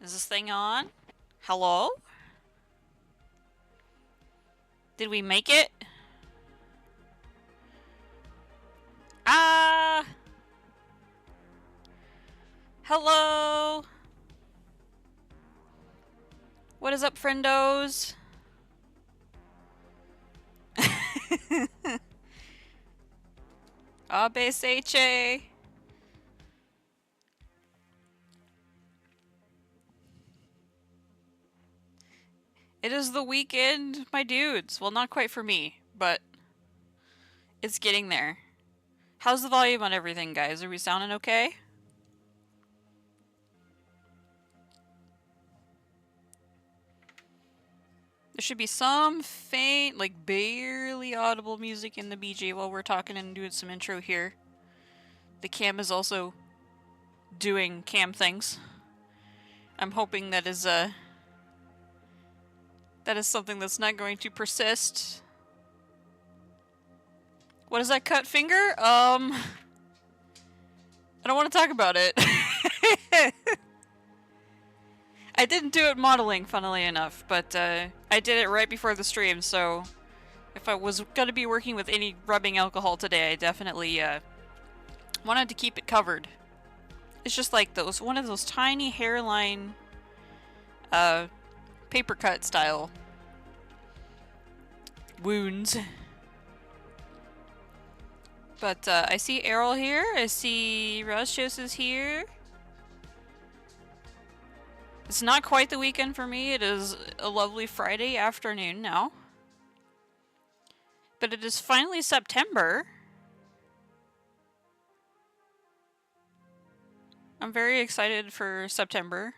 Is this thing on? Hello? Did we make it? Ah! Hello? What is up, friendos? Abeseche. It is the weekend, my dudes. Well, not quite for me, but it's getting there. How's the volume on everything, guys? Are we sounding okay? There should be some faint, like barely audible music in the BG while we're talking and doing some intro here. The cam is also doing cam things. I'm hoping that is something that's not going to persist. What is that cut finger? I don't want to talk about it. I didn't do it modeling, funnily enough, but I did it right before the stream, so if I was going to be working with any rubbing alcohol today, I definitely wanted to keep it covered. It's just like one of those tiny hairline paper cut style wounds. But I see Errol here, I see Rosjos is here. It's not quite the weekend for me, it is a lovely Friday afternoon now. But it is finally September. I'm very excited for September.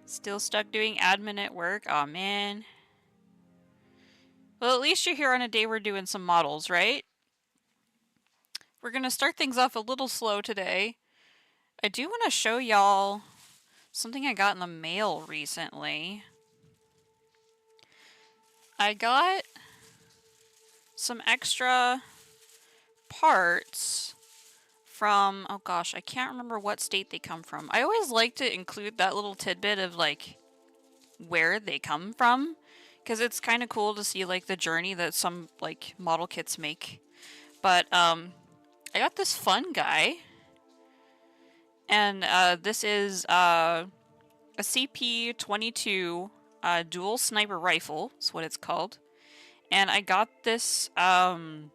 Still stuck doing admin at work. Aw, man. Well, at least you're here on a day we're doing some models, right? We're gonna start things off a little slow today. I do want to show y'all something I got in the mail recently. I got some extra parts from, oh gosh, I can't remember what state they come from. I always like to include that little tidbit of like where they come from, because it's kind of cool to see like the journey that some like model kits make. But I got this fun guy, and this is a CP22 dual sniper rifle, is what it's called. And I got this from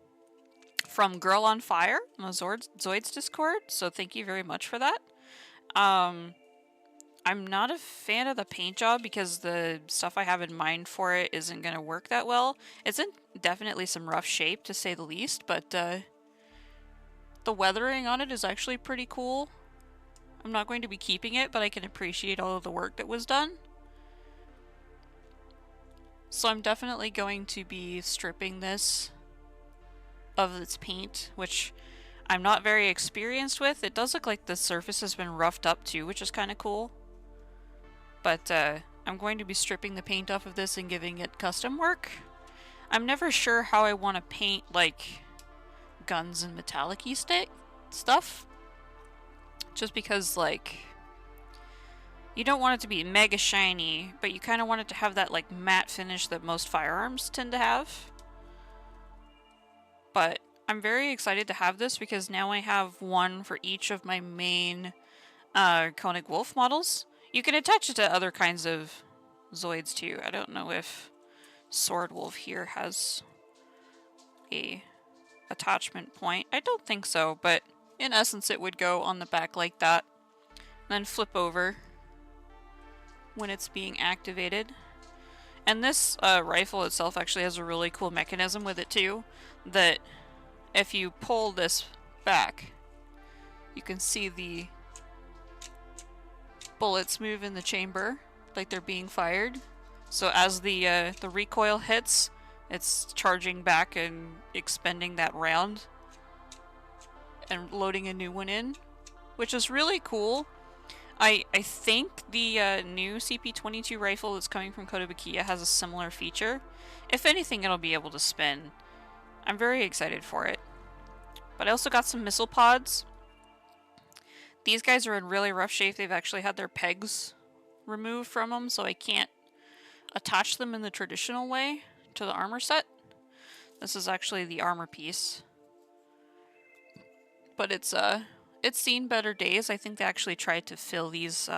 Girl on Fire on the Zoids Discord, so thank you very much for that. I'm not a fan of the paint job because the stuff I have in mind for it isn't going to work that well. It's in definitely some rough shape, to say the least, but the weathering on it is actually pretty cool. I'm not going to be keeping it, but I can appreciate all of the work that was done. So I'm definitely going to be stripping this of its paint, which I'm not very experienced with. It does look like the surface has been roughed up too, which is kind of cool. But I'm going to be stripping the paint off of this and giving it custom work. I'm never sure how I want to paint like guns and metallic-y stuff. Just because like you don't want it to be mega shiny, but you kind of want it to have that like matte finish that most firearms tend to have. But I'm very excited to have this because now I have one for each of my main Koenig Wolf models. You can attach it to other kinds of Zoids too. I don't know if Sword Wolf here has a attachment point. I don't think so, but in essence it would go on the back like that, and then flip over when it's being activated. And this rifle itself actually has a really cool mechanism with it too, that if you pull this back, you can see the bullets move in the chamber like they're being fired. So as the recoil hits, it's charging back and expending that round and loading a new one in, which is really cool. I think the new CP22 rifle that's coming from Kotobukiya has a similar feature. If anything, it'll be able to spin. I'm very excited for it. But I also got some missile pods. These guys are in really rough shape. They've actually had their pegs removed from them, so I can't attach them in the traditional way to the armor set. This is actually the armor piece. But it's seen better days. I think they actually tried to fill these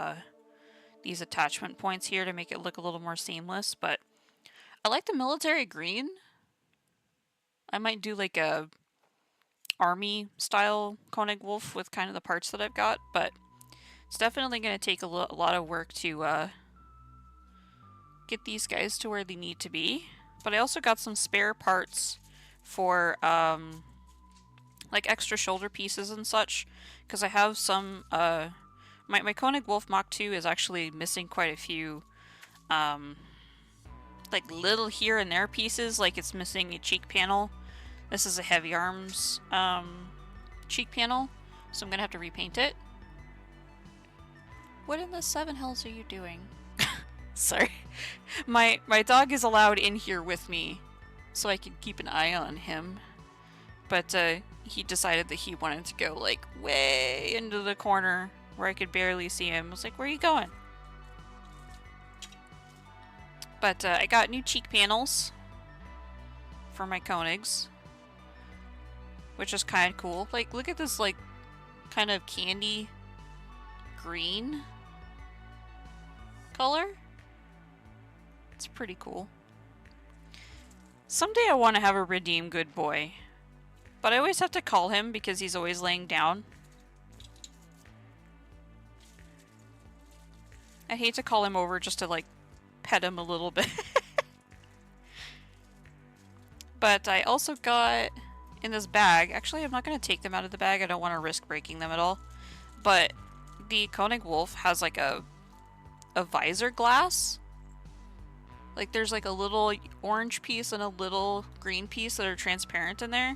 attachment points here to make it look a little more seamless, but I like the military green. I might do like a army style Koenig Wolf with kind of the parts that I've got, but it's definitely going to take a lot of work to get these guys to where they need to be. But I also got some spare parts for like extra shoulder pieces and such, because I have some my Koenig Wolf Mach 2 is actually missing quite a few like little here and there pieces, like it's missing a cheek panel. This is a heavy arms cheek panel, so I'm gonna have to repaint it. What in the seven hells are you doing? Sorry. My dog is allowed in here with me, so I can keep an eye on him. But he decided that he wanted to go like way into the corner where I could barely see him. I was like, where are you going? But I got new cheek panels for my Koenigs, which is kind of cool. Like, look at this, like, kind of candy green color. It's pretty cool. Someday I want to have a redeem good boy, but I always have to call him because he's always laying down. I hate to call him over just to, like, pet him a little bit. But I also got in this bag, actually I'm not going to take them out of the bag, I don't want to risk breaking them at all, but the Koenig Wolf has like a visor glass. Like there's like a little orange piece and a little green piece that are transparent in there.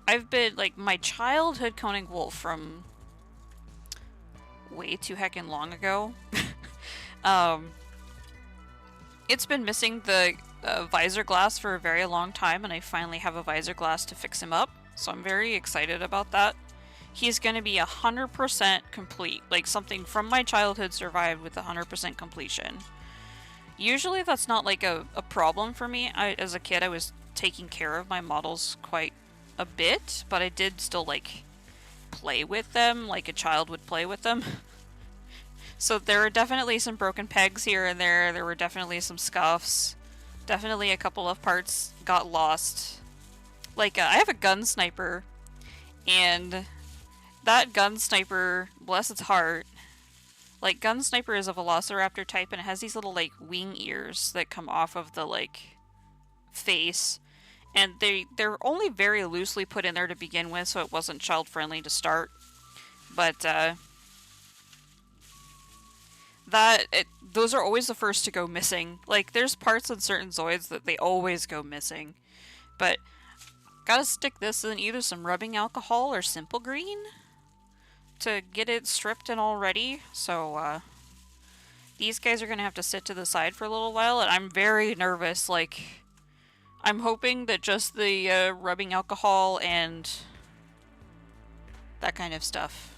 I've been, like, my childhood Koenig Wolf from way too heckin' long ago. It's been missing the visor glass for a very long time, and I finally have a visor glass to fix him up, so I'm very excited about that. He's going to be 100% complete, like something from my childhood survived with 100% completion. Usually that's not like a problem for me. As a kid, I was taking care of my models quite a bit, but I did still like play with them like a child would play with them. So there were definitely some broken pegs here and there. There were definitely some scuffs. Definitely a couple of parts got lost. Like, I have a gun sniper, and that gun sniper, bless its heart, like, gun sniper is a velociraptor type, and it has these little, like, wing ears that come off of the, like, face. And they're only very loosely put in there to begin with, so it wasn't child-friendly to start. But, those are always the first to go missing. Like, there's parts in certain Zoids that they always go missing. But, gotta stick this in either some rubbing alcohol or simple green to get it stripped and all ready. So, these guys are gonna have to sit to the side for a little while, and I'm very nervous. Like, I'm hoping that just the rubbing alcohol and that kind of stuff.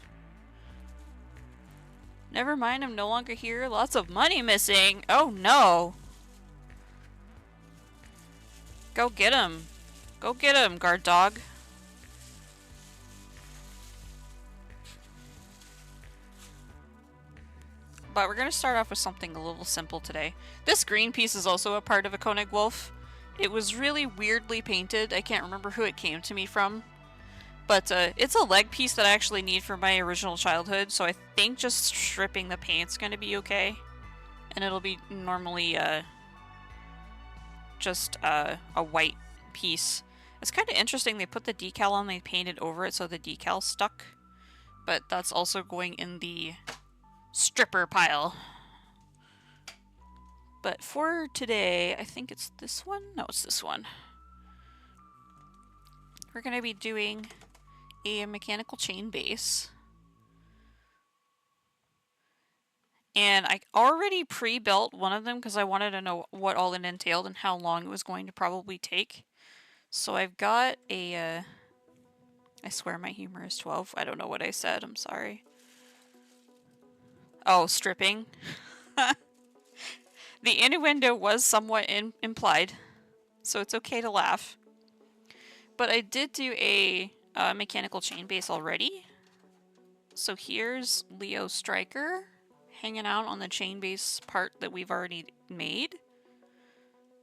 Never mind, I'm no longer here. Lots of money missing. Oh no. Go get him. Go get him, guard dog. But we're going to start off with something a little simple today. This green piece is also a part of a Koenig Wolf. It was really weirdly painted. I can't remember who it came to me from. But it's a leg piece that I actually need for my original childhood, so I think just stripping the paint's going to be okay. And it'll be normally just a white piece. It's kind of interesting, they put the decal on, they painted over it so the decal stuck. But that's also going in the stripper pile. But for today, I think it's this one? No, it's this one. We're going to be doing a mechanical chain base. And I already pre-built one of them because I wanted to know what all it entailed and how long it was going to probably take. So I've got a I swear my humor is 12. I don't know what I said. I'm sorry. Oh, stripping. The innuendo was somewhat implied, so it's okay to laugh. But I did do a mechanical chain base already. So here's Leo Striker hanging out on the chain base part that we've already made.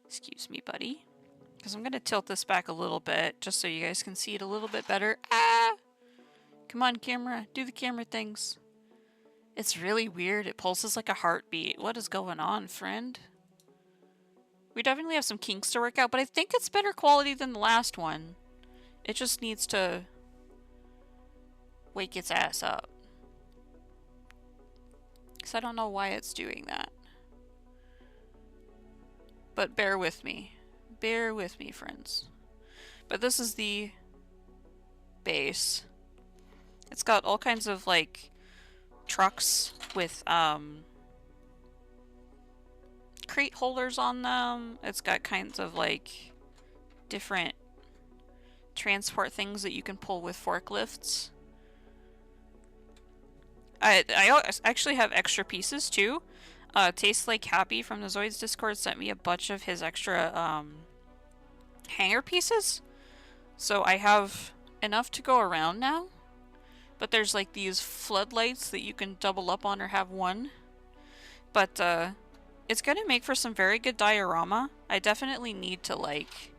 Excuse me, buddy. Because I'm going to tilt this back a little bit just so you guys can see it a little bit better. Ah! Come on, camera. Do the camera things. It's really weird. It pulses like a heartbeat. What is going on, friend? We definitely have some kinks to work out, but I think it's better quality than the last one. It just needs to wake its ass up. Because I don't know why it's doing that. But bear with me. Bear with me, friends. But this is the base. It's got all kinds of, like, trucks with, crate holders on them. It's got kinds of, like, different transport things that you can pull with forklifts. I actually have extra pieces, too. Tastes Like Happy from the Zoids Discord sent me a bunch of his extra, hanger pieces. So I have enough to go around now. But there's like these floodlights that you can double up on or have one. But it's going to make for some very good diorama. I definitely need to like,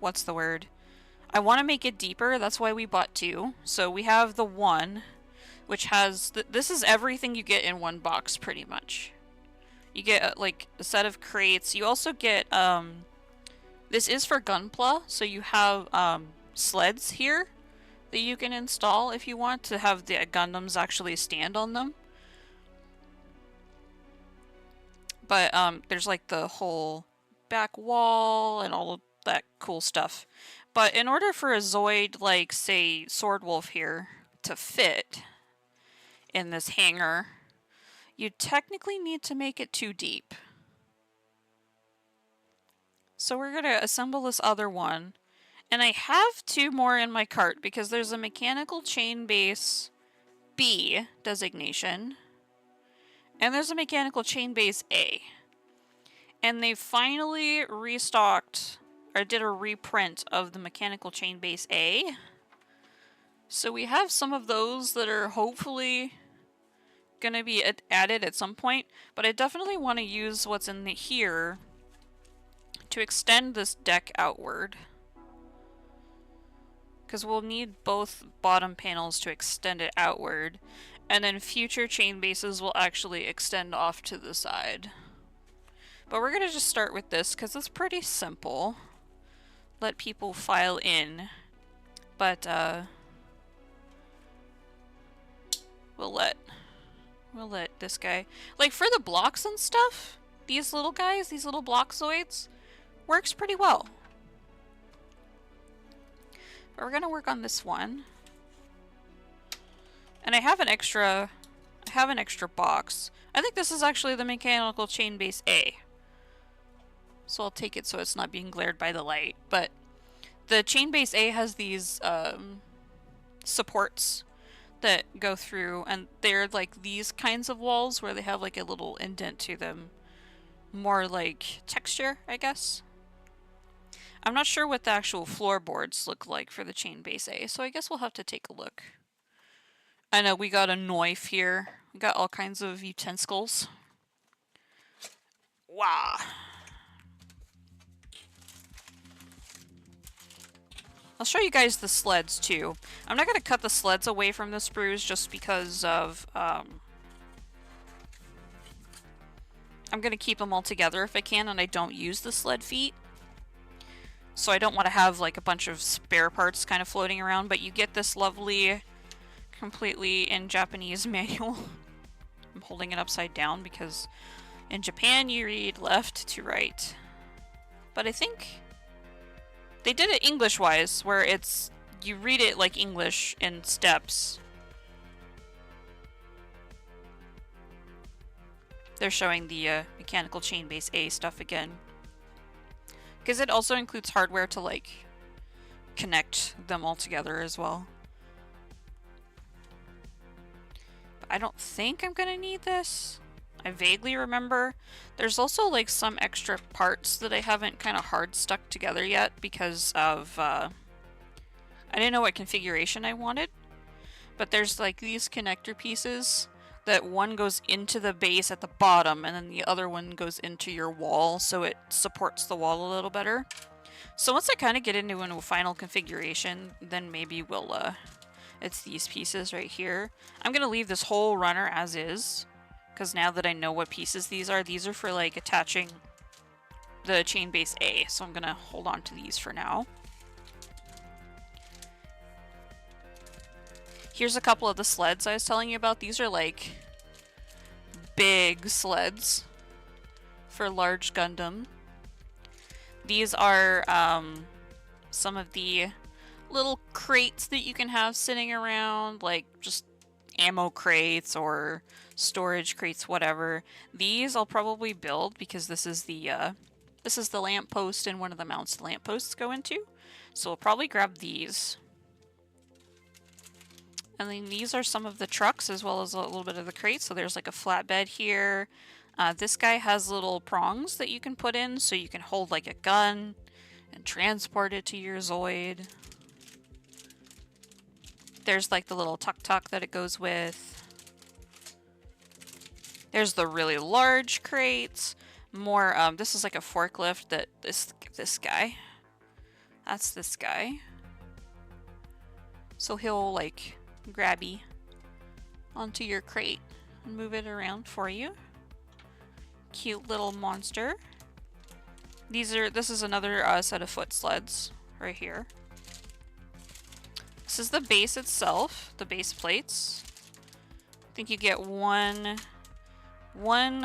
what's the word? I want to make it deeper. That's why we bought two. So we have the one, which has, this is everything you get in one box pretty much. You get like a set of crates. You also get, this is for Gunpla, so you have sleds here that you can install if you want to have the Gundams actually stand on them. But there's like the whole back wall and all of that cool stuff. But in order for a Zoid, like say Swordwolf here, to fit in this hangar, you technically need to make it too deep. So we're going to assemble this other one. And I have two more in my cart because there's a mechanical chain base B designation. And there's a mechanical chain base A. And they finally restocked, or did a reprint of the mechanical chain base A. So we have some of those that are hopefully going to be added at some point. But I definitely want to use what's in here to extend this deck outward. Because we'll need both bottom panels to extend it outward. And then future chain bases will actually extend off to the side. But we're going to just start with this because it's pretty simple. Let people file in. But we'll let this guy, like for the blocks and stuff, these little guys, these little block Zoids, works pretty well. But we're gonna work on this one. And I have an extra box. I think this is actually the mechanical chain base A. So I'll take it so it's not being glared by the light. But the chain base A has these supports that go through, and they're like these kinds of walls where they have like a little indent to them. More like texture, I guess. I'm not sure what the actual floorboards look like for the chain base A, so I guess we'll have to take a look. I know we got a knife here. We got all kinds of utensils. Wow. I'll show you guys the sleds too. I'm not going to cut the sleds away from the sprues just because of, I'm going to keep them all together if I can, and I don't use the sled feet. So I don't want to have like a bunch of spare parts kind of floating around, but you get this lovely, completely in Japanese manual. I'm holding it upside down because in Japan you read left to right. But I think they did it English-wise, where it's, you read it like English in steps. They're showing the mechanical chain base A stuff again. Because it also includes hardware to like connect them all together as well. But I don't think I'm gonna need this. I vaguely remember there's also like some extra parts that I haven't kind of hard stuck together yet because of I didn't know what configuration I wanted, but there's like these connector pieces that one goes into the base at the bottom and then the other one goes into your wall, so it supports the wall a little better. So once I kind of get into a final configuration, then maybe we'll it's these pieces right here. I'm gonna leave this whole runner as is, because now that I know what pieces these are for like attaching the chain base A, so I'm gonna hold on to these for now. Here's a couple of the sleds I was telling you about. These are like big sleds for large Gundam. These are some of the little crates that you can have sitting around, like just ammo crates or storage crates, whatever. These I'll probably build because this is the lamppost and one of the mounts the lampposts go into. So we'll probably grab these. And then these are some of the trucks as well as a little bit of the crates. So there's like a flatbed here. This guy has little prongs that you can put in so you can hold like a gun and transport it to your Zoid. There's like the little tuk-tuk that it goes with. There's the really large crates. More, this is like a forklift that this guy. That's this guy. So he'll like grabby onto your crate and move it around for you. Cute little monster. This is another set of foot sleds right here. This is the base itself, the base plates. I think you get one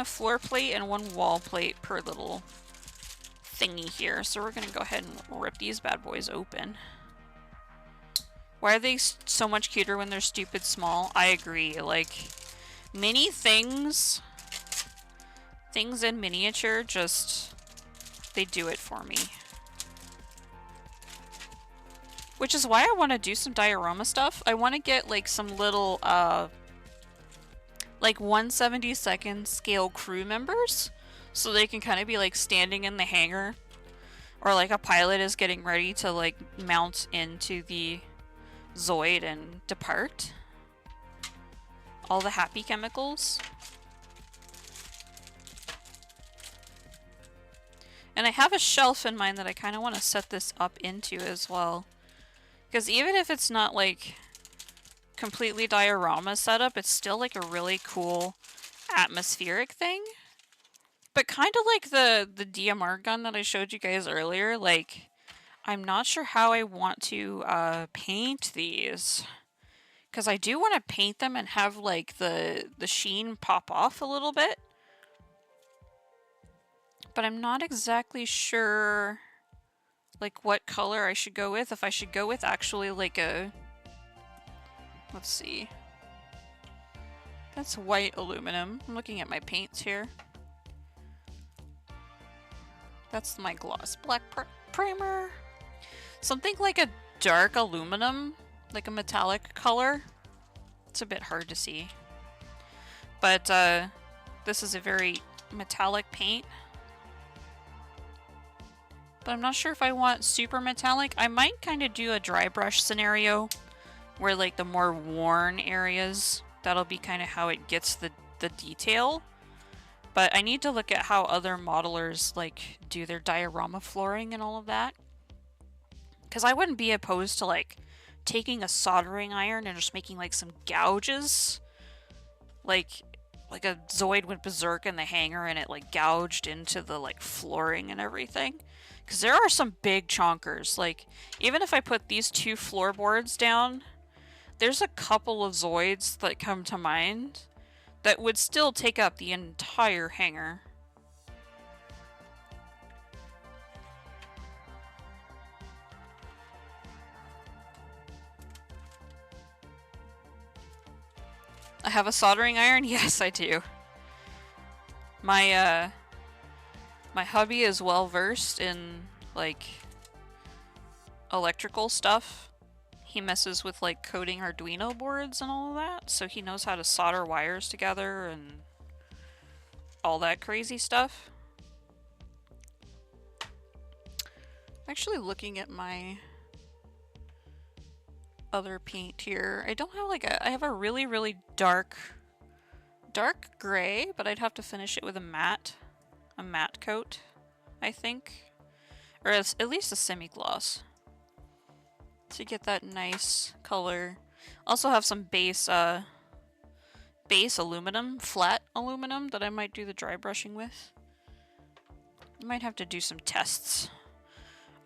floor plate and one wall plate per little thingy here. So we're gonna go ahead and rip these bad boys open. Why are they so much cuter when they're stupid small? I agree. Like, mini things in miniature, just, they do it for me. Which is why I want to do some diorama stuff. I want to get, like, some little, like, 1/72 scale crew members. So they can kind of be, like, standing in the hangar. Or, like, a pilot is getting ready to, like, mount into the Zoid and depart. All the happy chemicals. And I have a shelf in mind that I kind of want to set this up into as well. Because even if it's not like completely diorama setup, it's still like a really cool atmospheric thing. But kind of like the DMR gun that I showed you guys earlier, like, I'm not sure how I want to paint these. Because I do want to paint them and have like the sheen pop off a little bit. But I'm not exactly sure like what color I should go with. If I should go with actually like a... Let's see. That's white aluminum. I'm looking at my paints here. That's my gloss black primer. Something like a dark aluminum, like a metallic color. It's a bit hard to see. But this is a very metallic paint. But I'm not sure if I want super metallic. I might kind of do a dry brush scenario where like the more worn areas, that'll be kind of how it gets the detail. But I need to look at how other modelers like do their diorama flooring and all of that. Because I wouldn't be opposed to like taking a soldering iron and just making like some gouges. Like a Zoid went berserk in the hangar and it like gouged into the like flooring and everything. Because there are some big chonkers. Like, even if I put these two floorboards down, there's a couple of Zoids that come to mind that would still take up the entire hangar. I have a soldering iron? Yes, I do. My hubby is well versed in, like, electrical stuff. He messes with like coding Arduino boards and all of that, so he knows how to solder wires together and all that crazy stuff. Actually looking at my other paint here, I don't have like I have a really, really dark gray, but I'd have to finish it with a matte coat, I think. Or at least a semi-gloss. To get that nice color. Also have some base aluminum, flat aluminum that I might do the dry brushing with. I might have to do some tests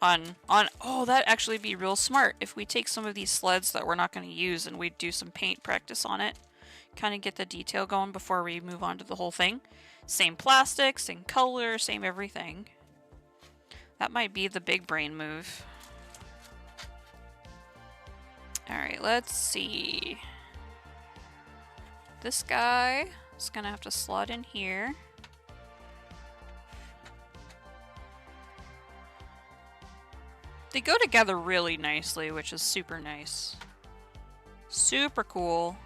on oh, that'd actually be real smart if we take some of these sleds that we're not going to use and we do some paint practice on it. Kind of get the detail going before we move on to the whole thing. Same plastic, same color, same everything. That might be the big brain move. Alright, let's see. This guy is gonna have to slot in here. They go together really nicely, which is super nice. Super cool.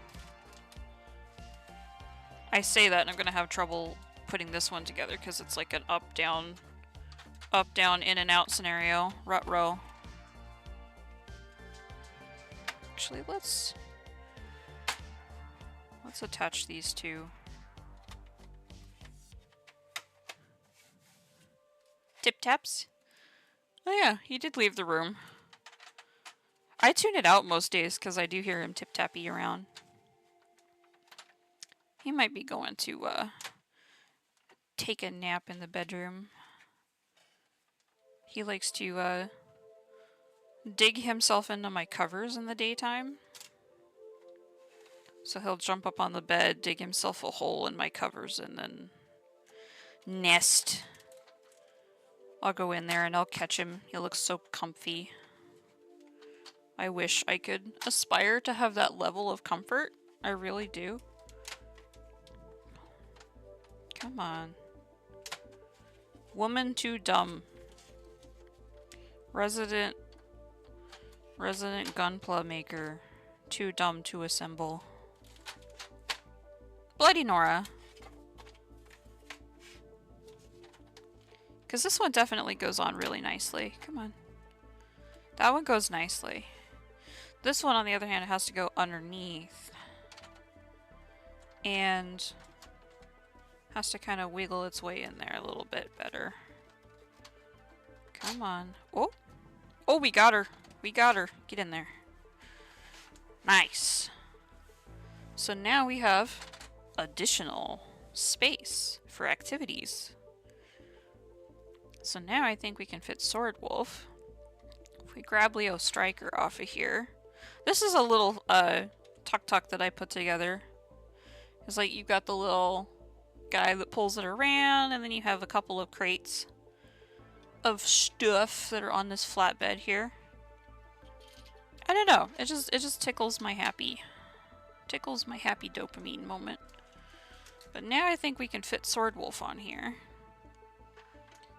I say that and I'm gonna have trouble putting this one together because it's like an up, down, in and out scenario. Rut row. Actually, let's attach these two. Tip taps. Oh yeah, he did leave the room. I tune it out most days because I do hear him tip tappy around. He might be going to take a nap in the bedroom. He likes to dig himself into my covers in the daytime. So he'll jump up on the bed, dig himself a hole in my covers, and then nest. I'll go in there and I'll catch him. He looks so comfy. I wish I could aspire to have that level of comfort. I really do. Come on. Woman too dumb. Resident gunpla maker. Too dumb to assemble. Bloody Nora. Because this one definitely goes on really nicely. Come on. That one goes nicely. This one, on the other hand, it has to go underneath. And has to kind of wiggle its way in there a little bit better. Come on. Oh! Oh, we got her! We got her! Get in there. Nice! So now we have additional space for activities. So now I think we can fit Sword Wolf. If we grab Leo Striker off of here. This is a little tuk-tuk that I put together. It's like you've got the little guy that pulls it around, and then you have a couple of crates of stuff that are on this flatbed here. I don't know. It just tickles my happy dopamine moment. But now I think we can fit Sword Wolf on here.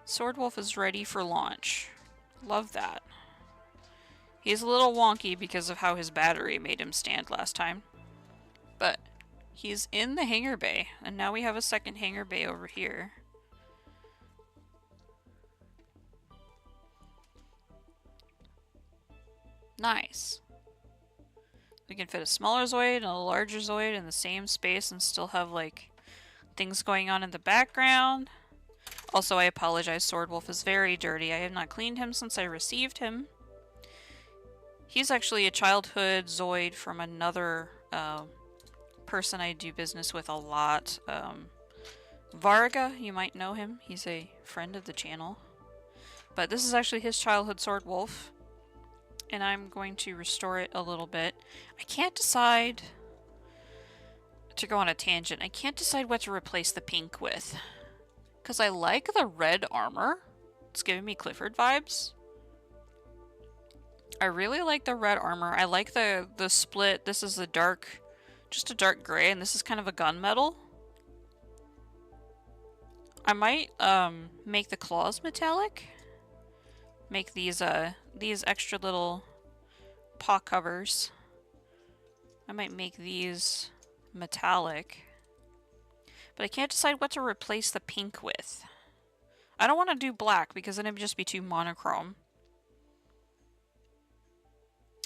Sword Wolf is ready for launch. Love that. He's a little wonky because of how his battery made him stand last time. But he's in the hangar bay, and now we have a second hangar bay over here. Nice. We can fit a smaller Zoid and a larger Zoid in the same space and still have, like, things going on in the background. Also, I apologize, Sword Wolf is very dirty. I have not cleaned him since I received him. He's actually a childhood Zoid from another person I do business with a lot. Varga, you might know him. He's a friend of the channel. But this is actually his childhood Sword Wolf. And I'm going to restore it a little bit. I can't decide... To go on a tangent, I can't decide what to replace the pink with. Because I like the red armor. It's giving me Clifford vibes. I really like the red armor. I like the split. This is the dark... Just a dark gray, and this is kind of a gunmetal. I might make the claws metallic. make these extra little paw covers. I might make these metallic. But I can't decide what to replace the pink with. I don't want to do black because then it would just be too monochrome.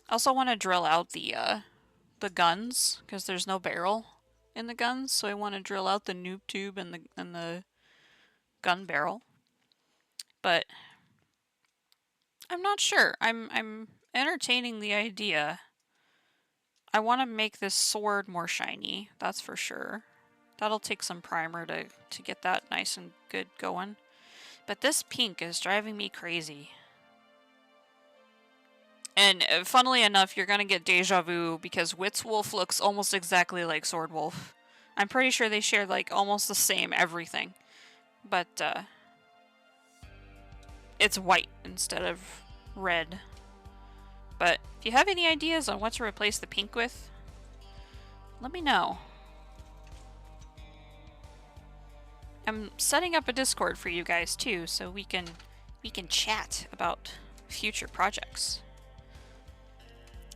I also want to drill out the guns because there's no barrel in the guns, so I want to drill out the noob tube and the gun barrel. But I'm not sure. I'm entertaining the idea. I want to make this sword more shiny, that's for sure. That'll take some primer to get that nice and good going. But this pink is driving me crazy. And funnily enough, you're gonna get deja vu because Whitz Wolf looks almost exactly like Sword Wolf. I'm pretty sure they share like almost the same everything. But it's white instead of red. But if you have any ideas on what to replace the pink with, let me know. I'm setting up a Discord for you guys too, so we can chat about future projects.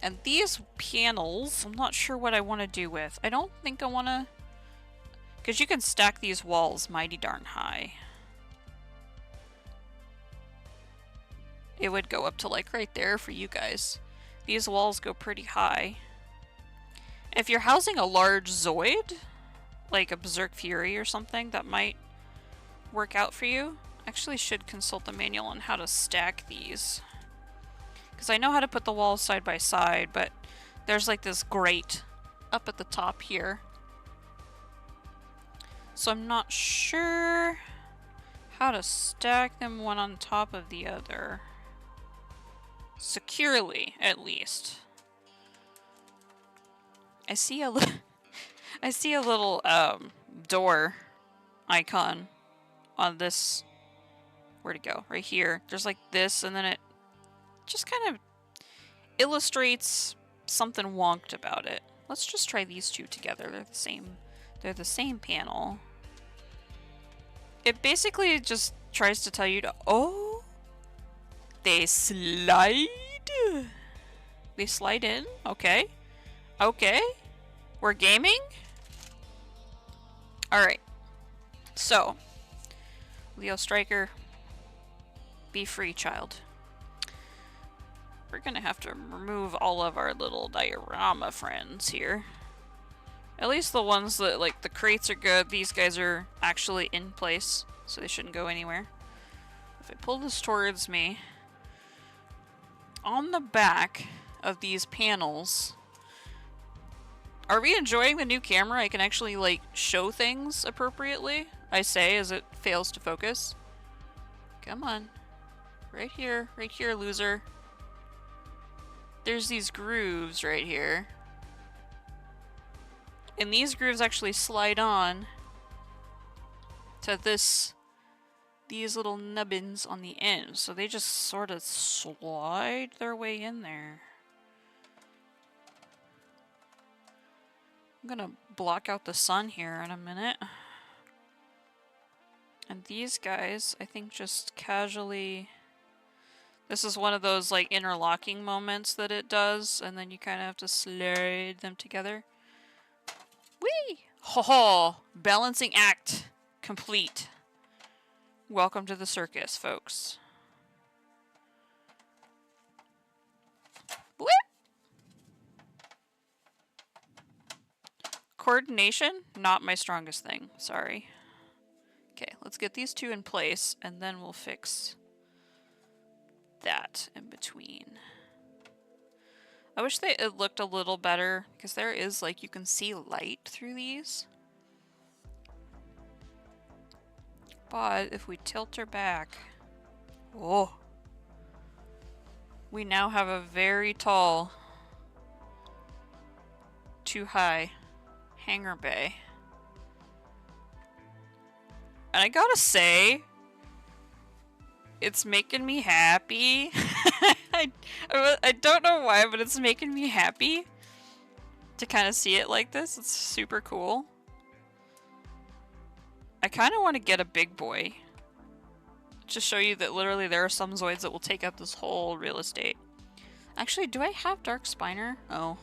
And these panels, I'm not sure what I want to do with. I don't think I want to... Because you can stack these walls mighty darn high. It would go up to like right there for you guys. These walls go pretty high. If you're housing a large Zoid, like a Berserk Fury or something, that might work out for you. Actually should consult the manual on how to stack these. Because I know how to put the walls side by side, but there's like this grate up at the top here. So I'm not sure how to stack them one on top of the other. Securely, at least. I see a little door icon on this. Where'd it go? Right here. There's like this, and then it just kind of illustrates something wonked about it. Let's just try these two together. They're the same. They're the same panel. It basically just tries to tell you to, oh, they slide. They slide in. Okay. Okay. We're gaming. All right. So, Leo Striker, be free, child. We're gonna have to remove all of our little diorama friends here. At least the ones that, like, the crates are good. These guys are actually in place, so they shouldn't go anywhere. If I pull this towards me, on the back of these panels, are we enjoying the new camera? I can actually, like, show things appropriately, I say, as it fails to focus. Come on. Right here, loser. There's these grooves right here. And these grooves actually slide on to these little nubbins on the end. So they just sort of slide their way in there. I'm gonna block out the sun here in a minute. And these guys, I think, just casually... This is one of those, like, interlocking moments that it does, and then you kind of have to slide them together. Whee! Ho ho! Balancing act complete. Welcome to the circus, folks. Whoop! Coordination, not my strongest thing. Sorry. Okay, let's get these two in place, and then we'll fix that in between. I wish it looked a little better, because there is, like, you can see light through these. But if we tilt her back, oh, we now have a very tall, too high hangar bay. And I gotta say, it's making me happy. I don't know why, but it's making me happy to kind of see it like this. It's super cool. I kind of want to get a big boy to show you that literally there are some Zoids that will take up this whole real estate. Actually, do I have Dark Spiner? Oh.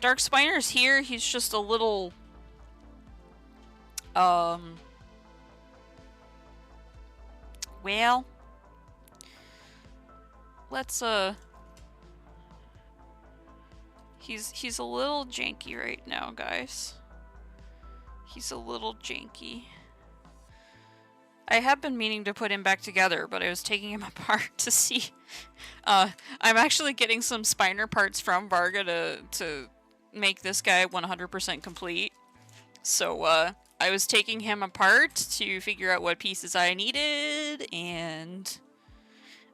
Dark Spiner's here, he's just a little... Well... Let's, He's a little janky right now, guys. He's a little janky. I have been meaning to put him back together, but I was taking him apart to see. I'm actually getting some Spiner parts from Varga to make this guy 100% complete. So, I was taking him apart to figure out what pieces I needed, and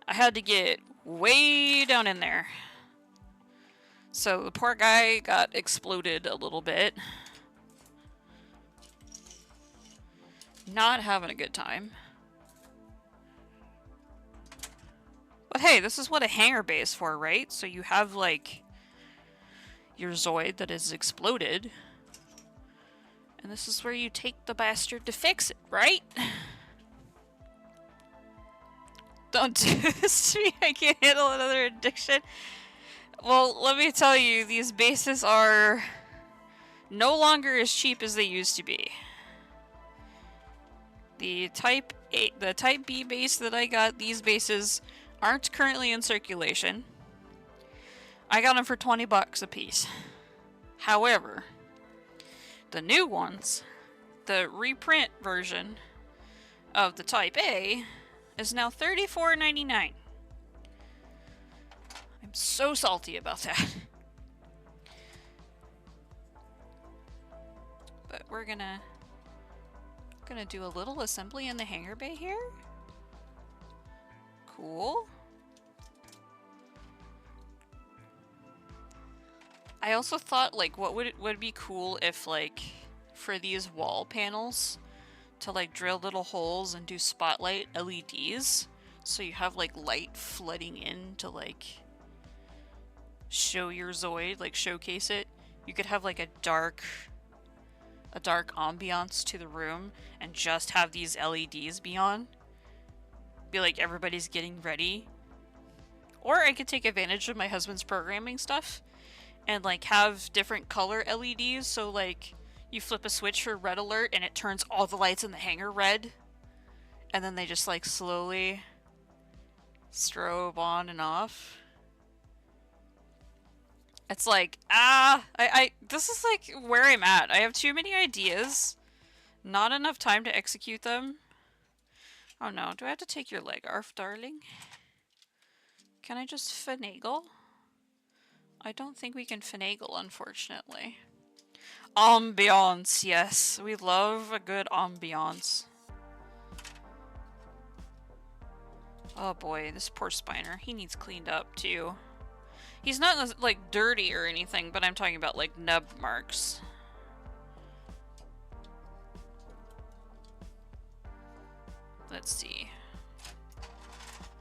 I had to get way down in there. So the poor guy got exploded a little bit. Not having a good time. But hey, this is what a hangar bay is for, right? So you have, like, your Zoid that is exploded. And this is where you take the bastard to fix it, right? Don't do this to me, I can't handle another addiction. Well, let me tell you, these bases are no longer as cheap as they used to be. The Type B base that I got, these bases aren't currently in circulation. I got them for 20 bucks a piece. However, the new ones, the reprint version of the Type A, is now $34.99. I'm so salty about that. But we're gonna do a little assembly in the hangar bay here. Cool. I also thought, like, what would be cool if, like, for these wall panels to, like, drill little holes and do spotlight LEDs, so you have, like, light flooding in to, like, show your Zoid, like, showcase it. You could have, like, a dark ambiance to the room and just have these LEDs be on. Be like everybody's getting ready. Or I could take advantage of my husband's programming stuff and, like, have different color LEDs, so, like, you flip a switch for red alert and it turns all the lights in the hangar red, and then they just, like, slowly strobe on and off. It's like, this is, like, where I'm at. I have too many ideas, not enough time to execute them. Oh no, do I have to take your leg off, darling? Can I just finagle? I don't think we can finagle, unfortunately. Ambiance, yes. We love a good ambiance. Oh boy, this poor Spiner. He needs cleaned up, too. He's not, like, dirty or anything, but I'm talking about, like, nub marks. Let's see.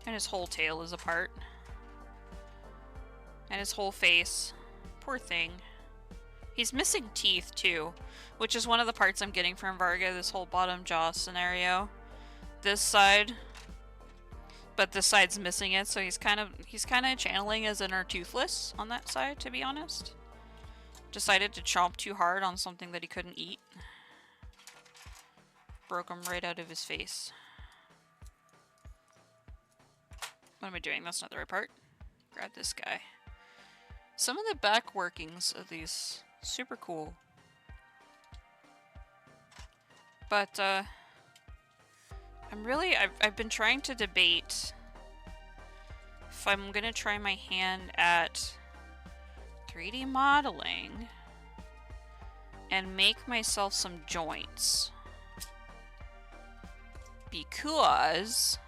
And his whole tail is apart. And his whole face. Poor thing. He's missing teeth, too, which is one of the parts I'm getting from Varga, this whole bottom jaw scenario. This side, but this side's missing it, so he's kind of channeling as inner toothless on that side, to be honest. Decided to chomp too hard on something that he couldn't eat. Broke him right out of his face. What am I doing? That's not the right part. Grab this guy. Some of the back workings of these, super cool. But, I've been trying to debate if I'm gonna try my hand at 3D modeling and make myself some joints. Because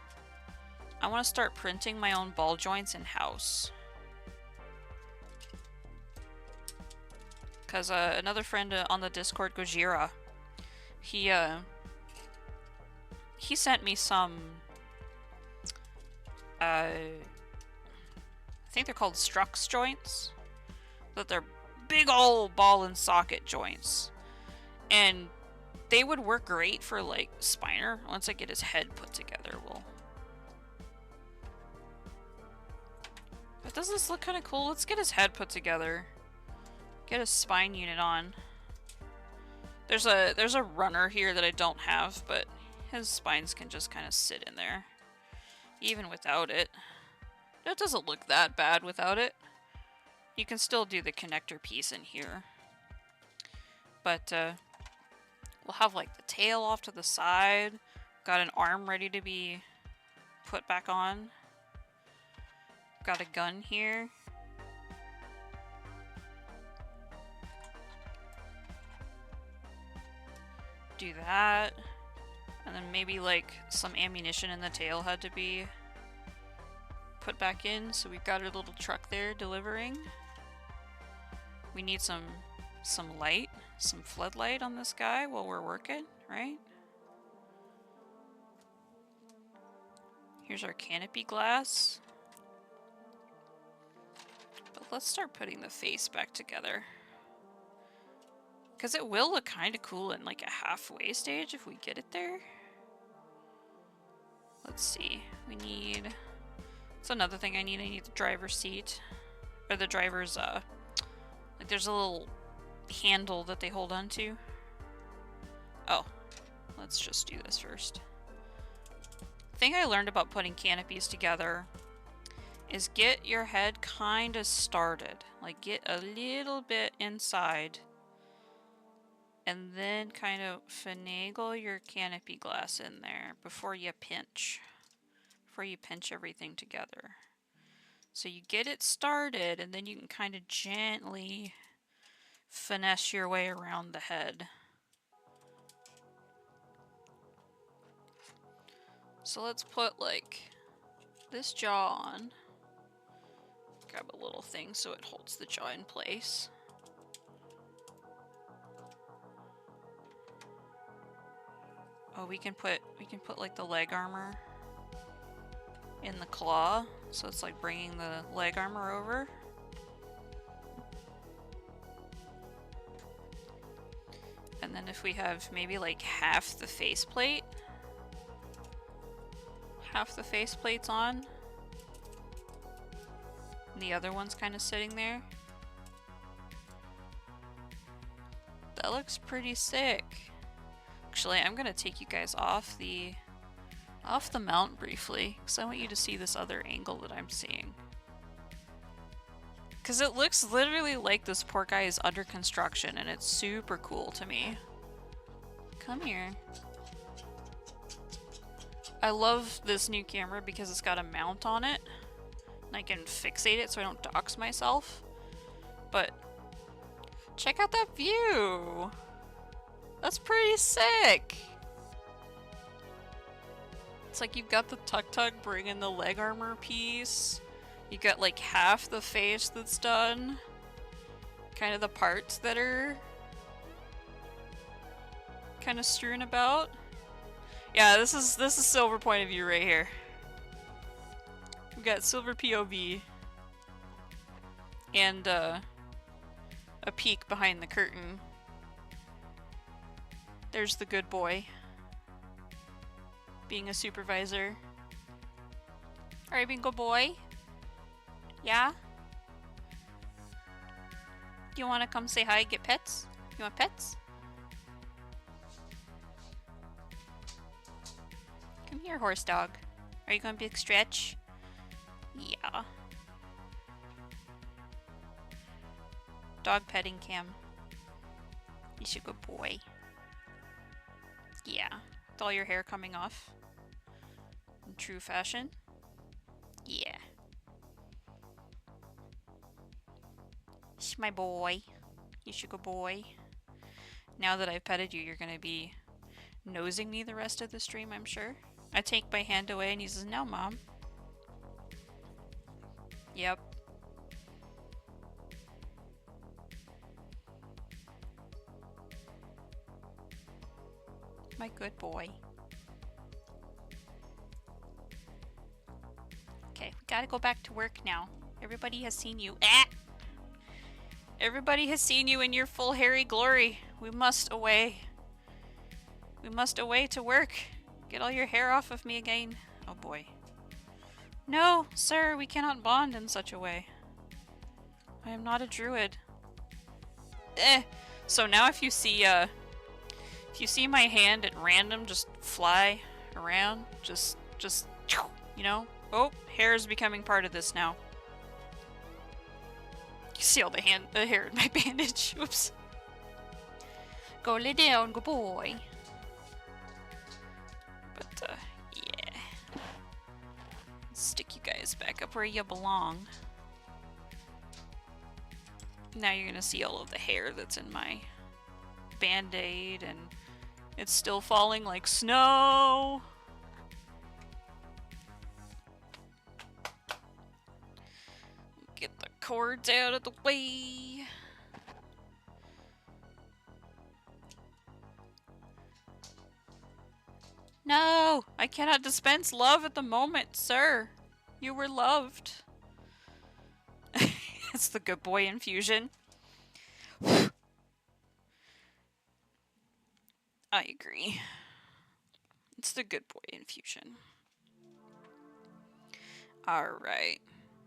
I want to start printing my own ball joints in-house. Because another friend on the Discord, Gojira, he sent me some, I think they're called Strux joints, but they're big old ball and socket joints. And They would work great for, like, Spiner. Once I get his head put together, we'll... But doesn't this look kind of cool? Let's get his head put together. Get a spine unit on. There's a runner here that I don't have, but his spines can just kind of sit in there. Even without it. It doesn't look that bad without it. You can still do the connector piece in here. But, we'll have, like, the tail off to the side. Got an arm ready to be put back on. Got a gun here. Do that. And then maybe, like, some ammunition in the tail had to be put back in. So we've got our little truck there delivering. We need some light, some floodlight on this guy while we're working, right? Here's our canopy glass. But let's start putting the face back together. Because it will look kind of cool in like a halfway stage if we get it there. Let's see. We need... That's another thing I need. I need the driver's seat. Or the driver's, like there's a little handle that they hold on to. Oh. Let's just do this first. The thing I learned about putting canopies together is get your head kind of started. Like get a little bit inside. And then kind of finagle your canopy glass in there before you pinch. Before you pinch everything together. So you get it started and then you can kind of gently finesse your way around the head. So let's put like this jaw on. Grab a little thing so it holds the jaw in place. Oh, we can put like the leg armor in the claw, so it's like bringing the leg armor over. And then if we have maybe like half the faceplate's on, and the other one's kind of sitting there. That looks pretty sick. Actually, I'm gonna take you guys off the mount briefly, because I want you to see this other angle that I'm seeing. Because it looks literally like this poor guy is under construction, and it's super cool to me. Come here. I love this new camera because it's got a mount on it, and I can fixate it so I don't dox myself. But check out that view! That's pretty sick! It's like you've got the tuk-tuk bringing the leg armor piece. You got like half the face that's done. Kind of the parts that are kind of strewn about. Yeah, this is silver point of view right here. We got silver POV and a peek behind the curtain. There's the good boy being a supervisor. Alright, being a good boy. Yeah? You wanna come say hi, get pets? You want pets? Come here, horse dog. Are you going big stretch? Yeah. Dog petting cam. He's a good boy. Yeah. With all your hair coming off. In true fashion. Yeah. He's my boy. He's a good boy. Now that I've petted you, you're gonna be nosing me the rest of the stream, I'm sure. I take my hand away and he says, "No, Mom." Yep. My good boy. Okay, we gotta go back to work now. Everybody has seen you. Ah! Everybody has seen you in your full hairy glory. We must away. We must away to work. Get all your hair off of me again. Oh boy. No, sir, we cannot bond in such a way. I am not a druid. So now if you see my hand at random just fly around, just, you know? Oh, hair is becoming part of this now. You see all the hair in my bandage. Oops. Go lay down, good boy. But, yeah. Stick you guys back up where you belong. Now you're gonna see all of the hair that's in my band-aid, and it's still falling like snow. Get the cords out of the way. No, I cannot dispense love at the moment, sir. You were loved. It's the good boy infusion. I agree. It's the good boy infusion. Alright.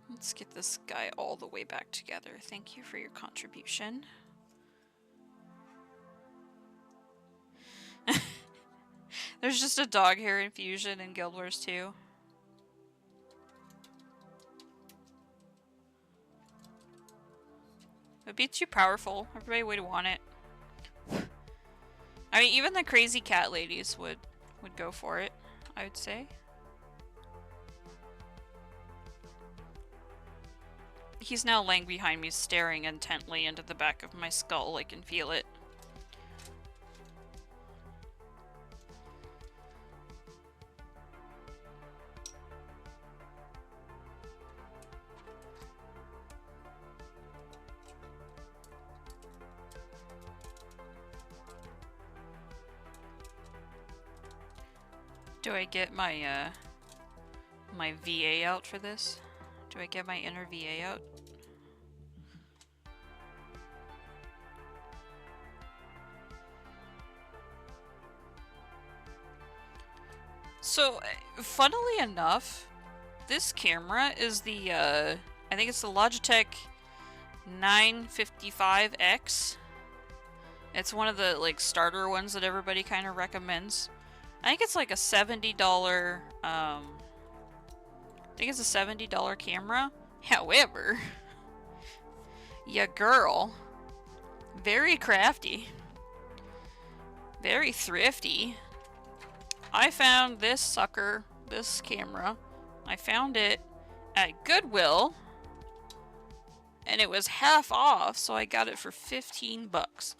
Let's get this guy all the way back together. Thank you for your contribution. There's just a dog hair infusion in Guild Wars 2. It'd be too powerful. Everybody would want it. I mean, even the crazy cat ladies would go for it, I would say. He's now laying behind me, staring intently into the back of my skull. I can feel it. Do I get my, my VA out for this? Do I get my inner VA out? So, funnily enough, this camera is the, I think it's the Logitech 955X. It's one of the, like, starter ones that everybody kind of recommends. I think it's like a $70, I think it's a $70 camera. However, ya girl, very crafty, very thrifty. I found this sucker, this camera. I found it at Goodwill, and it was half off, so I got it for 15 bucks.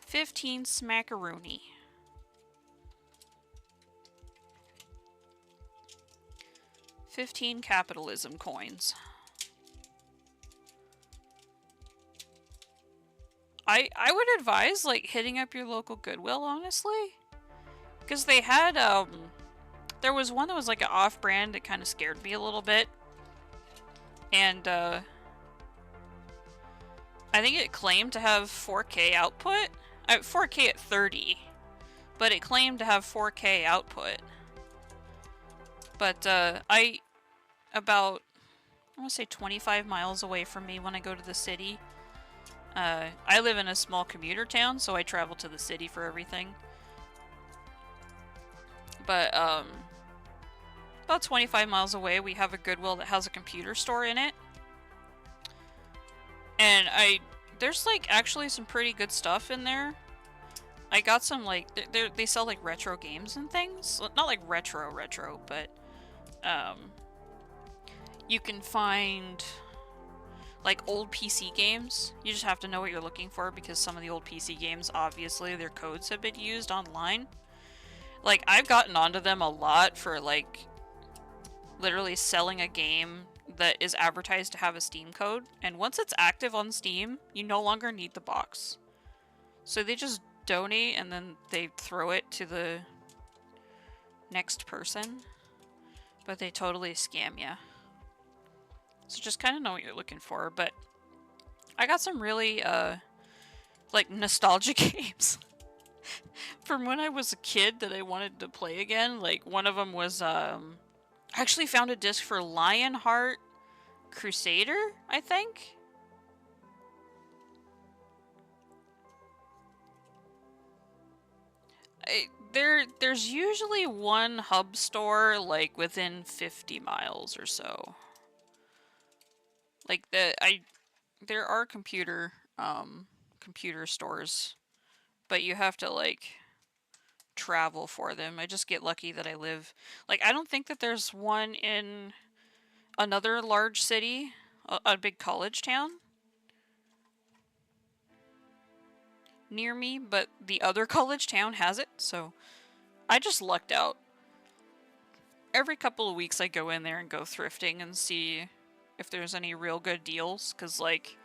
15 smackaroonie. $15 capitalism coins. I would advise, like, hitting up your local Goodwill, honestly. Because they had, there was one that was, like, an off-brand that kind of scared me a little bit. And, I think it claimed to have 4K output. 4K at 30. But it claimed to have 4K output. But, about, I want to say 25 miles away from me when I go to the city. I live in a small commuter town, so I travel to the city for everything. But, about 25 miles away, we have a Goodwill that has a computer store in it. And there's, like, actually some pretty good stuff in there. I got some, like, they sell, like, retro games and things. Not, like, retro, but, you can find, like, old PC games. You just have to know what you're looking for, because some of the old PC games, obviously, their codes have been used online. Like, I've gotten onto them a lot for, like, literally selling a game that is advertised to have a Steam code, and once it's active on Steam, you no longer need the box. So they just donate, and then they throw it to the next person. But they totally scam you. So just kind of know what you're looking for. But I got some really, like, nostalgic games. from when I was a kid that I wanted to play again. Like, one of them was, I actually found a disc for Lionheart Crusader, I think. There's usually one hub store, like, within 50 miles or so. Like, there are computer stores, but you have to, like, travel for them. I just get lucky that I live, like, I don't think that there's one in another large city, a big college town near me, but the other college town has it, so I just lucked out. Every couple of weeks I go in there and go thrifting and see if there's any real good deals, because, like,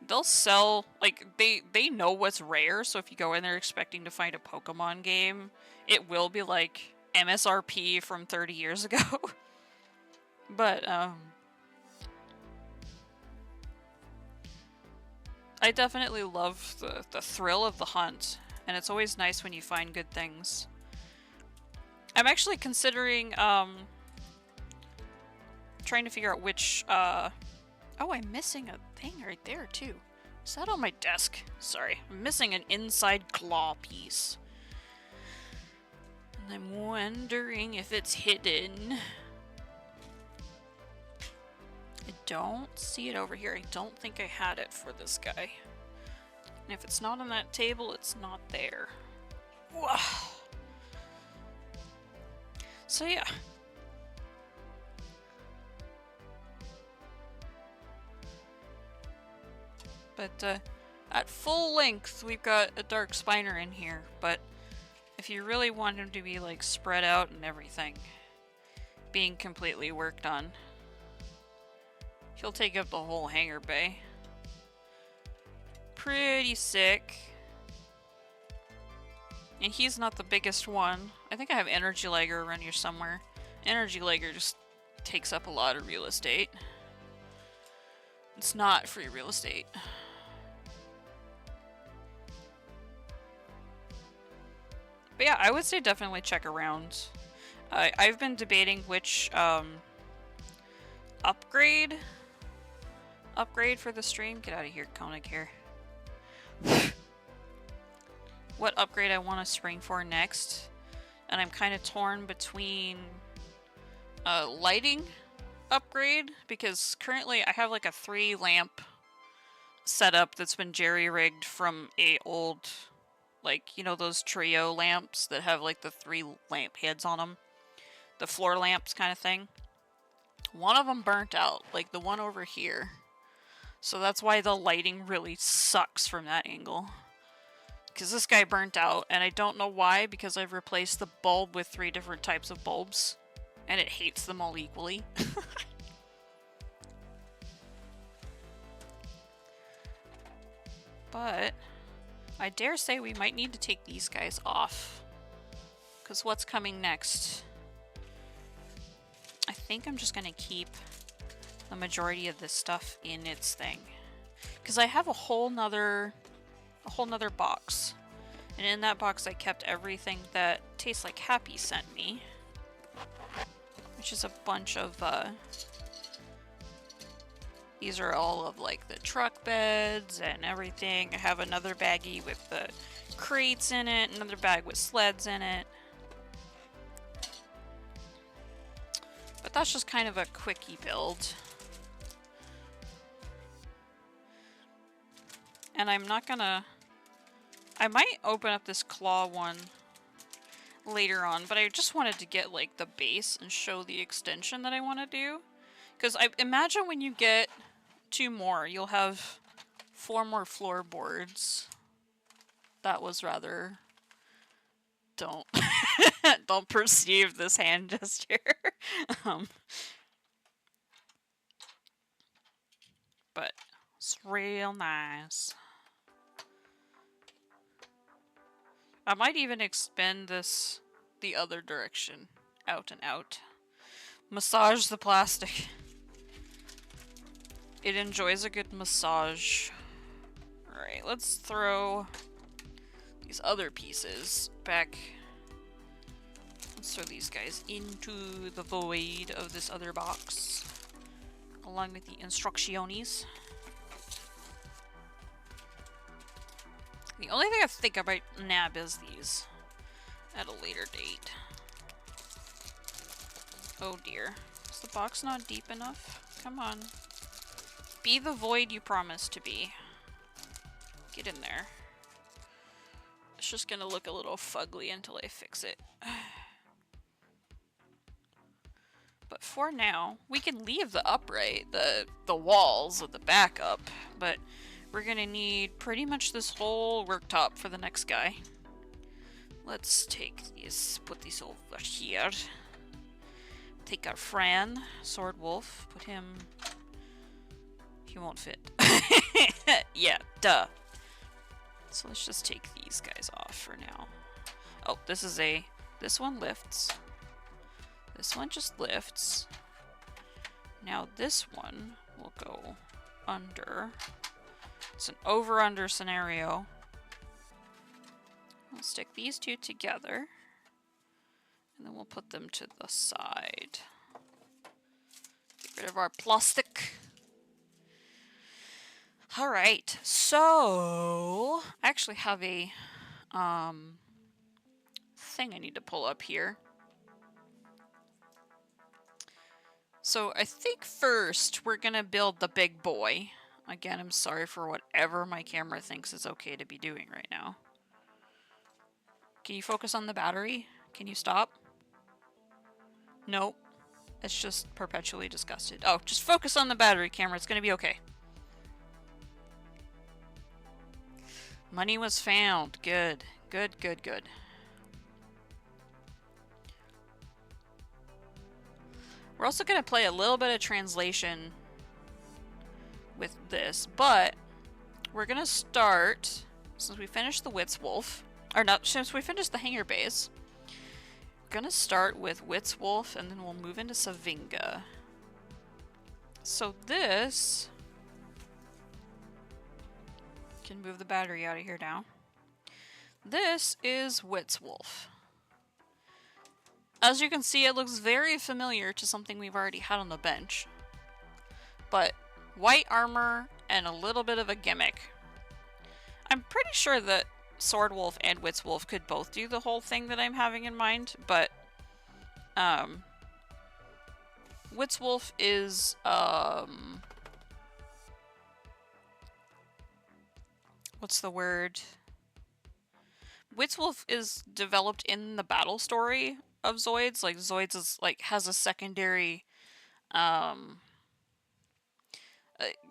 they'll sell, like, they know what's rare, so if you go in there expecting to find a Pokemon game, it will be, like, MSRP from 30 years ago. But, I definitely love the thrill of the hunt, and it's always nice when you find good things. I'm actually considering, trying to figure out which, oh, I'm missing a thing right there, too. Is that on my desk? Sorry. I'm missing an inside claw piece. And I'm wondering if it's hidden. I don't see it over here. I don't think I had it for this guy. And if it's not on that table, it's not there. Whoa. So yeah. But at full length, we've got a Dark Spiner in here, but if you really want him to be, like, spread out and everything, being completely worked on, he'll take up the whole hangar bay. Pretty sick. And he's not the biggest one. I think I have Energy Legger around here somewhere. Energy Legger just takes up a lot of real estate. It's not free real estate. But yeah, I would say definitely check around. I've been debating which upgrade for the stream. Get out of here, Koenig here. What upgrade I want to spring for next, and I'm kind of torn between lighting upgrade, because currently I have like a 3 lamp setup that's been jerry-rigged from a old, like, you know, those trio lamps that have like the 3 lamp heads on them, the floor lamps kind of thing. One of them burnt out, like the one over here, so that's why the lighting really sucks from that angle. Because this guy burnt out, and I don't know why, because I've replaced the bulb with 3 different types of bulbs, and it hates them all equally. But I dare say we might need to take these guys off, because what's coming next? I think I'm just going to keep the majority of this stuff in its thing, because I have a whole nother box, and in that box I kept everything that Tastes Like Happy sent me, which is a bunch of these are all of, like, the truck beds and everything. I have another baggie with the crates in it, another bag with sleds in it. But that's just kind of a quickie build. And I'm not gonna... I might open up this claw one later on, but I just wanted to get, like, the base and show the extension that I want to do. Because I imagine when you get 2 more, you'll have 4 more floorboards. That was rather... Don't... Don't perceive this hand gesture. But it's real nice. I might even expand this the other direction. Out and out. Massage the plastic. It enjoys a good massage. Alright, let's throw these other pieces back. Let's throw these guys into the void of this other box, along with the instrucciones. The only thing I think I might nab is these at a later date. Oh dear. Is the box not deep enough? Come on. Be the void you promised to be. Get in there. It's just gonna look a little fugly until I fix it. But for now, we can leave the upright, the walls of the backup, but we're gonna need pretty much this whole worktop for the next guy. Let's take these, put these over here. Take our Fran, Sword Wolf, put him... He won't fit. Yeah, duh. So let's just take these guys off for now. Oh, this is a... This one lifts. This one just lifts. Now this one will go under. It's an over-under scenario. We'll stick these two together. And then we'll put them to the side. Get rid of our plastic. Alright, so... I actually have a thing I need to pull up here. So I think first we're gonna build the big boy. Again, I'm sorry for whatever my camera thinks is okay to be doing right now. Can you focus on the battery? Can you stop? Nope. It's just perpetually disgusted. Oh, just focus on the battery, camera. It's gonna be okay. Money was found. Good. Good, good, good. We're also going to play a little bit of translation with this, but we're going to start, since we finished the Whitz Wolf, or not, since we finished the Hangar Base, we're going to start with Whitz Wolf, and then we'll move into Savinga. So this... Can move the battery out of here now. This is Whitz Wolf. As you can see, it looks very familiar to something we've already had on the bench. But white armor and a little bit of a gimmick. I'm pretty sure that Sword Wolf and Whitz Wolf could both do the whole thing that I'm having in mind, but Whitz Wolf is what's the word? Whitz Wolf is developed in the battle story of Zoids. Like Zoids is has a secondary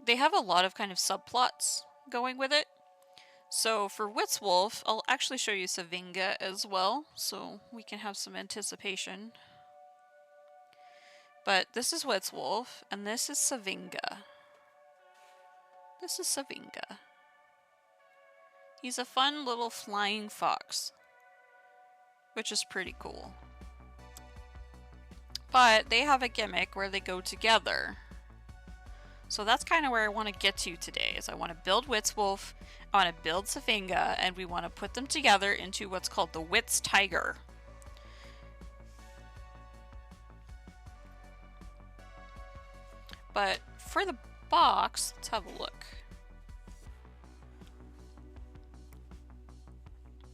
they have a lot of kind of subplots going with it. So for Whitz Wolf, I'll actually show you Savinga as well, so we can have some anticipation. But this is Whitz Wolf, and this is Savinga. This is Savinga. He's a fun little flying fox, which is pretty cool. But they have a gimmick where they go together. So that's kind of where I want to get to today, is I want to build Whitz Wolf, I want to build Savinga, and we want to put them together into what's called the Whitz Tiger. But for the box, let's have a look.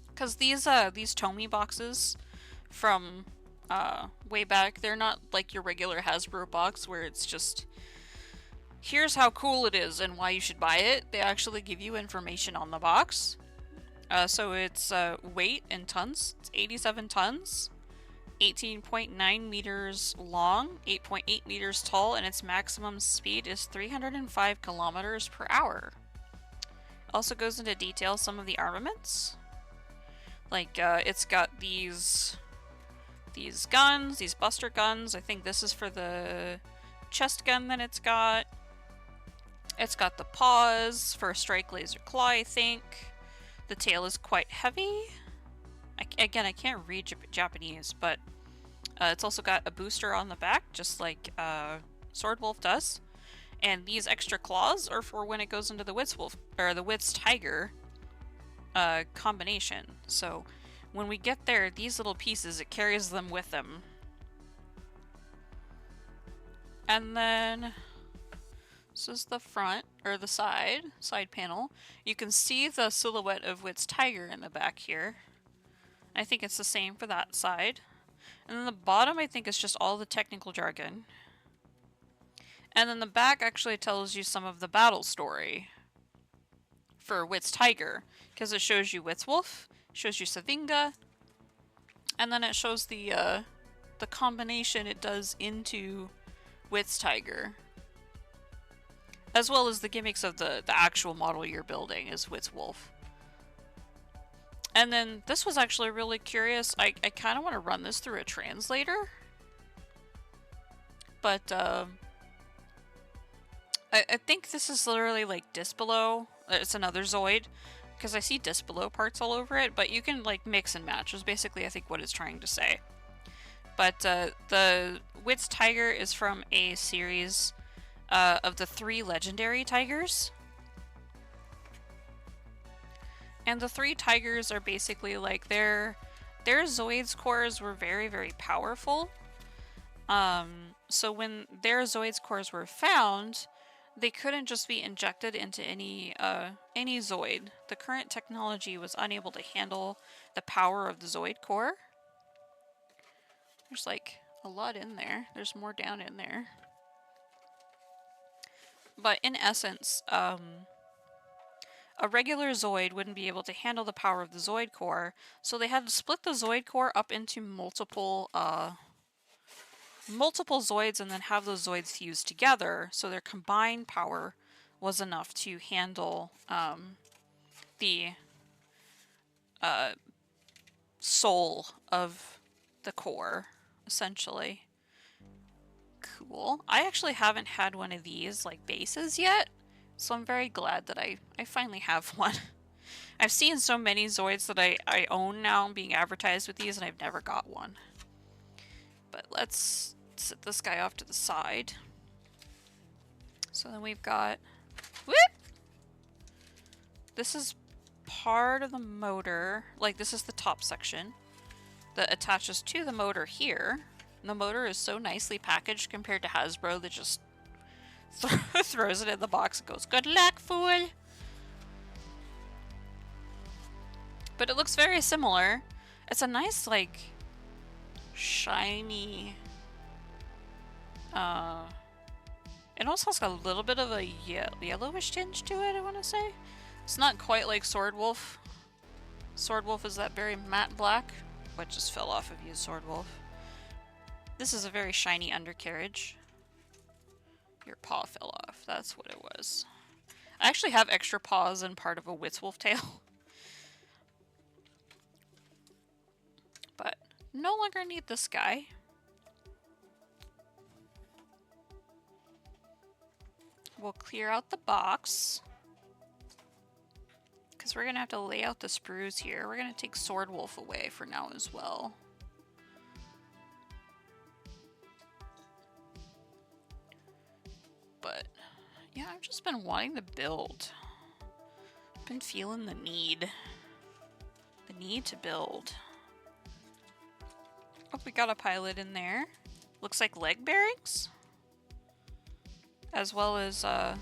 Because these Tomy boxes from way back, they're not like your regular Hasbro box where it's just, here's how cool it is and why you should buy it. They actually give you information on the box. So it's weight in tons. It's 87 tons, 18.9 meters long, 8.8 meters tall, and its maximum speed is 305 kilometers per hour. Also goes into detail some of the armaments. Like, it's got these guns, these buster guns. I think this is for the chest gun that it's got. It's got the paws for a strike laser claw, I think. The tail is quite heavy. Again, I can't read Japanese, but it's also got a booster on the back, just like Sword Wolf does. And these extra claws are for when it goes into the Whitz Wolf, or the Whitz Tiger. combination. So when we get there, these little pieces, it carries them with them. And then this is the front, or the side panel. You can see the silhouette of Whitz tiger in the back here. I think it's the same for that side. And then the bottom, I think, is just all the technical jargon. And then the back actually tells you some of the battle story for Whitz tiger, because it shows you Whitz wolf, shows you Savinga, and then it shows the combination it does into Whitz tiger, as well as the gimmicks of the actual model you're building is Whitz wolf. And then this was actually really curious. I kind of want to run this through a translator, but I think this is literally like Dispelo. It's another Zoid, because I see Dispelo parts all over it, but you can like mix and match is basically I think what it's trying to say. But the Whitz tiger is from a series of the 3 legendary tigers. And the 3 tigers are basically like their Zoids cores were very, very powerful. So when their Zoids cores were found, they couldn't just be injected into any Zoid. The current technology was unable to handle the power of the Zoid core. There's like a lot in there. There's more down in there. But in essence, a regular Zoid wouldn't be able to handle the power of the Zoid core, so they had to split the Zoid core up into multiple Zoids and then have those Zoids fused together, so their combined power was enough to handle the soul of the core, essentially. Cool. I actually haven't had one of these like bases yet, so I'm very glad that I finally have one. I've seen so many Zoids that I own now being advertised with these, and I've never got one. But let's set this guy off to the side. So then we've got... Whoop! This is part of the motor. Like, this is the top section that attaches to the motor here. And the motor is so nicely packaged compared to Hasbro that just throws it in the box and goes, "Good luck, fool!" But it looks very similar. It's a nice, like, shiny... it also has got a little bit of a yellowish tinge to it, I want to say. It's not quite like Sword Wolf. Sword Wolf is that very matte black. What just fell off of you, Sword Wolf? This is a very shiny undercarriage. Your paw fell off. That's what it was. I actually have extra paws and part of a Whitz wolf tail. But no longer need this guy. We'll clear out the box, because we're going to have to lay out the sprues here. We're going to take Sword Wolf away for now as well. But yeah, I've just been wanting to build. Been feeling the need to build. Oh, we got a pilot in there. Looks like leg bearings, as well as the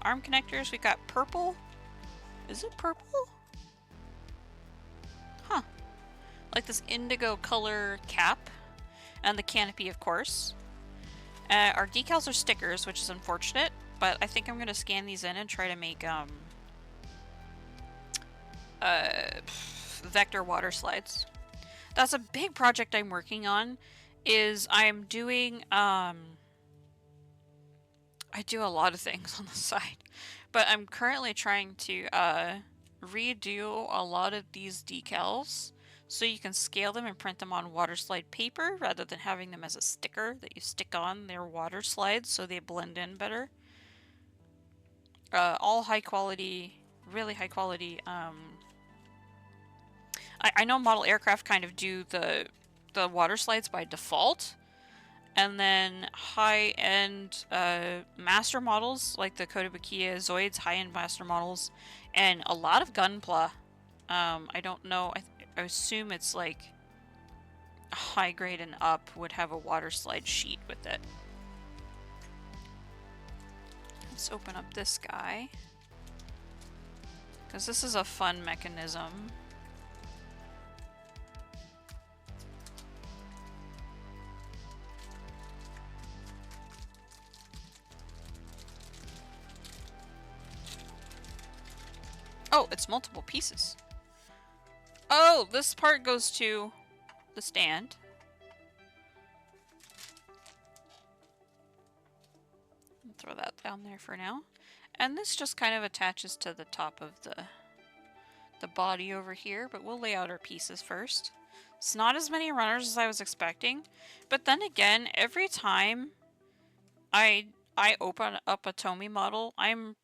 arm connectors. We got purple. Is it purple? Huh. Like this indigo color cap, and the canopy, of course. Our decals are stickers, which is unfortunate, but I think I'm going to scan these in and try to make vector water slides. That's a big project I'm working on. Is I'm doing I do a lot of things on the side, but I'm currently trying to redo a lot of these decals so you can scale them and print them on water slide paper rather than having them as a sticker that you stick on their water slides so they blend in better. All high quality, really high quality. I know model aircraft kind of do the water slides by default, and then high-end master models like the Kotobukiya Zoids, high-end master models, and a lot of Gunpla I don't know. I assume it's like high grade and up would have a water slide sheet with it. Let's open up this guy, because this is a fun mechanism. Oh, it's multiple pieces. Oh, this part goes to the stand. I'll throw that down there for now. And this just kind of attaches to the top of the body over here, but we'll lay out our pieces first. It's not as many runners as I was expecting, but then again, every time I open up a Tomy model, I'm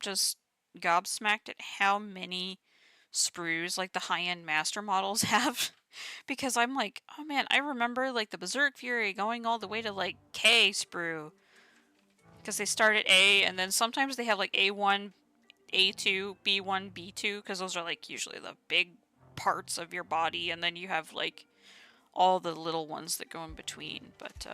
just gobsmacked at how many sprues like the high-end master models have. Because I'm like, oh man, I remember like the Berserk Fury going all the way to like K sprue. Because they start at A, and then sometimes they have like A1, A2, B1, B2, because those are like usually the big parts of your body, and then you have like all the little ones that go in between. But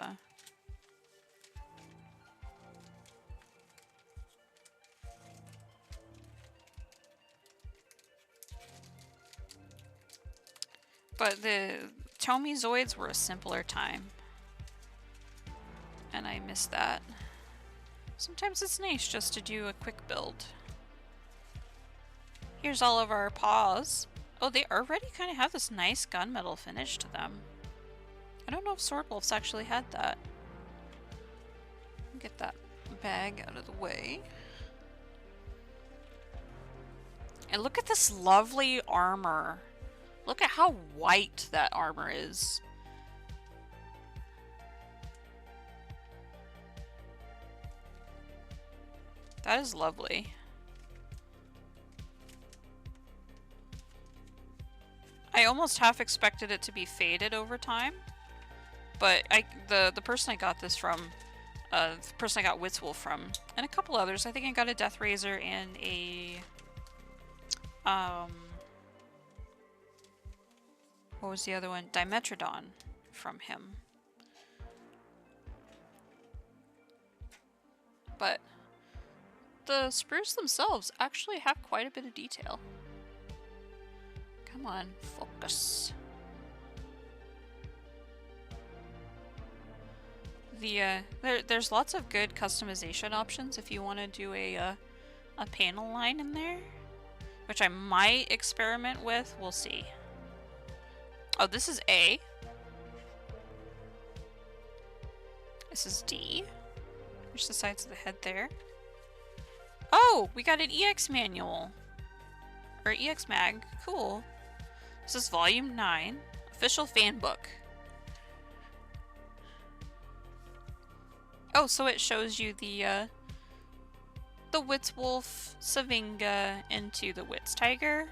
the Tomy Zoids were a simpler time. And I miss that. Sometimes it's nice just to do a quick build. Here's all of our paws. Oh, they already kind of have this nice gunmetal finish to them. I don't know if Sword Wolf's actually had that. Get that bag out of the way. And look at this lovely armor. Look at how white that armor is. That is lovely. I almost half expected it to be faded over time, but the person I got this from, the person I got Whitz from, and a couple others. I think I got a Death Razor and a what was the other one? Dimetrodon from him. But the sprues themselves actually have quite a bit of detail. Come on, focus. There's lots of good customization options if you want to do a panel line in there, which I might experiment with. We'll see. Oh, this is A. This is D. There's the sides of the head there. Oh, we got an EX manual. Or EX mag. Cool. This is volume 9. Official fan book. Oh, so it shows you the Whitz Wolf, Savinga, into the Whitz Tiger.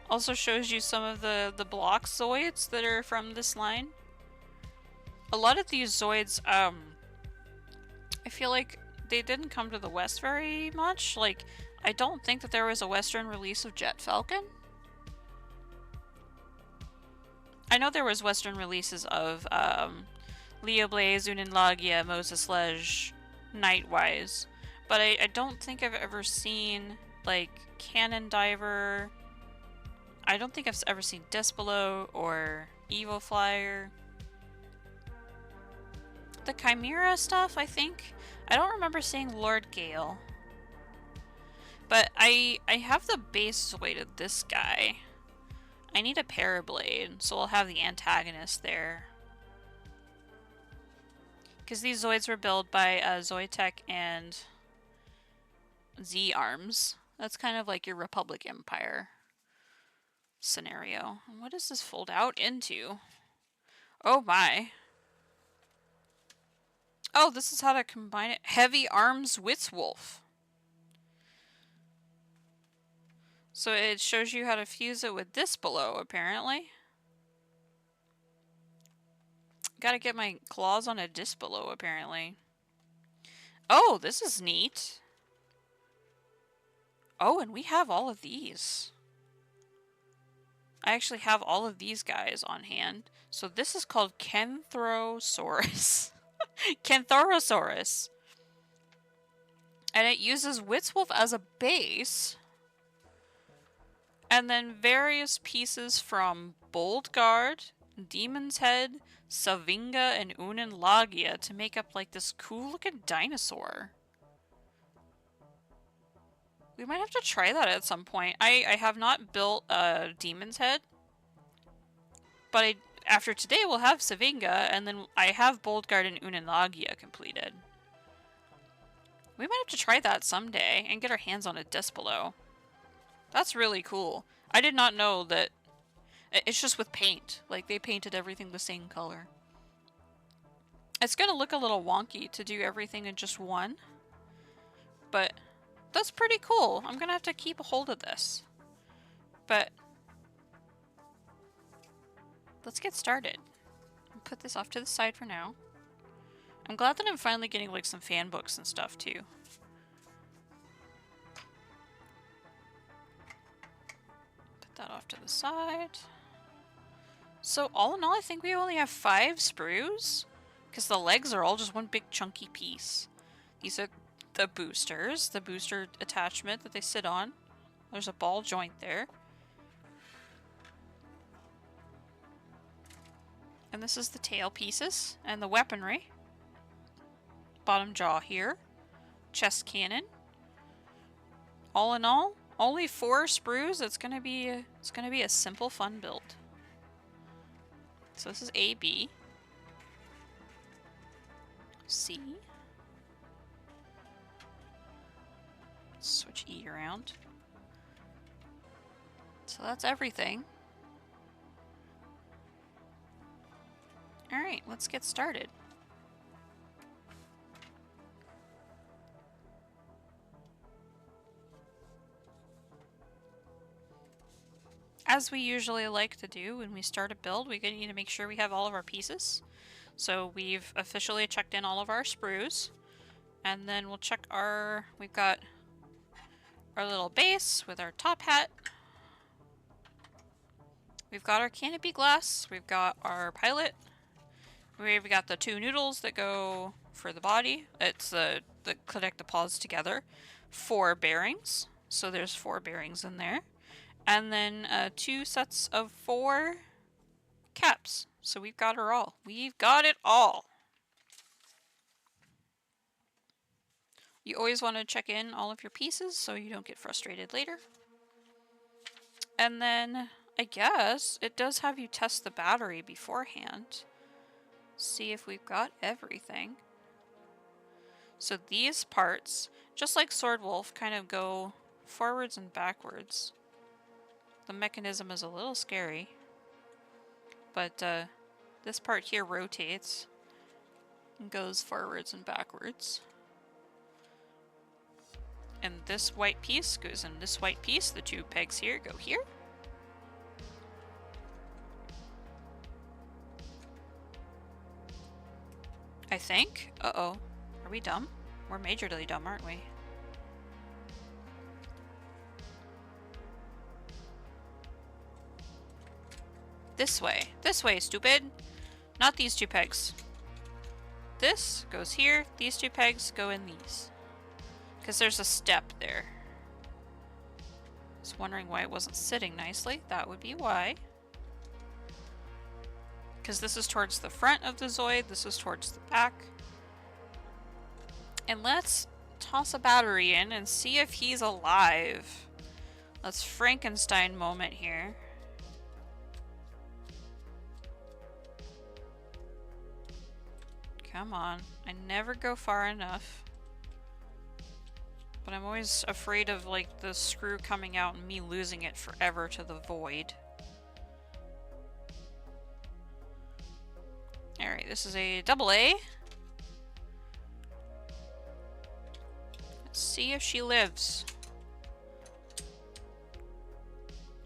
Also shows you some of the block Zoids that are from this line. A lot of these Zoids, I feel like they didn't come to the West very much. Like, I don't think that there was a Western release of Jet Falcon. I know there was Western releases of Leo Blaze, Unenlagia, Moses Ledge, Nightwise, but I don't think I've ever seen like Cannon Diver. I don't think I've ever seen Despelo or Evo Flyer. The Chimera stuff, I think. I don't remember seeing Lord Gale. But I have the base Zoid, this guy. I need a Parablade, so I'll have the antagonist there. Because these Zoids were built by Zoitech and Z-Arms. That's kind of like your Republic Empire scenario. What does this fold out into? Oh my. Oh, this is how to combine it. Heavy Arms Whitz Wolf. So it shows you how to fuse it with this below, apparently. Gotta get my claws on a disc below, apparently. Oh, this is neat. Oh, and we have all of these. I actually have all of these guys on hand. So this is called Kenthrosaurus. Kenthorosaurus. And it uses Whitz as a base. And then various pieces from Bold Guard, Demon's Head, Savinga, and Unenlagia to make up like this cool looking dinosaur. We might have to try that at some point. I have not built a Demon's Head. But after today we'll have Savinga, and then I have Bold Guard and Unenlagia completed. We might have to try that someday and get our hands on a Despalo. That's really cool. I did not know that. It's just with paint. Like, they painted everything the same color. It's gonna look a little wonky to do everything in just one. But that's pretty cool. I'm gonna have to keep a hold of this. But let's get started. I'll put this off to the side for now. I'm glad that I'm finally getting like some fan books and stuff too. Put that off to the side. So all in all, I think we only have 5 sprues, because the legs are all just one big chunky piece. These are the boosters, the booster attachment that they sit on. There's a ball joint there. And this is the tail pieces and the weaponry. Bottom jaw here. Chest cannon. All in all, only 4 sprues. It's gonna be a simple, fun build. So this is A, B, C. Switch E around. So that's everything. Alright, let's get started. As we usually like to do when we start a build, we need to make sure we have all of our pieces. So we've officially checked in all of our sprues. And then we'll check we've got our little base with our top hat. We've got our canopy glass. We've got our pilot. We've got the 2 noodles that go for the body. It's that connect the paws together. 4 bearings. So there's 4 bearings in there. And then 2 sets of 4 caps. So we've got her all. We've got it all. You always want to check in all of your pieces so you don't get frustrated later. And then I guess it does have you test the battery beforehand. See if we've got everything. So these parts, just like Sword Wolf, kind of go forwards and backwards. The mechanism is a little scary, but this part here rotates and goes forwards and backwards. And this white piece goes in this white piece. The 2 pegs here go here. I think. Uh-oh. Are we dumb? We're majorly dumb, aren't we? This way, stupid. Not these 2 pegs. This goes here, these 2 pegs go in these. Because there's a step there. I was wondering why it wasn't sitting nicely. That would be why. Because this is towards the front of the Zoid, this is towards the back. And let's toss a battery in and see if he's alive. Let's Frankenstein moment here. Come on. I never go far enough. But I'm always afraid of, like, the screw coming out and me losing it forever to the void. Alright, this is a double A. Let's see if she lives.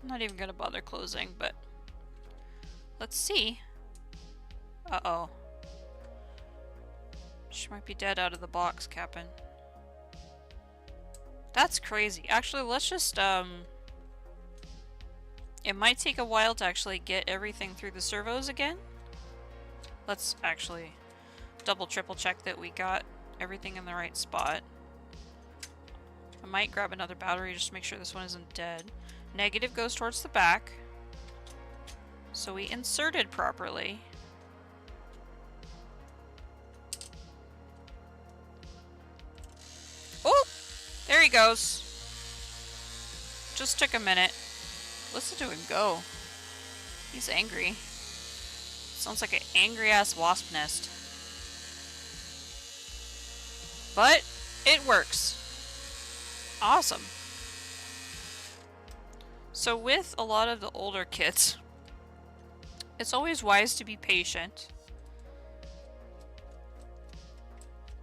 I'm not even gonna bother closing, but let's see. Uh-oh. She might be dead out of the box, Captain. That's crazy. Actually, let's just, it might take a while to actually get everything through the servos again. Let's actually double triple check that we got everything in the right spot. I might grab another battery just to make sure this one isn't dead. Negative goes towards the back. So we inserted properly. Oh! There he goes. Just took a minute. Listen to him go. He's angry. Sounds like an angry-ass wasp nest. But it works. Awesome. So with a lot of the older kits, it's always wise to be patient.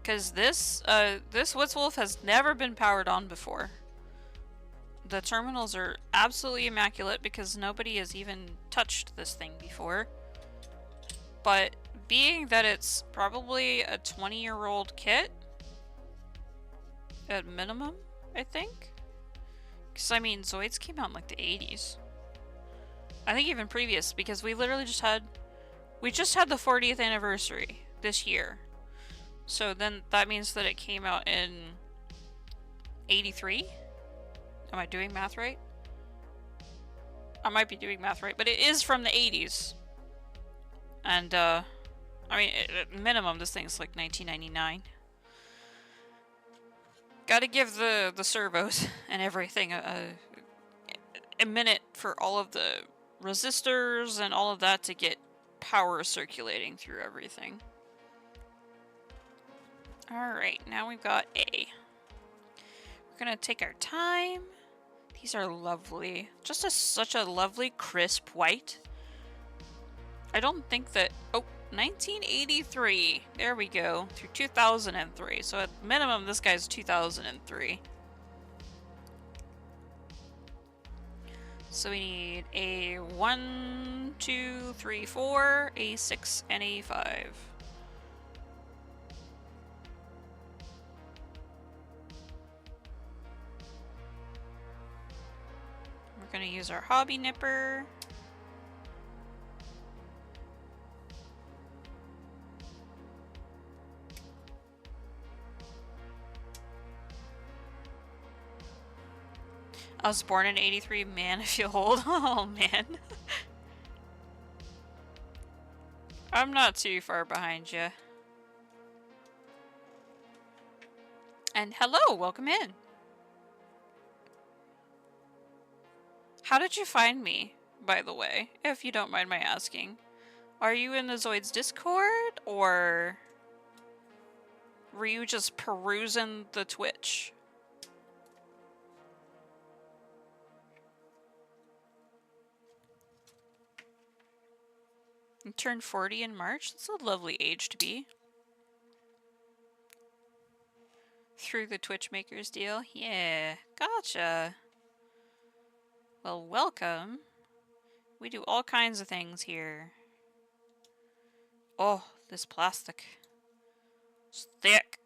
Because this Whitz has never been powered on before. The terminals are absolutely immaculate because nobody has even touched this thing before. But being that it's probably a 20-year-old kit, at minimum, I think. Because, I mean, Zoids came out in, like, the 80s. I think even previous, because we literally just had... We just had the 40th anniversary this year. So then that means that it came out in 83? Am I doing math right? I might be doing math right, but it is from the 80s. And, I mean, at minimum, this thing's like 1999. Gotta give the servos and everything a minute for all of the resistors and all of that to get power circulating through everything. Alright, now we've got A. We're gonna take our time. These are lovely. Just such a lovely crisp white. I don't think that... Oh, 1983. There we go. Through 2003. So at minimum, this guy's 2003. So we need a 1, 2, 3, 4, a 6, and a 5. We're gonna use our hobby nipper. I was born in 83, man, I feel old. Oh, man. I'm not too far behind you. And hello, welcome in. How did you find me, by the way, if you don't mind my asking? Are you in the Zoids Discord, or were you just perusing the Twitch? You turned 40 in March? That's a lovely age to be. Through the Twitch Makers deal? Yeah, gotcha. Well, welcome. We do all kinds of things here. Oh, this plastic. It's thick.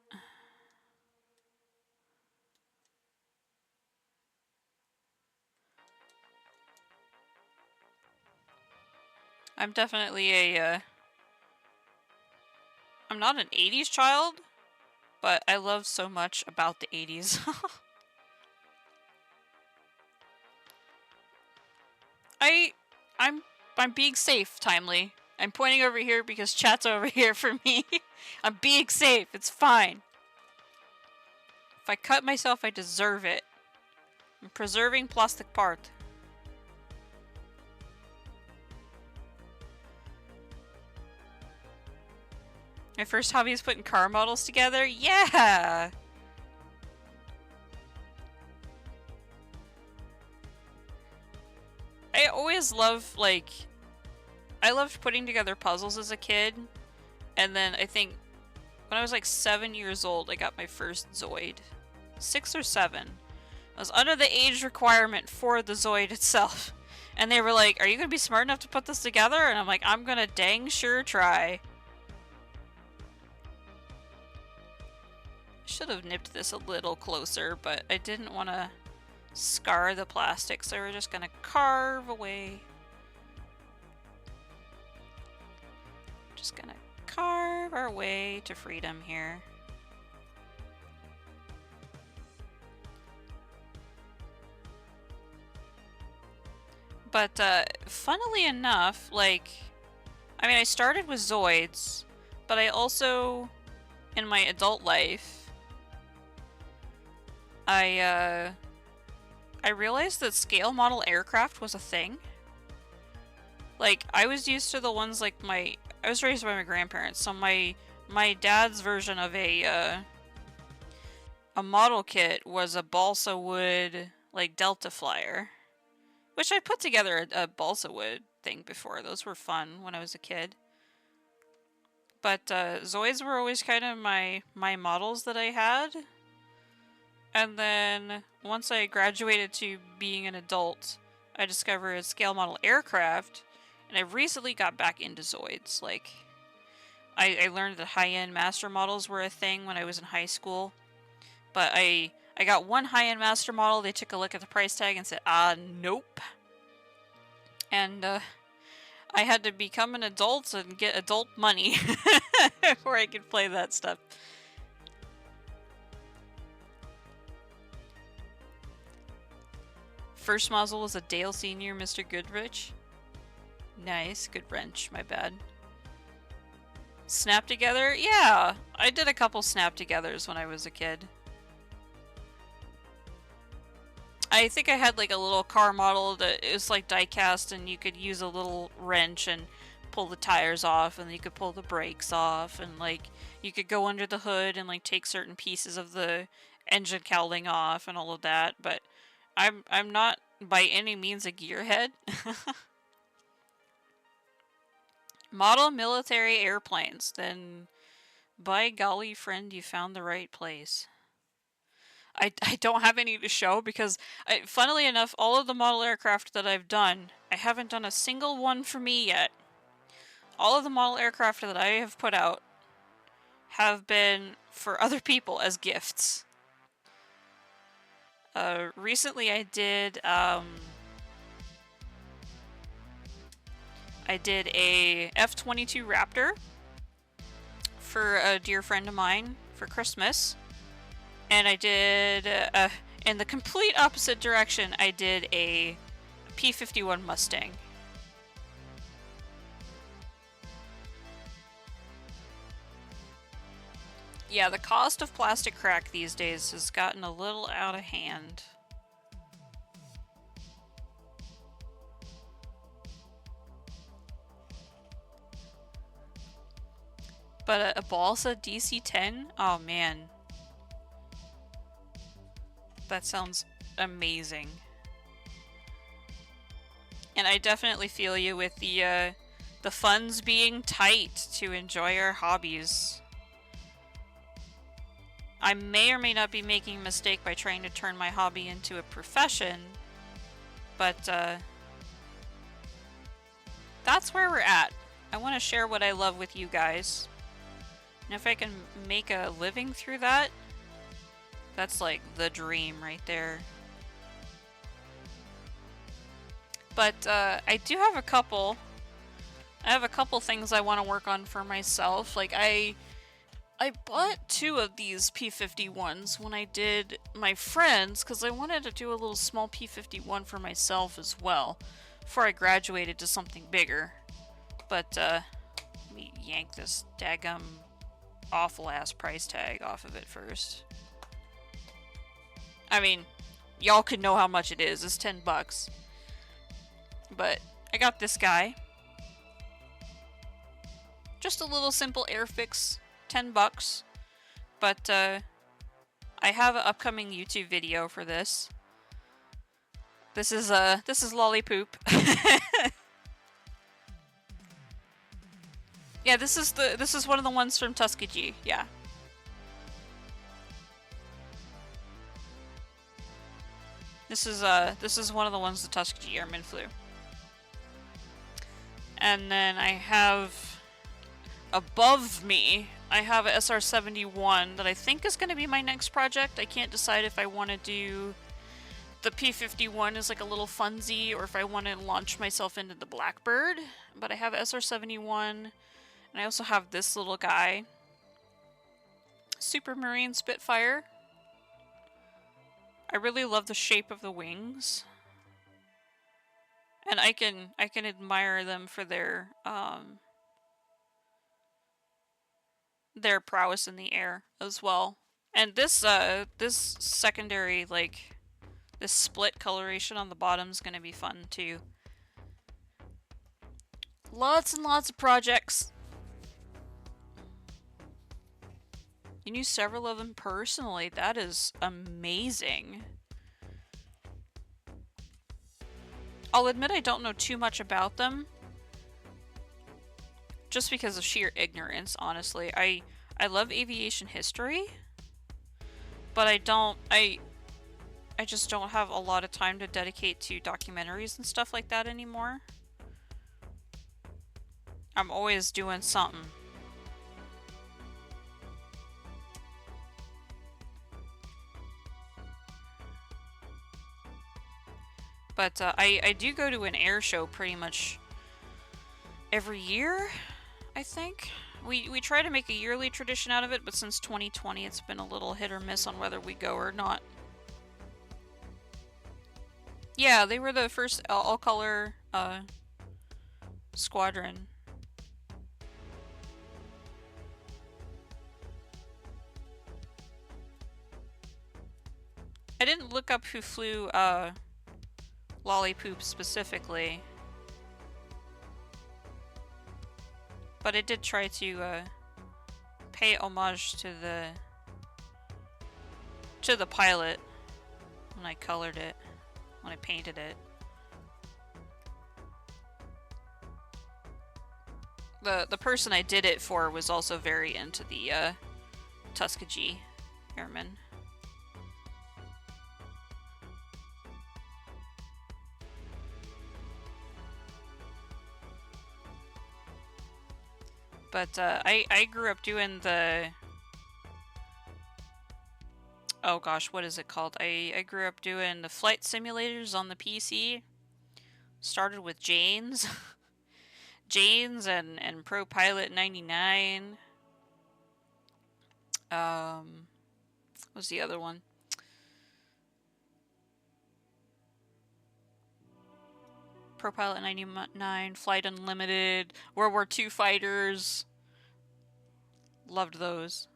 I'm definitely a, I'm not an 80s child, but I love so much about the 80s. I'm being safe, Timely. I'm pointing over here because chat's over here for me. I'm being safe, it's fine. If I cut myself, I deserve it. I'm preserving plastic part. My first hobby is putting car models together? Yeah! I always love, like... I loved putting together puzzles as a kid. And then I think when I was like 7 years old, I got my first Zoid. 6 or 7. I was under the age requirement for the Zoid itself. And they were like, are you going to be smart enough to put this together? And I'm like, I'm going to dang sure try. Should have nipped this a little closer, but I didn't want to scar the plastic, so we're just gonna carve away. Just gonna carve our way to freedom here. But funnily enough, like, I mean, I started with Zoids, but I also, in my adult life, I realized that scale model aircraft was a thing. Like, I was used to the ones like I was raised by my grandparents, so my dad's version of a model kit was a balsa wood, like, Delta Flyer. Which I put together a balsa wood thing before. Those were fun when I was a kid. But Zoids were always kind of my models that I had. And then once I graduated to being an adult, I discovered scale model aircraft, and I recently got back into Zoids. Like, I learned that high-end master models were a thing when I was in high school, but I got one high-end master model. They took a look at the price tag and said, nope. And I had to become an adult and get adult money before I could play that stuff. First muzzle was a Dale Sr. Mr. Goodrich. Nice, good wrench, my bad. Snap together? Yeah, I did a couple snap togethers when I was a kid. I think I had like a little car model that is like die cast, and you could use a little wrench and pull the tires off, and you could pull the brakes off, and like you could go under the hood and like take certain pieces of the engine cowling off and all of that, but I'm not by any means a gearhead. Model military airplanes, then by golly friend, you found the right place. I don't have any to show because, funnily enough, all of the model aircraft that I've done, I haven't done a single one for me yet. All of the model aircraft that I have put out have been for other people as gifts. Recently I did a F-22 Raptor for a dear friend of mine for Christmas. And I did, in the complete opposite direction, I did a P-51 Mustang. Yeah, the cost of plastic crack these days has gotten a little out of hand. But a balsa DC-10? Oh man. That sounds amazing. And I definitely feel you with the funds being tight to enjoy our hobbies. I may or may not be making a mistake by trying to turn my hobby into a profession, but that's where we're at. I want to share what I love with you guys. And if I can make a living through that, that's like the dream right there. But I do have a couple. I have a couple things I want to work on for myself. Like I bought 2 of these P-51s when I did my friends because I wanted to do a little small P-51 for myself as well before I graduated to something bigger. But let me yank this daggum awful ass price tag off of it first. I mean, y'all could know how much it is. It's $10. But I got this guy. Just a little simple airfix, $10. But I have an upcoming YouTube video for this. This is Lollipoop. Yeah, this is one of the ones from Tuskegee. Yeah. This is one of the ones the Tuskegee Airmen flew. And then I have above me I have a SR-71 that I think is going to be my next project. I can't decide if I want to do the P-51 as like a little funsy or if I want to launch myself into the Blackbird. But I have SR-71, and I also have this little guy, Supermarine Spitfire. I really love the shape of the wings, and I can admire them for their prowess in the air as well. And this this secondary, like this split coloration on the bottom is gonna be fun too. Lots and lots of projects. You knew several of them personally. That is amazing. I'll admit I don't know too much about them. Just because of sheer ignorance, honestly. I love aviation history, but I just don't have a lot of time to dedicate to documentaries and stuff like that anymore. I'm always doing something. But I do go to an air show pretty much every year, I think. We try to make a yearly tradition out of it, but since 2020 it's been a little hit or miss on whether we go or not. Yeah, they were the first all-color squadron. I didn't look up who flew Lollipoop specifically, but I did try to pay homage to the pilot when I colored it, when I painted it. The person I did it for was also very into the Tuskegee Airmen. But I grew up doing the... Oh gosh, what is it called? I grew up doing the flight simulators on the PC. Started with Jane's. Jane's and Pro Pilot 99. What was the other one? Pro Pilot 99, Flight Unlimited, World War II Fighters. Loved those.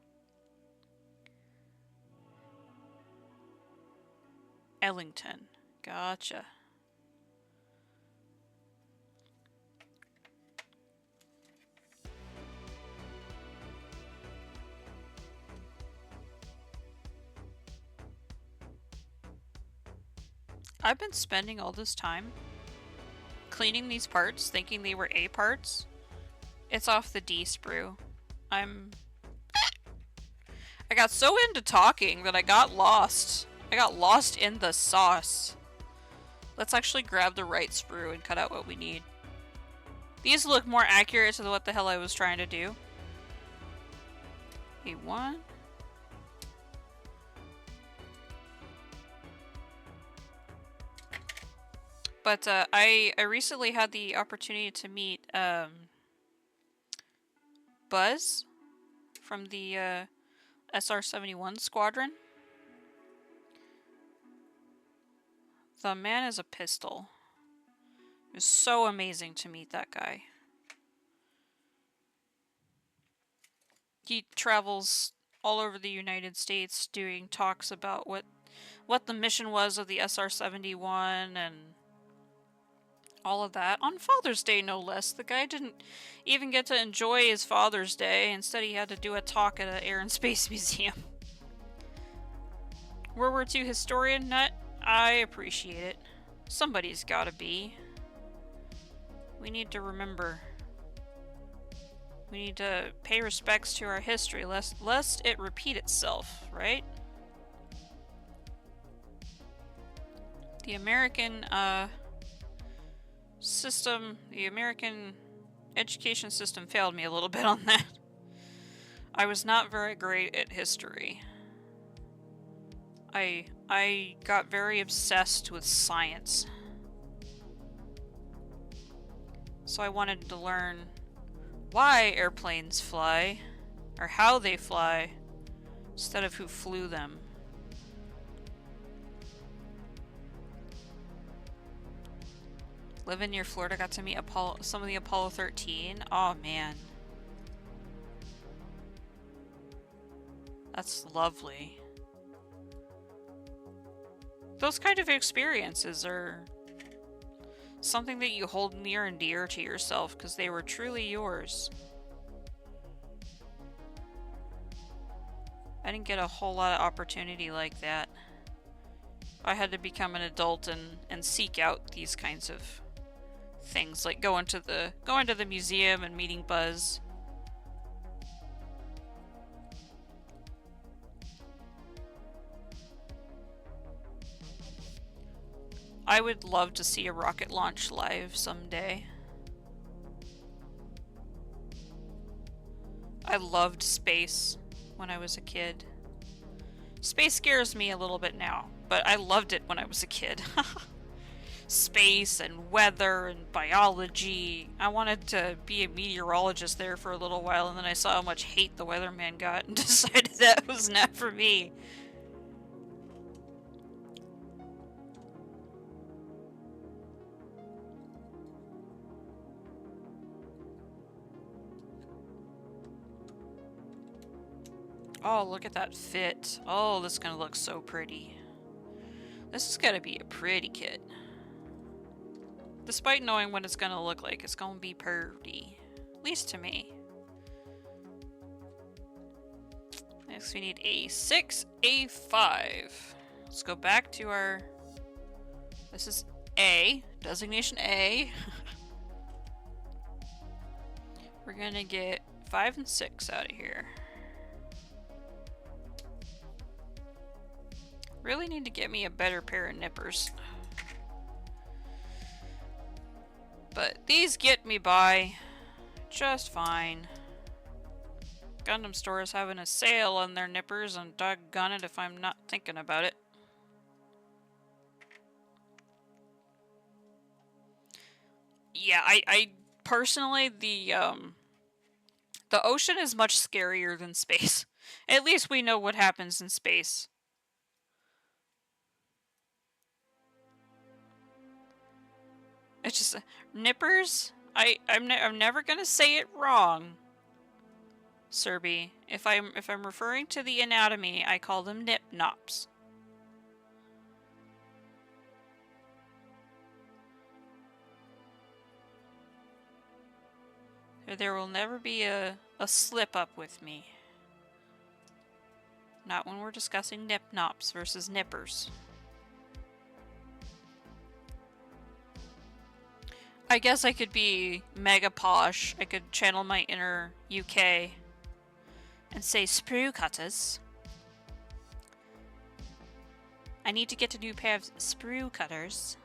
Ellington. Gotcha. I've been spending all this time cleaning these parts, thinking they were A parts. It's off the D sprue. I got so into talking that I got lost. I got lost in the sauce. Let's actually grab the right sprue and cut out what we need. These look more accurate to what the hell I was trying to do. A1. But I recently had the opportunity to meet Buzz from the SR-71 squadron. The man is a pistol. It was so amazing to meet that guy. He travels all over the United States doing talks about what the mission was of the SR-71 and all of that. On Father's Day, no less. The guy didn't even get to enjoy his Father's Day. Instead, he had to do a talk at an Air and Space Museum. World War II historian nut? I appreciate it. Somebody's gotta be. We need to remember. We need to pay respects to our history, lest it repeat itself, right? The American, system, the American education system failed me a little bit on that. I was not very great at history. I got very obsessed with science. So I wanted to learn why airplanes fly, or how they fly, instead of who flew them. Living near Florida, got to meet some of the Apollo 13. Oh man. That's lovely. Those kind of experiences are something that you hold near and dear to yourself because they were truly yours. I didn't get a whole lot of opportunity like that. I had to become an adult and seek out these kinds of things, like going to the museum and meeting Buzz. I would love to see a rocket launch live someday. I loved space when I was a kid. Space scares me a little bit now, but I loved it when I was a kid. Space and weather and biology. I wanted to be a meteorologist there for a little while, and then I saw how much hate the weatherman got and decided that was not for me. Oh, look at that fit. Oh, this is gonna look so pretty. This is gonna be a pretty kit. Despite knowing what it's gonna look like, it's gonna be pretty. At least to me. Next we need A6, A5. Let's go back to our... This is A. Designation A. We're gonna get 5 and 6 out of here. Really need to get me a better pair of nippers. But these get me by just fine. Gundam Store is having a sale on their nippers, and doggone it if I'm not thinking about it. Yeah, I personally, the ocean is much scarier than space. At least we know what happens in space. It's just nippers. I'm never gonna say it wrong, Serby. If I'm referring to the anatomy, I call them nip nops. There will never be a slip up with me. Not when we're discussing nip nops versus nippers. I guess I could be mega posh. I could channel my inner UK and say sprue cutters. I need to get a new pair of sprue cutters.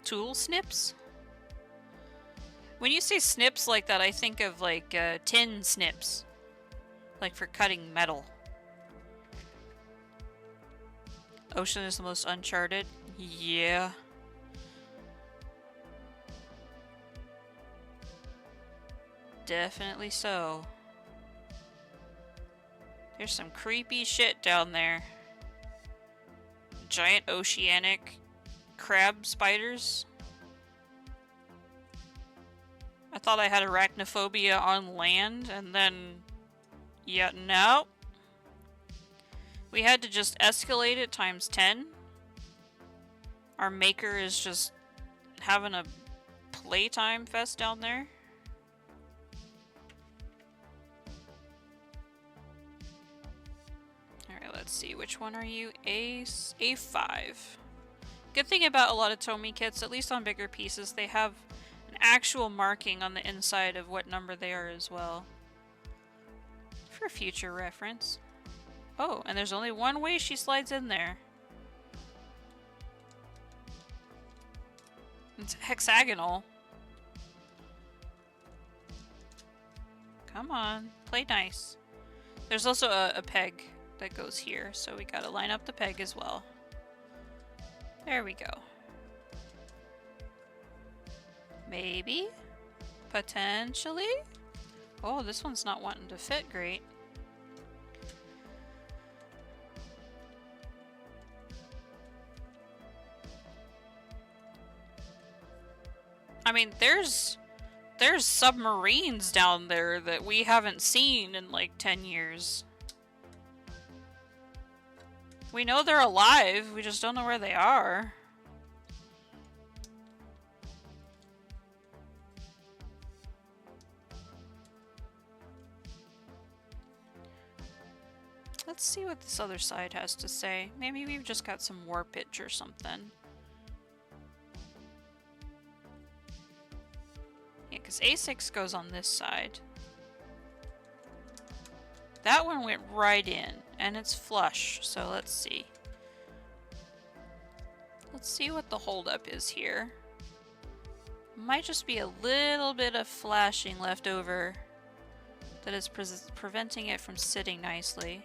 Tool snips? When you say snips like that, I think of like tin snips. Like for cutting metal. Ocean is the most uncharted? Yeah. Definitely so. There's some creepy shit down there. Giant oceanic crab spiders. I thought I had arachnophobia on land, and then... yeah, no. We had to just escalate it times 10. Our maker is just having a playtime fest down there. Alright, let's see. Which one are you? A5. Good thing about a lot of Tomy kits, at least on bigger pieces, they have an actual marking on the inside of what number they are as well. For future reference. Oh, and there's only one way she slides in there. It's hexagonal. Come on, play nice. There's also a peg that goes here, so we gotta line up the peg as well. There we go. Maybe? Potentially? Oh, this one's not wanting to fit great. I mean, there's submarines down there that we haven't seen in like 10 years. We know they're alive, we just don't know where they are. Let's see what this other side has to say. Maybe we've just got some warpage or something. Yeah, because A6 goes on this side. That one went right in, and it's flush, so let's see. Let's see what the holdup is here. Might just be a little bit of flashing left over that is preventing it from sitting nicely.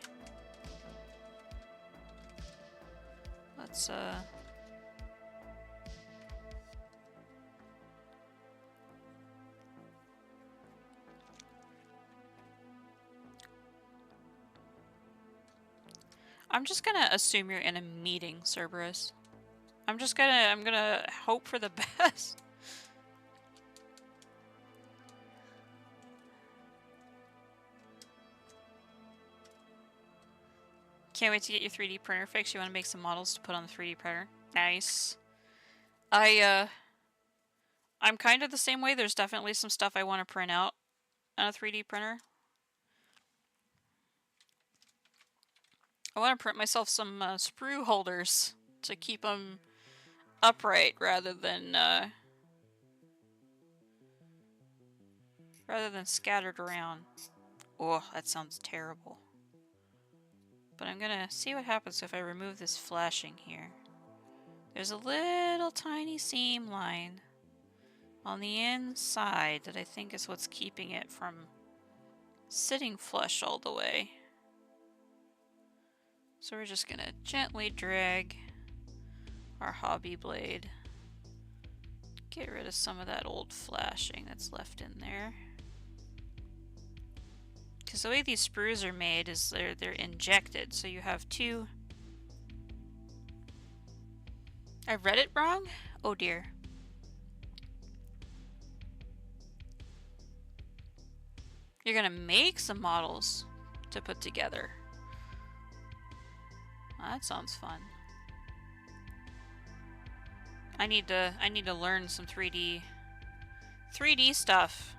Let's, I'm just gonna assume you're in a meeting, Cerberus. I'm gonna hope for the best. Can't wait to get your 3D printer fixed. You want to make some models to put on the 3D printer? Nice. I'm kind of the same way. There's definitely some stuff I want to print out on a 3D printer. I want to print myself some sprue holders to keep them upright rather than scattered around. Oh, that sounds terrible. But I'm gonna see what happens if I remove this flashing here. There's a little tiny seam line on the inside that I think is what's keeping it from sitting flush all the way. So we're just gonna gently drag our hobby blade. Get rid of some of that old flashing that's left in there. Because the way these sprues are made is they're injected, so you have two. I read it wrong? Oh dear. You're gonna make some models to put together. Well, that sounds fun. I need to learn some 3D stuff.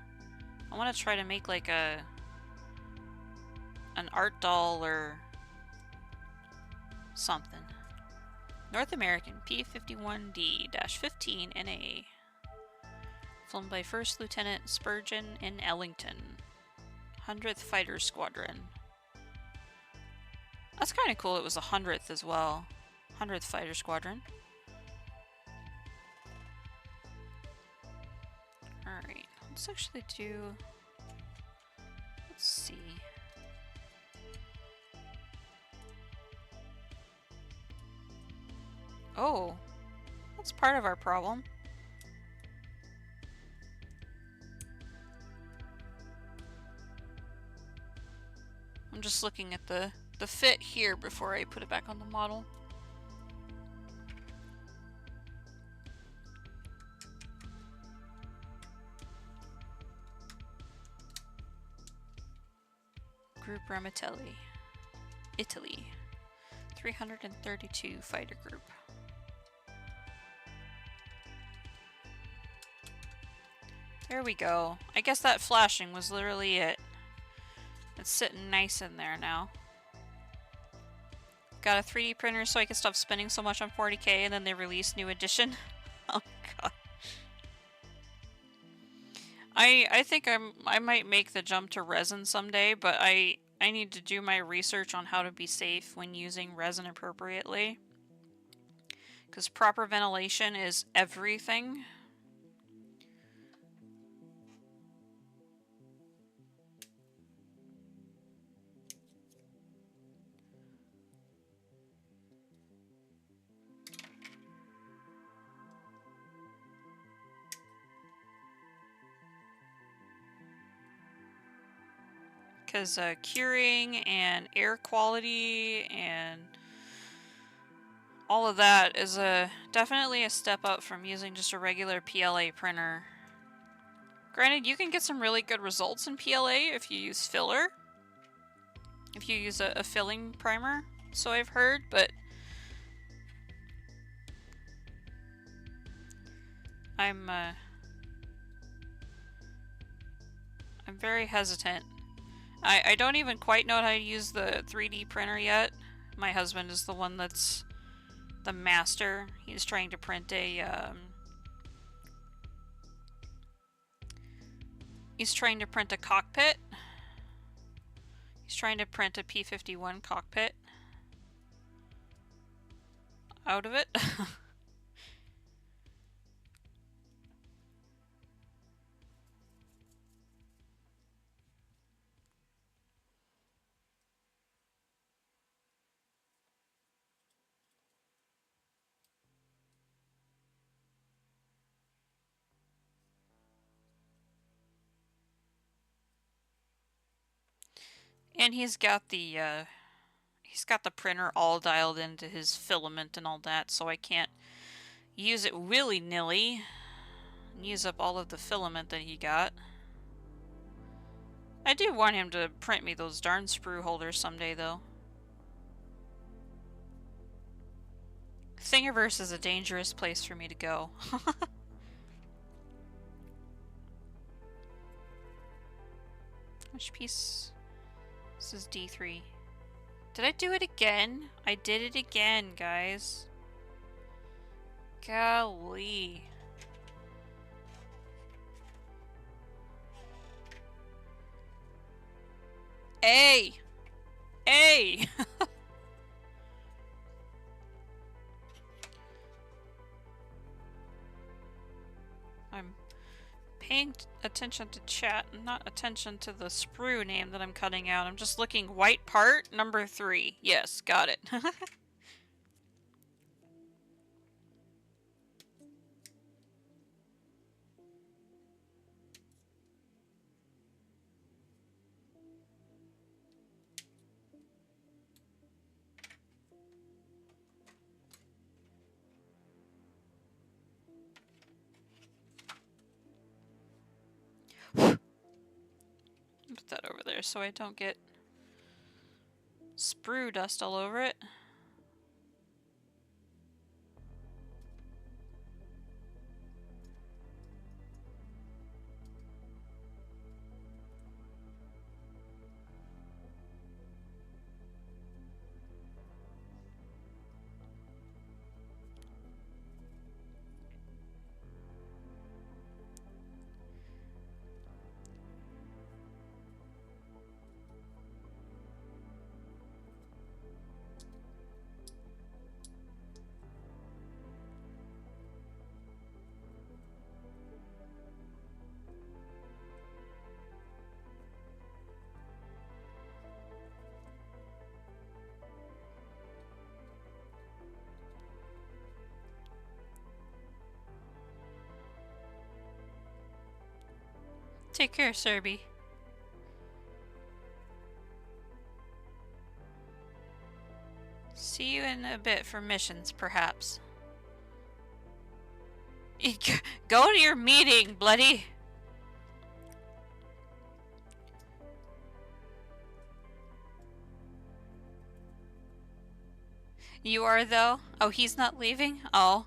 I want to try to make like an art doll or something. North American P-51D-15 NA. Flown by First Lieutenant Spurgeon in Ellington. 100th Fighter Squadron. That's kind of cool it was 100th as well. 100th Fighter Squadron. Alright, let's actually do... Let's see. Oh, that's part of our problem. I'm just looking at the fit here before I put it back on the model. Group Ramatelli, Italy, 332 fighter group. There we go. I guess that flashing was literally it. It's sitting nice in there now. Got a 3D printer so I can stop spending so much on 40K, and then they release new edition. Oh god. I think I might make the jump to resin someday, but I need to do my research on how to be safe when using resin appropriately. Because proper ventilation is everything Because curing and air quality and all of that is definitely a step up from using just a regular PLA printer. Granted, you can get some really good results in PLA if you use filler. If you use a filling primer, so I've heard, but I'm very hesitant. I don't even quite know how to use the 3D printer yet. My husband is the one that's the master. He's trying to print a he's trying to print a cockpit. He's trying to print a P-51 cockpit out of it. And he's got the printer all dialed into his filament and all that, so I can't use it willy-nilly and use up all of the filament that he got. I do want him to print me those darn sprue holders someday, though. Thingiverse is a dangerous place for me to go. Which piece? This is D3. Did I do it again? I did it again, guys. Golly. Hey! Hey! I'm paying attention to chat, not attention to the sprue name that I'm cutting out. I'm just looking white part, number 3. Yes, got it. Put that over there so I don't get sprue dust all over it. Take care, Serby. See you in a bit for missions, perhaps. Go to your meeting, bloody! You are, though? Oh, he's not leaving? Oh.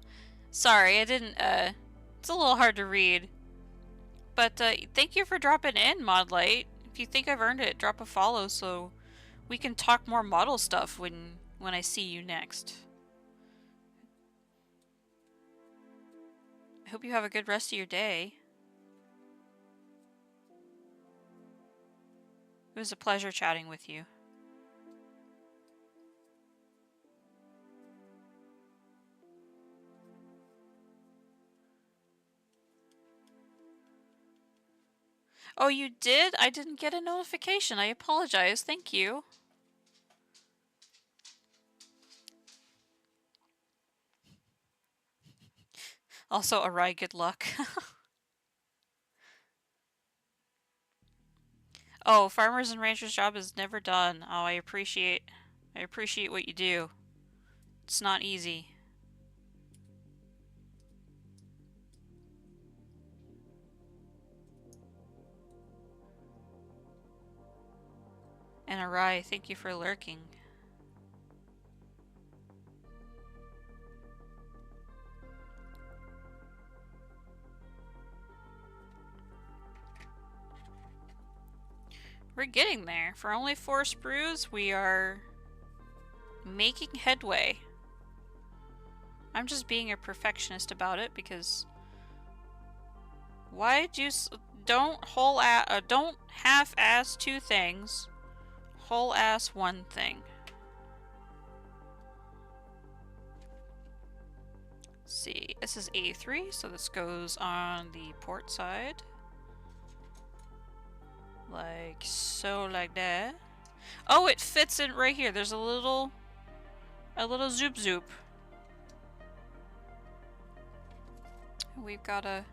Sorry, I didn't, it's a little hard to read. But, thank you for dropping in, Modlight. If you think I've earned it, drop a follow so we can talk more model stuff when I see you next. I hope you have a good rest of your day. It was a pleasure chatting with you. Oh, you did? I didn't get a notification. I apologize. Thank you. Also, Arai, good luck. Oh, farmers and ranchers' job is never done. Oh, I appreciate what you do. It's not easy. And Arai, thank you for lurking. We're getting there. For only 4 sprues, we are making headway. I'm just being a perfectionist about it because why don't don't half-ass 2 things, whole-ass 1 thing. Let's see, this is A3, so this goes on the port side. Like so, like that. Oh, it fits in right here. There's a little zoop zoop. We've got a...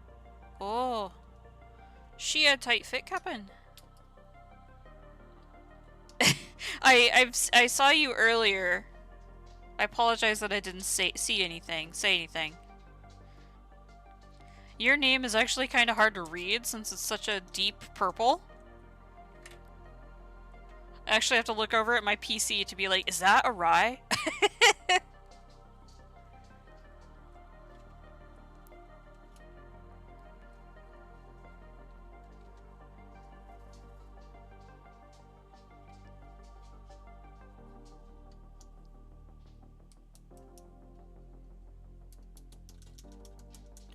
Oh. She a tight fit cuppin'. I saw you earlier. I apologize that I didn't say anything. Your name is actually kind of hard to read since it's such a deep purple. I actually have to look over at my PC to be like, is that a rye?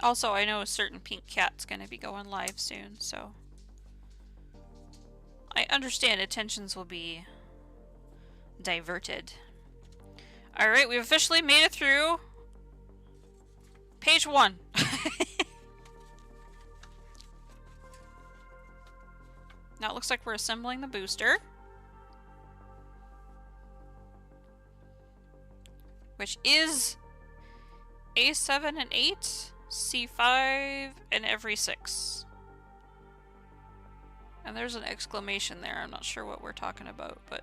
Also, I know a certain pink cat's gonna be going live soon, so I understand attentions will be diverted. Alright, we've officially made it through page 1. Now it looks like we're assembling the booster, which is A7 and 8, C5, and every 6. And there's an exclamation there. I'm not sure what we're talking about, but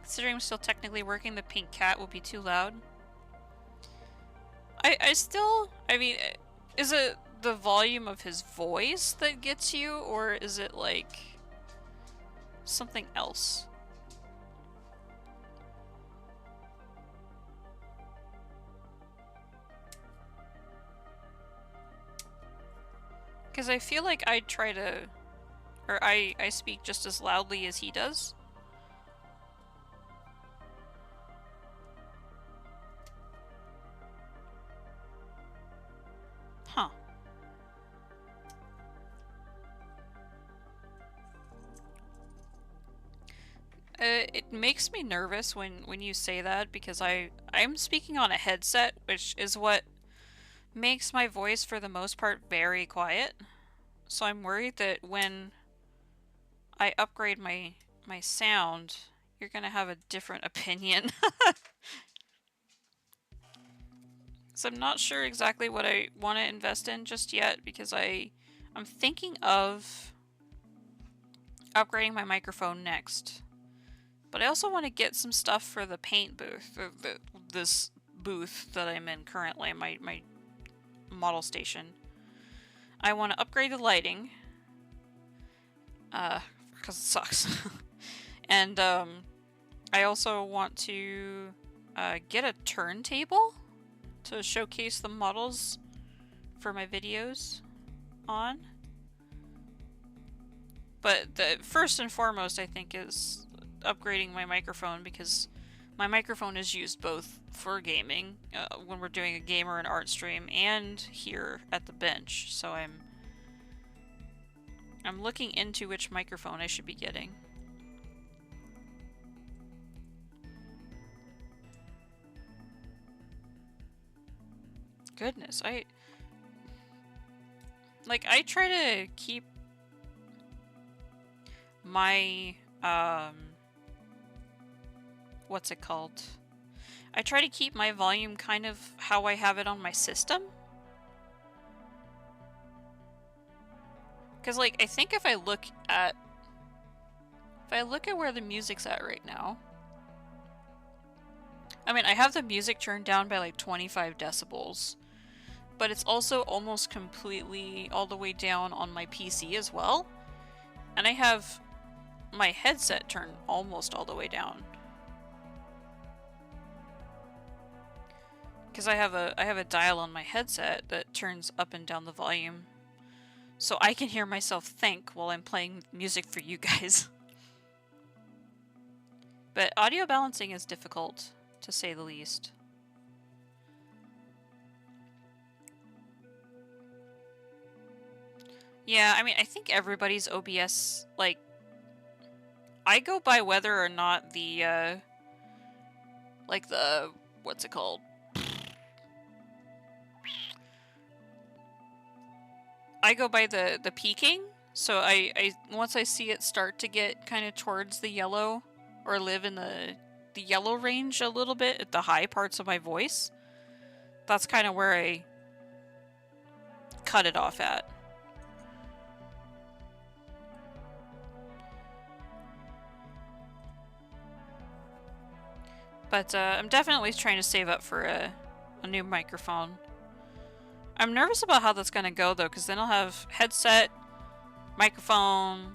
considering I'm still technically working, the pink cat will be too loud. I mean, is it the volume of his voice that gets you, or is it like something else? Because I feel like I try to, or I speak just as loudly as he does. Huh. It makes me nervous when you say that because I'm speaking on a headset, which is what makes my voice for the most part very quiet. So I'm worried that when I upgrade my sound, you're gonna have a different opinion. So I'm not sure exactly what I want to invest in just yet because I'm thinking of upgrading my microphone next. But I also want to get some stuff for the paint booth, this booth that I'm in currently, my model station. I want to upgrade the lighting, because it sucks. And I also want to get a turntable to showcase the models for my videos on. But the first and foremost, I think, is upgrading my microphone because my microphone is used both for gaming, when we're doing a game or an art stream, and here at the bench. So I'm looking into which microphone I should be getting. Goodness, I try to keep my what's it called? I try to keep my volume kind of how I have it on my system. Because, like, I think if I look at where the music's at right now, I mean, I have the music turned down by like 25 decibels, but it's also almost completely all the way down on my PC as well, and I have my headset turned almost all the way down. Because I have a dial on my headset that turns up and down the volume, so I can hear myself think while I'm playing music for you guys. But audio balancing is difficult, to say the least. Yeah, I mean, I think everybody's OBS, like, I go by whether or not the, like the, what's it called? I go by the peaking, so I once I see it start to get kind of towards the yellow, or live in the yellow range a little bit at the high parts of my voice, that's kind of where I cut it off at. But I'm definitely trying to save up for a new microphone. I'm nervous about how that's going to go, though, because then I'll have headset, microphone,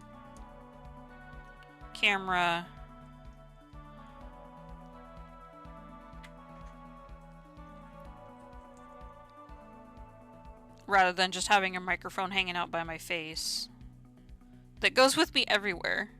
camera. Rather than just having a microphone hanging out by my face. That goes with me everywhere.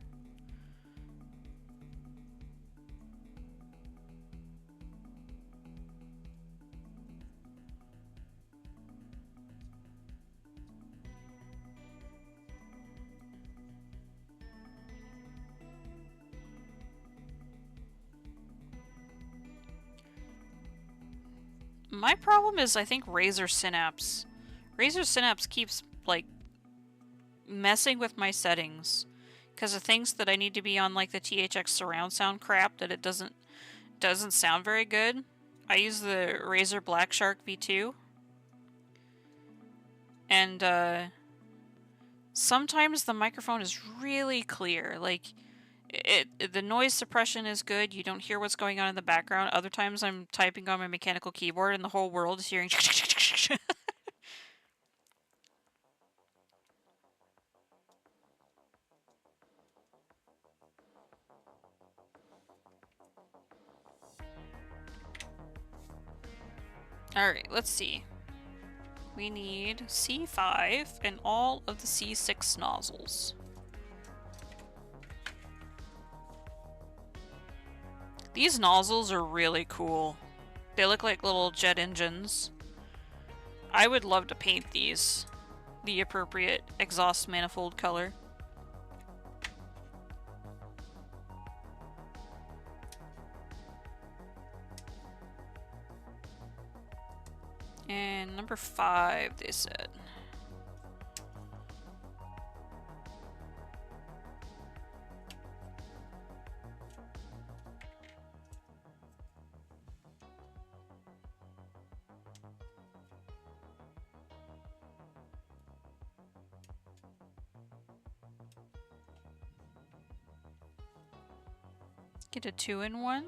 My problem is, I think, Razer Synapse. Razer Synapse keeps, like, messing with my settings because of things that I need to be on, like the THX surround sound crap, that it doesn't sound very good. I use the Razer Black Shark V2, and sometimes the microphone is really clear. Like, the noise suppression is good. You don't hear what's going on in the background. Other times I'm typing on my mechanical keyboard and the whole world is hearing Alright, let's see. We need C5 and all of the C6 nozzles. These nozzles are really cool. They look like little jet engines. I would love to paint these the appropriate exhaust manifold color. And number 5, they said. Get a 2-in-1.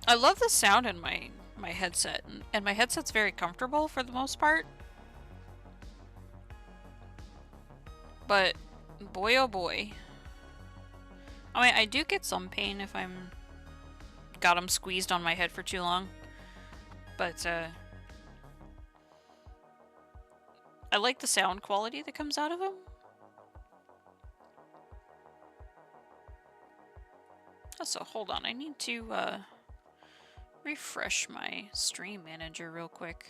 I love the sound in my headset, and my headset's very comfortable for the most part. But boy oh boy. I mean, I do get some pain if I'm got them squeezed on my head for too long. But I like the sound quality that comes out of them. Oh, so hold on, I need to refresh my stream manager real quick.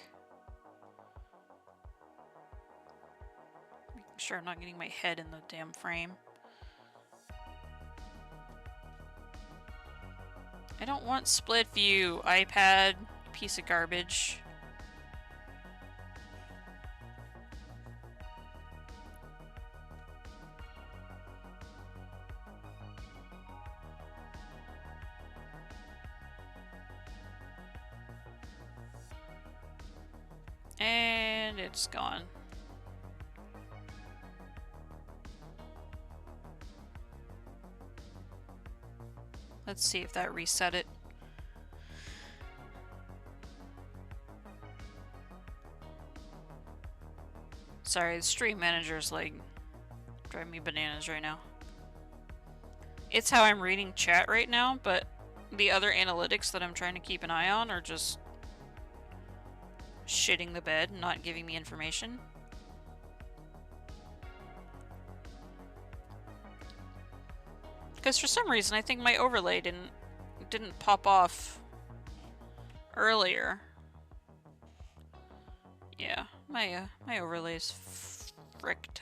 Making sure I'm not getting my head in the damn frame. I don't want split view, iPad, piece of garbage. it's gone. Let's see if that reset it. Sorry, the stream manager's like driving me bananas right now. It's how I'm reading chat right now, but the other analytics that I'm trying to keep an eye on are just shitting the bed, not giving me information. Because for some reason, I think my overlay didn't pop off earlier. Yeah, my overlay's fricked.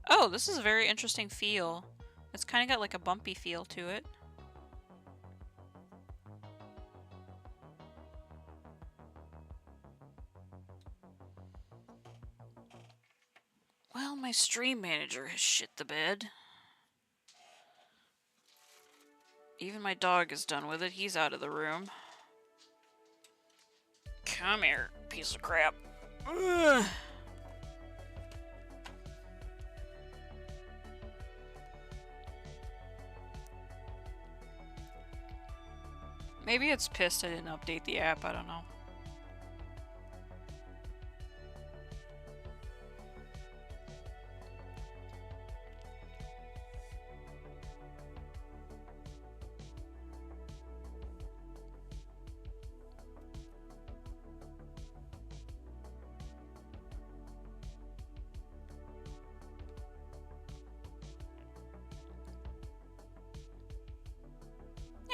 Oh, this is a very interesting feel. It's kind of got like a bumpy feel to it. Well, my stream manager has shit the bed. Even my dog is done with it. He's out of the room. Come here, piece of crap. Ugh. Maybe it's pissed I didn't update the app, I don't know.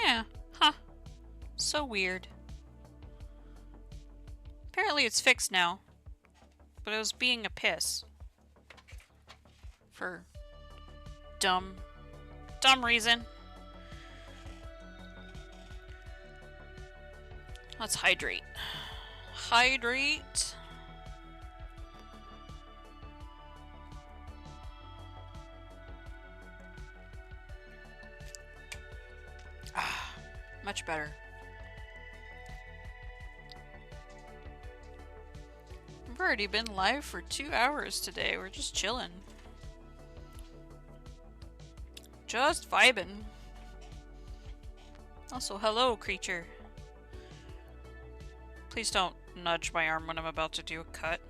Yeah, huh. So weird. Apparently it's fixed now. But it was being a piss. For dumb reason. Let's hydrate. Hydrate. Ah, much better. We've already been live for 2 hours today. We're just chilling. Just vibing. Also, hello, creature. Please don't nudge my arm when I'm about to do a cut.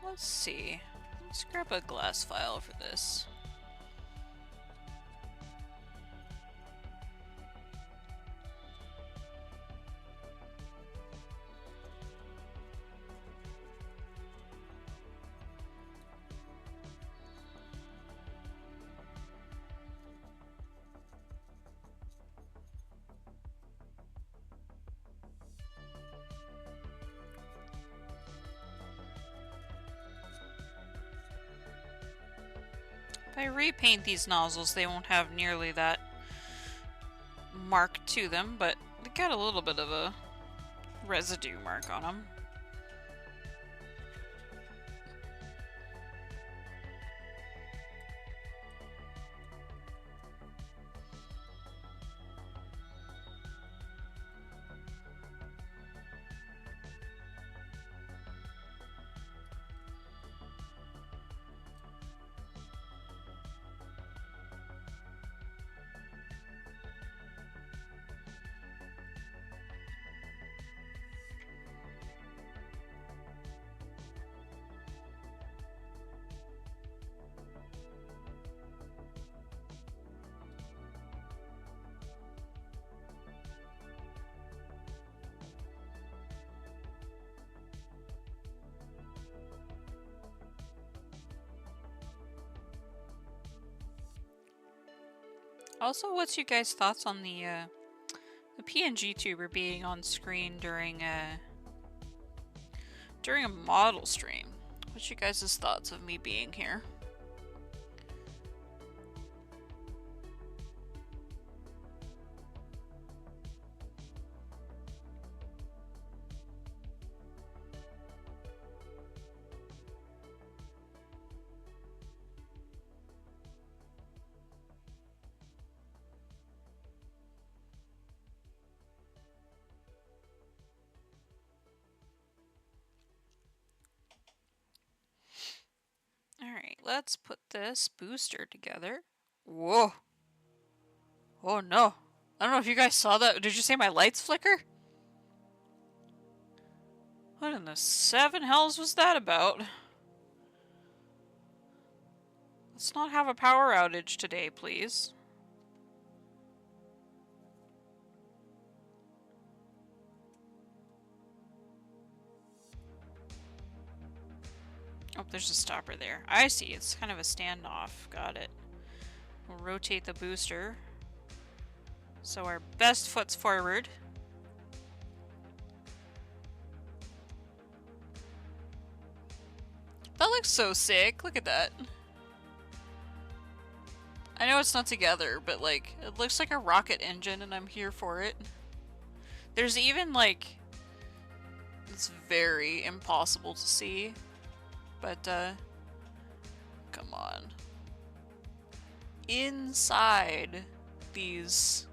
Let's see. Let's grab a glass file for this. If I repaint these nozzles, they won't have nearly that mark to them, but they got a little bit of a residue mark on them. Also, what's you guys' thoughts on the PNG tuber being on screen during a model stream? What's you guys' thoughts of me being here? let's put this booster together. Whoa. Oh no. I don't know if you guys saw that. Did you say my lights flicker? What in the seven hells was that about? Let's not have a power outage today, please. Oh, there's a stopper there. I see. It's kind of a standoff. Got it. We'll rotate the booster. So our best foot's forward. That looks so sick. Look at that. I know it's not together, but like, it looks like a rocket engine and I'm here for it. There's even like, it's very impossible to see, but come on. Inside these,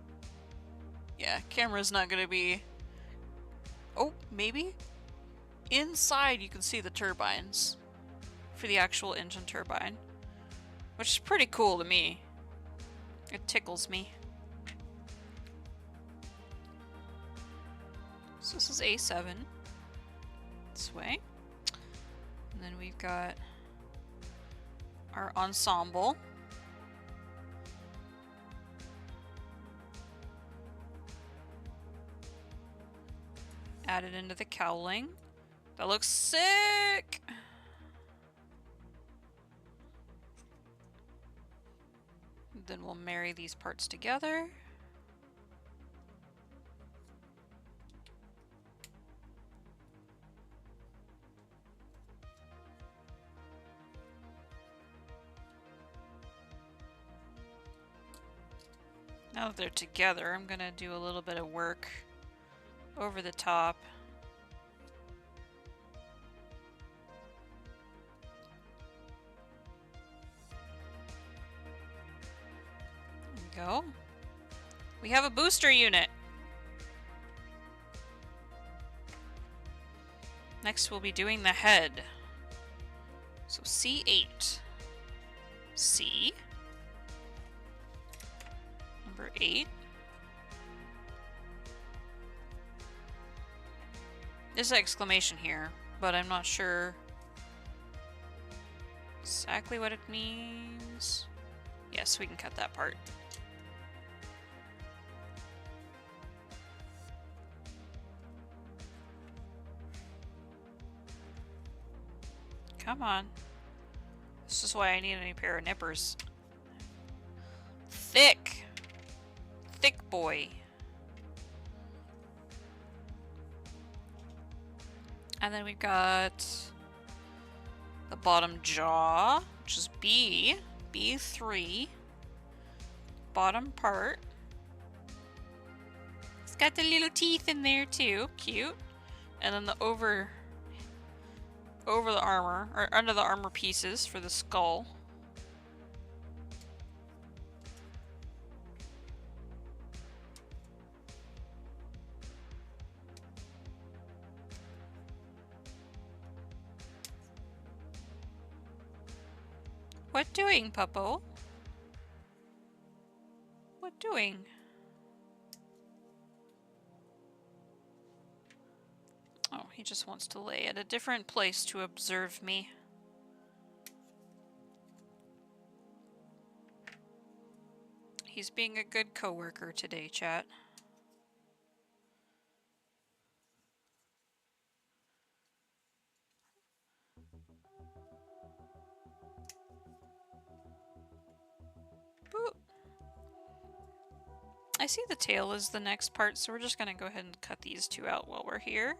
yeah, camera's not gonna be, oh, maybe? Inside you can see the turbines for the actual engine turbine, which is pretty cool to me. It tickles me. So this is A7. This way. And then we've got our ensemble. Added into the cowling. That looks sick! Then we'll marry these parts together. Now that they're together, I'm gonna do a little bit of work over the top. There we go. We have a booster unit. Next we'll be doing the head. So C8. C. Number 8. There's an exclamation here, but I'm not sure exactly what it means. Yes, we can cut that part. Come on. This is why I need a new pair of nippers. Thick! Thick boy. And then we've got the bottom jaw, which is B, B3. Bottom part. It's got the little teeth in there too. Cute. And then the over the armor, or under the armor pieces for the skull. What doing, Puppo? What doing? Oh, he just wants to lay at a different place to observe me. He's being a good coworker today, chat. Boop. I see the tail is the next part, so we're just gonna go ahead and cut these two out while we're here.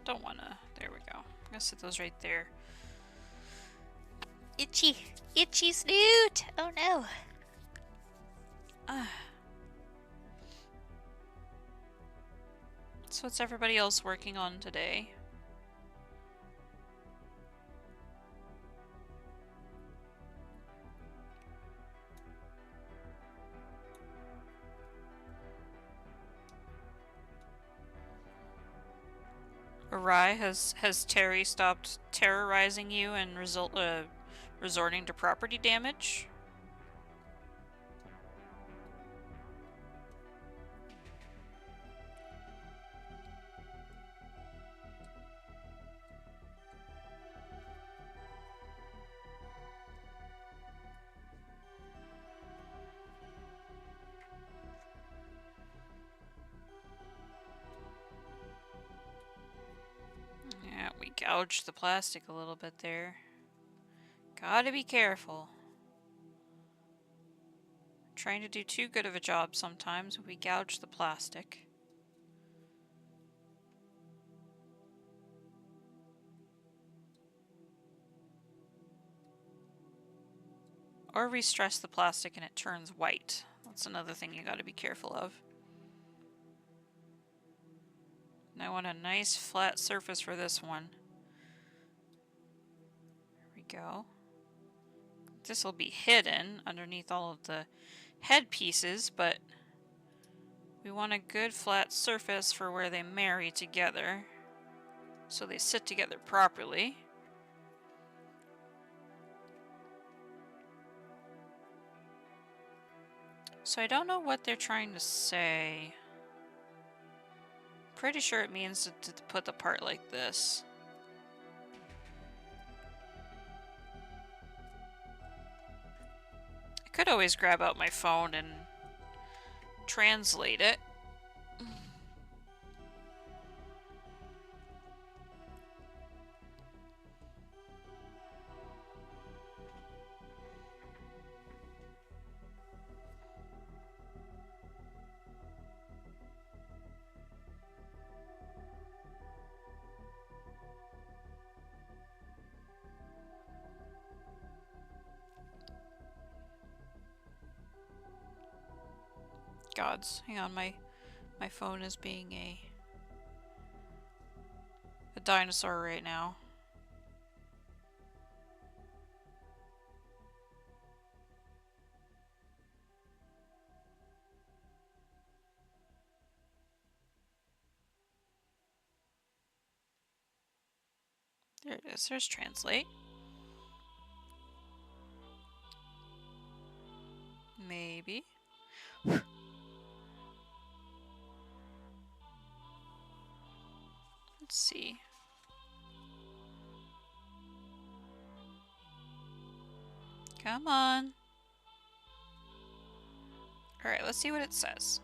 Don't wanna, there we go. I'm gonna set those right there. Itchy, itchy snoot. Oh no. So what's everybody else working on today? Arai, has Terry stopped terrorizing you and resorting to property damage? Yeah, we gouged the plastic a little bit there. Gotta be careful. Trying to do too good of a job sometimes when we gouge the plastic. Or we stress the plastic and it turns white. That's another thing you gotta be careful of. And I want a nice flat surface for this one. There we go. This will be hidden underneath all of the head pieces, but we want a good flat surface for where they marry together, so they sit together properly. So I don't know what they're trying to say. Pretty sure it means to put the part like this. I could always grab out my phone and translate it. Gods, hang on, my phone is being a dinosaur right now. There it is, there's translate. Maybe. Let's see. Come on. Alright, let's see what it says.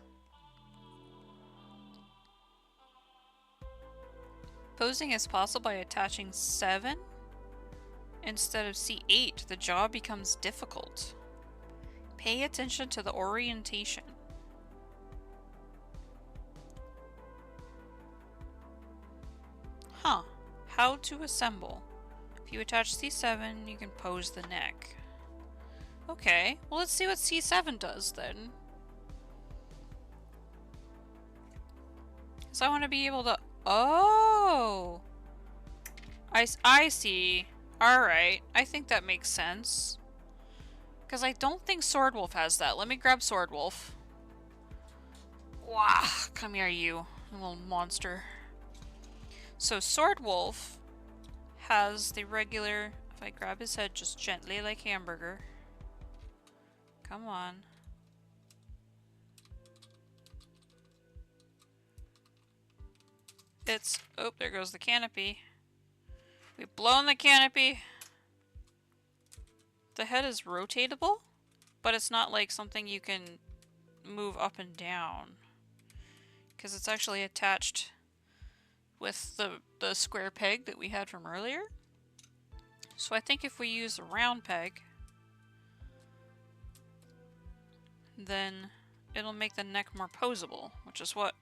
Posing is possible by attaching 7 instead of C8. The job becomes difficult. Pay attention to the orientation. Huh. How to assemble. If you attach C7, you can pose the neck. Okay, well let's see what C7 does then. Because I want to be able to... Oh! I see. Alright, I think that makes sense. Because I don't think Swordwolf has that. Let me grab Swordwolf. Wah! Come here, you little monster. So Swordwolf has the regular... If I grab his head just gently like hamburger. Come on. It's... Oh, there goes the canopy. We've blown the canopy. The head is rotatable, but it's not like something you can move up and down. Because it's actually attached with the square peg that we had from earlier. So I think if we use a round peg, then it'll make the neck more posable, which is what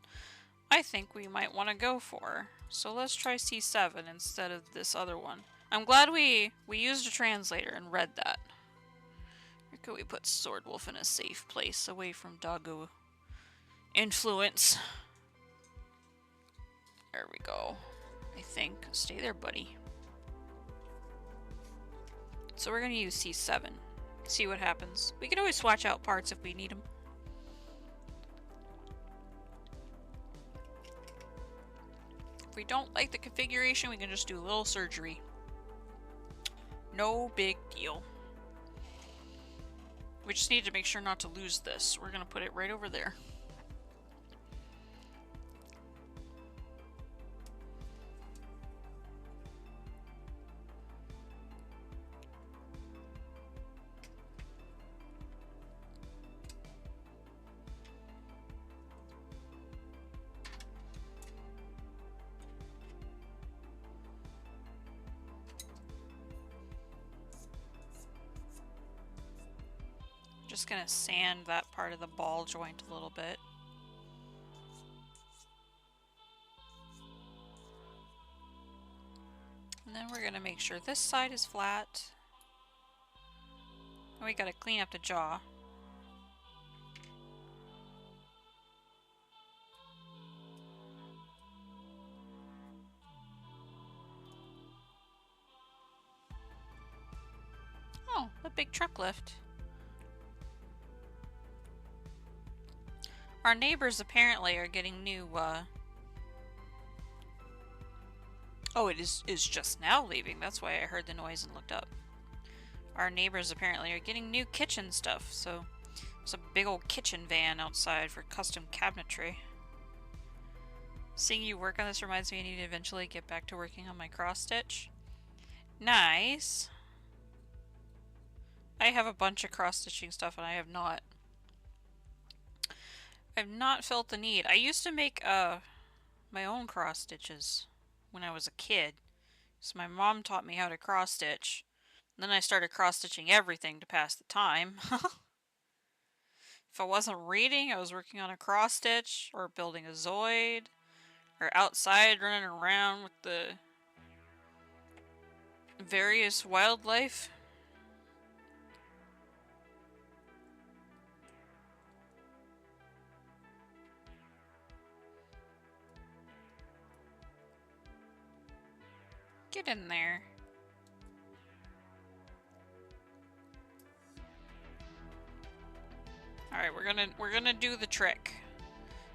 I think we might want to go for. So let's try C7 instead of this other one. I'm glad we used a translator and read that. Or could we put Swordwolf in a safe place away from doggo influence? There we go. I think. Stay there, buddy. So we're gonna use C7. See what happens. We can always swatch out parts if we need them. If we don't like the configuration, we can just do a little surgery. No big deal. We just need to make sure not to lose this. We're gonna put it right over there. Just gonna sand that part of the ball joint a little bit. And then we're gonna make sure this side is flat. And we gotta clean up the jaw. Oh, a big truck lift. Our neighbors apparently are getting new, Oh, it is just now leaving. That's why I heard the noise and looked up. Our neighbors apparently are getting new kitchen stuff, so there's a big old kitchen van outside for custom cabinetry. Seeing you work on this reminds me I need to eventually get back to working on my cross stitch. Nice. I have a bunch of cross stitching stuff and I've not felt the need. I used to make my own cross stitches when I was a kid. So my mom taught me how to cross stitch. Then I started cross stitching everything to pass the time. If I wasn't reading, I was working on a cross stitch or building a Zoid or outside running around with the various wildlife. Get in there. Alright, we're gonna do the trick.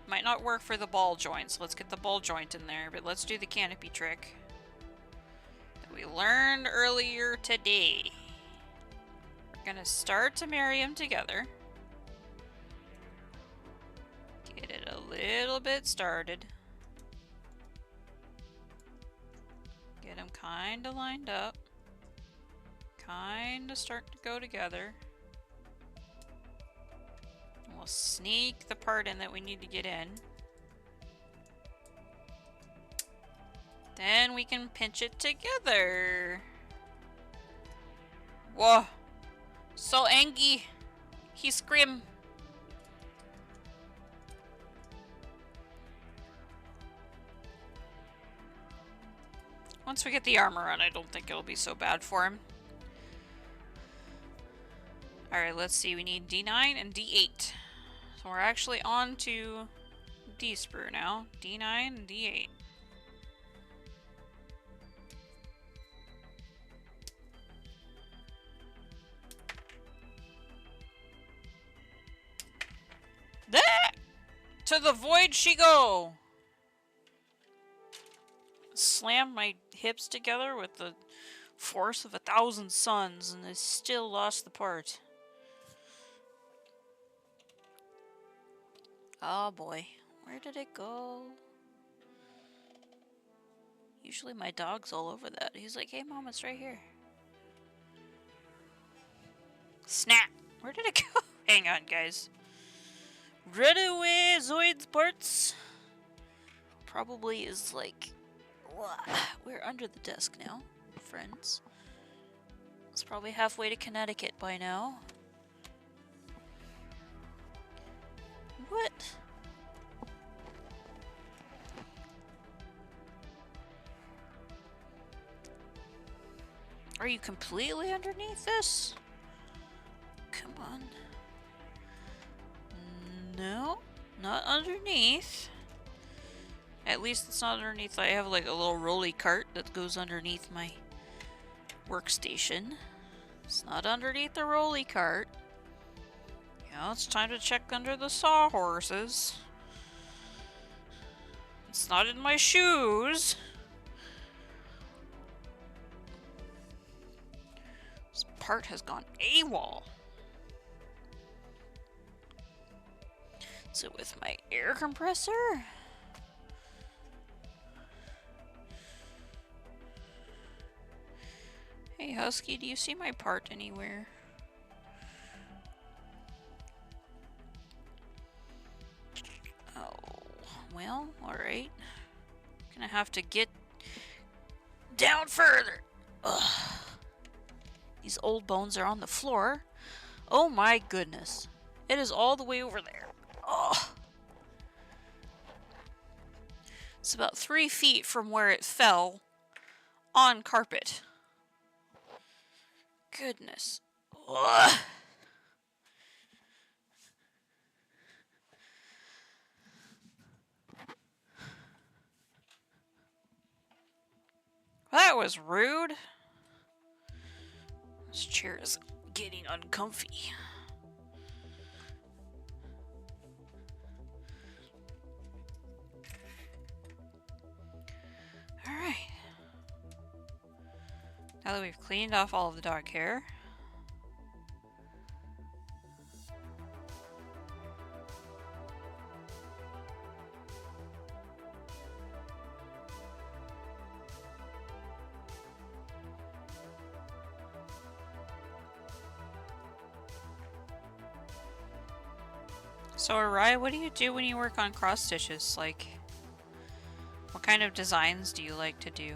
Might not work for the ball joint, so let's get the ball joint in there, but let's do the canopy trick that we learned earlier today. We're gonna start to marry them together. Get it a little bit started. Get them kinda lined up. Kinda start to go together. We'll sneak the part in that we need to get in. Then we can pinch it together. Whoa. So angry. He scream. Once we get the armor on, I don't think it'll be so bad for him. Alright, let's see. We need D9 and D8. So we're actually on to D-sprue now. D9 and D8. There! To the void she go! Slammed my hips together with the force of 1,000 suns and I still lost the part. Oh boy, where did it go? Usually my dog's all over that. He's like, hey mom, it's right here. Snap! Where did it go? Hang on, guys. Right away, Zoids parts. Probably is like... We're under the desk now, friends. It's probably halfway to Connecticut by now. What? Are you completely underneath this? Come on. No, not underneath. At least it's not underneath. I have like a little rolly cart that goes underneath my workstation. It's not underneath the rolly cart. Now it's time to check under the sawhorses. It's not in my shoes. This part has gone AWOL. Is it with my air compressor? Hey Husky, do you see my part anywhere? Oh, well, alright. Gonna have to get down further. Ugh. These old bones are on the floor. Oh my goodness. It is all the way over there. Oh. It's about 3 feet from where it fell on carpet. Goodness. Ugh. That was rude. This chair is getting uncomfy. Alright. Now that we've cleaned off all of the dog hair, so Arai, what do you do when you work on cross stitches? Like, what kind of designs do you like to do?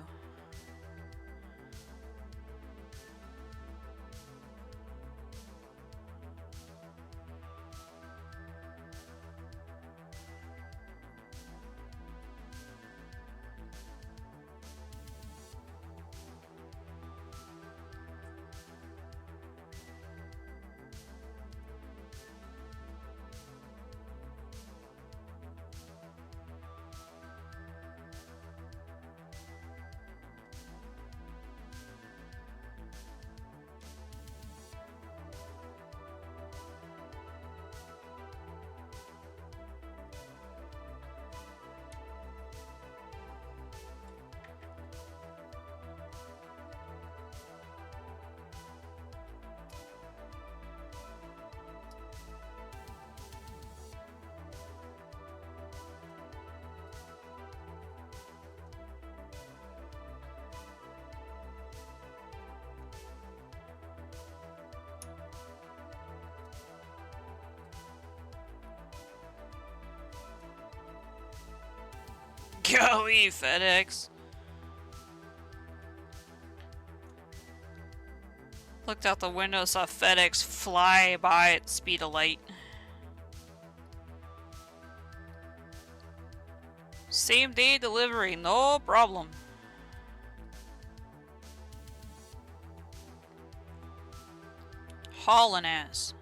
Golly, FedEx. Looked out the window, saw FedEx fly by at the speed of light. Same day delivery, no problem. Hauling ass.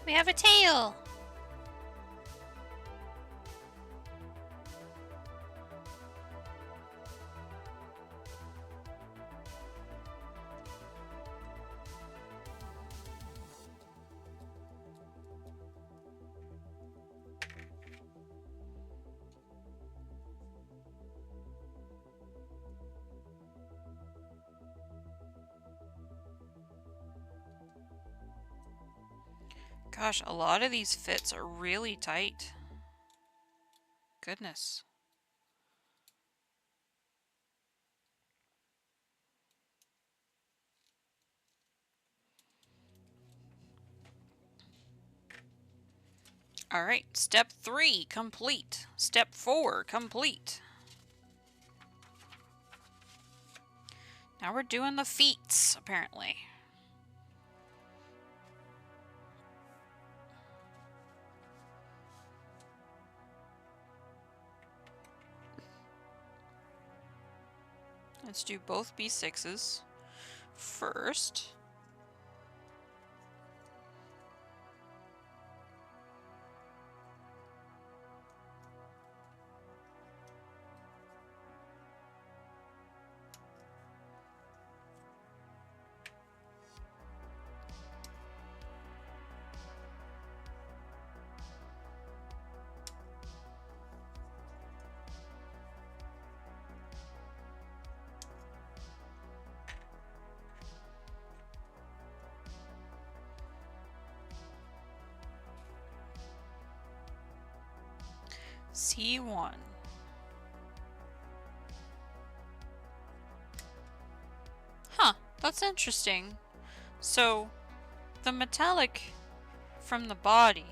We have a tail! Gosh, a lot of these fits are really tight. Goodness. All right, step 3 complete. Step 4 complete. Now we're doing the feet, apparently. Let's do both B6s first. C1. Huh, that's interesting. So, the metallic from the body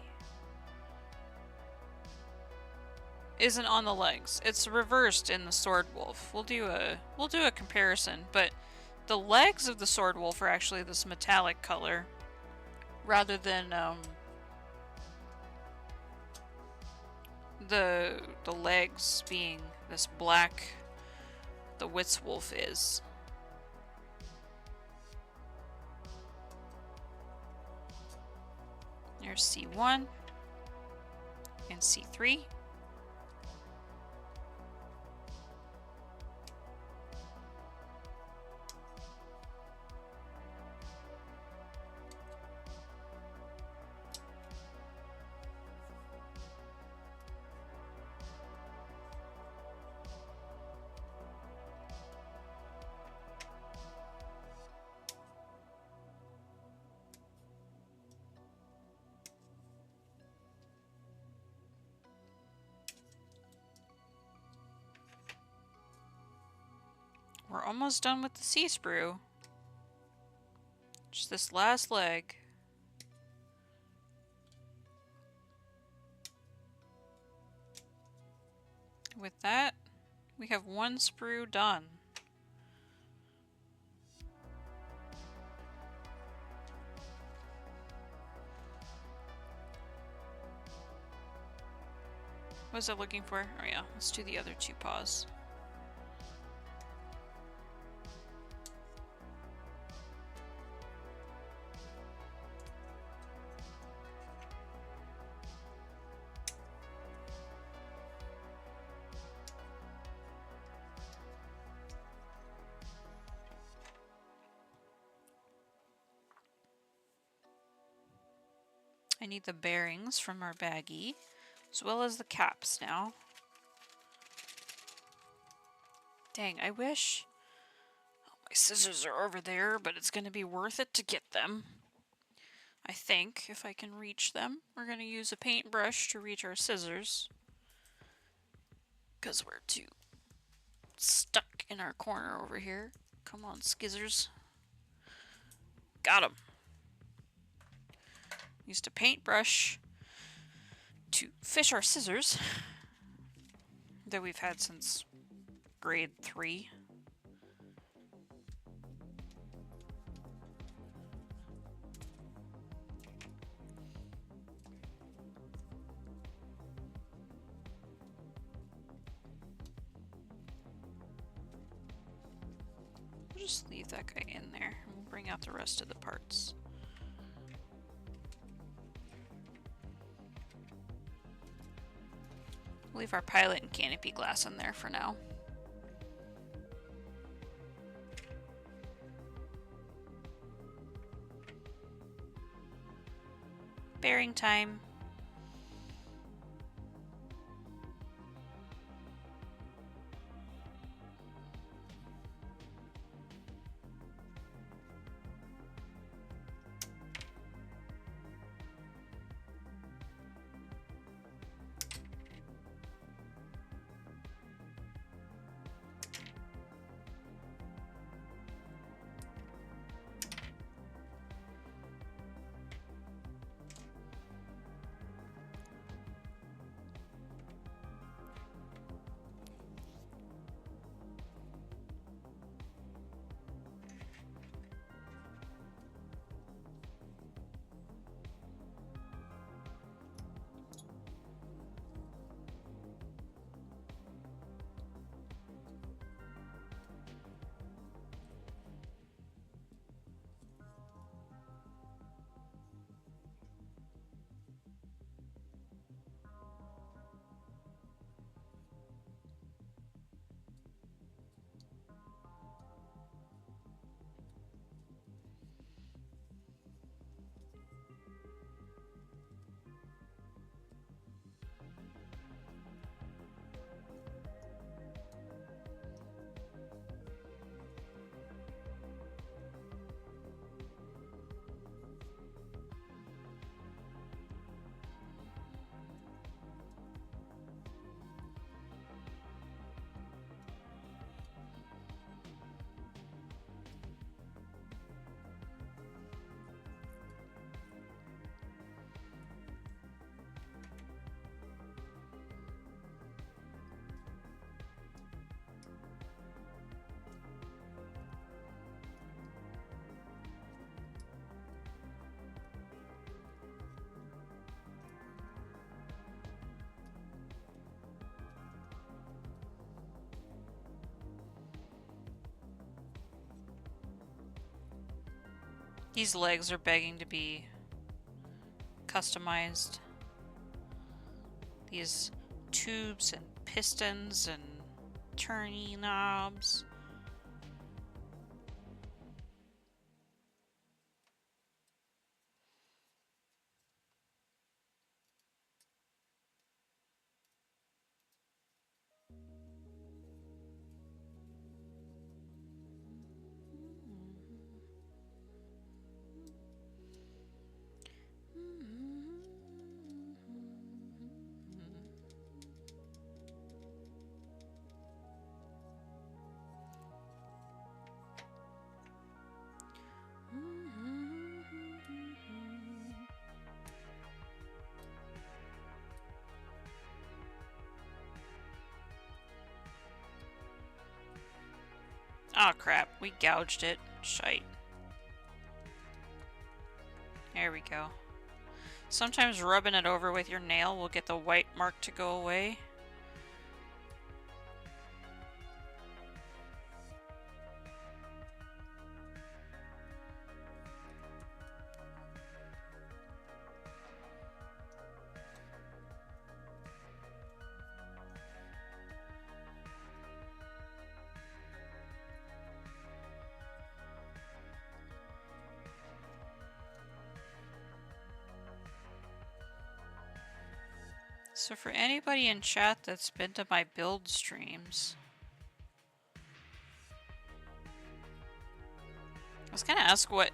isn't on the legs. It's reversed in the sword wolf. We'll do a comparison, but the legs of the sword wolf are actually this metallic color rather than the legs being this black the Whitz wolf is. There's C1 and C3. We're almost done with the sea sprue. Just this last leg. With that, we have one sprue done. What was I looking for? Oh yeah, let's do the other two paws. I need the bearings from our baggie, as well as the caps now. Dang, I wish... Oh, my scissors are over there, but it's going to be worth it to get them. I think, if I can reach them. We're going to use a paintbrush to reach our scissors. Because we're too stuck in our corner over here. Come on, skizzers. Got him. Used a paintbrush to fish our scissors that we've had since grade 3. We'll just leave that guy in there and we'll bring out the rest of the parts. Leave our pilot and canopy glass in there for now. Bearing time. These legs are begging to be customized. These tubes and pistons and turning knobs. Oh crap, we gouged it. Shite. There we go. Sometimes rubbing it over with your nail will get the white mark to go away. So for anybody in chat that's been to my build streams, I was gonna ask what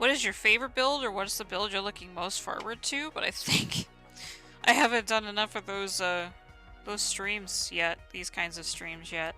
is your favorite build, or what is the build you're looking most forward to, but I think I haven't done enough of those streams yet, these kinds of streams yet.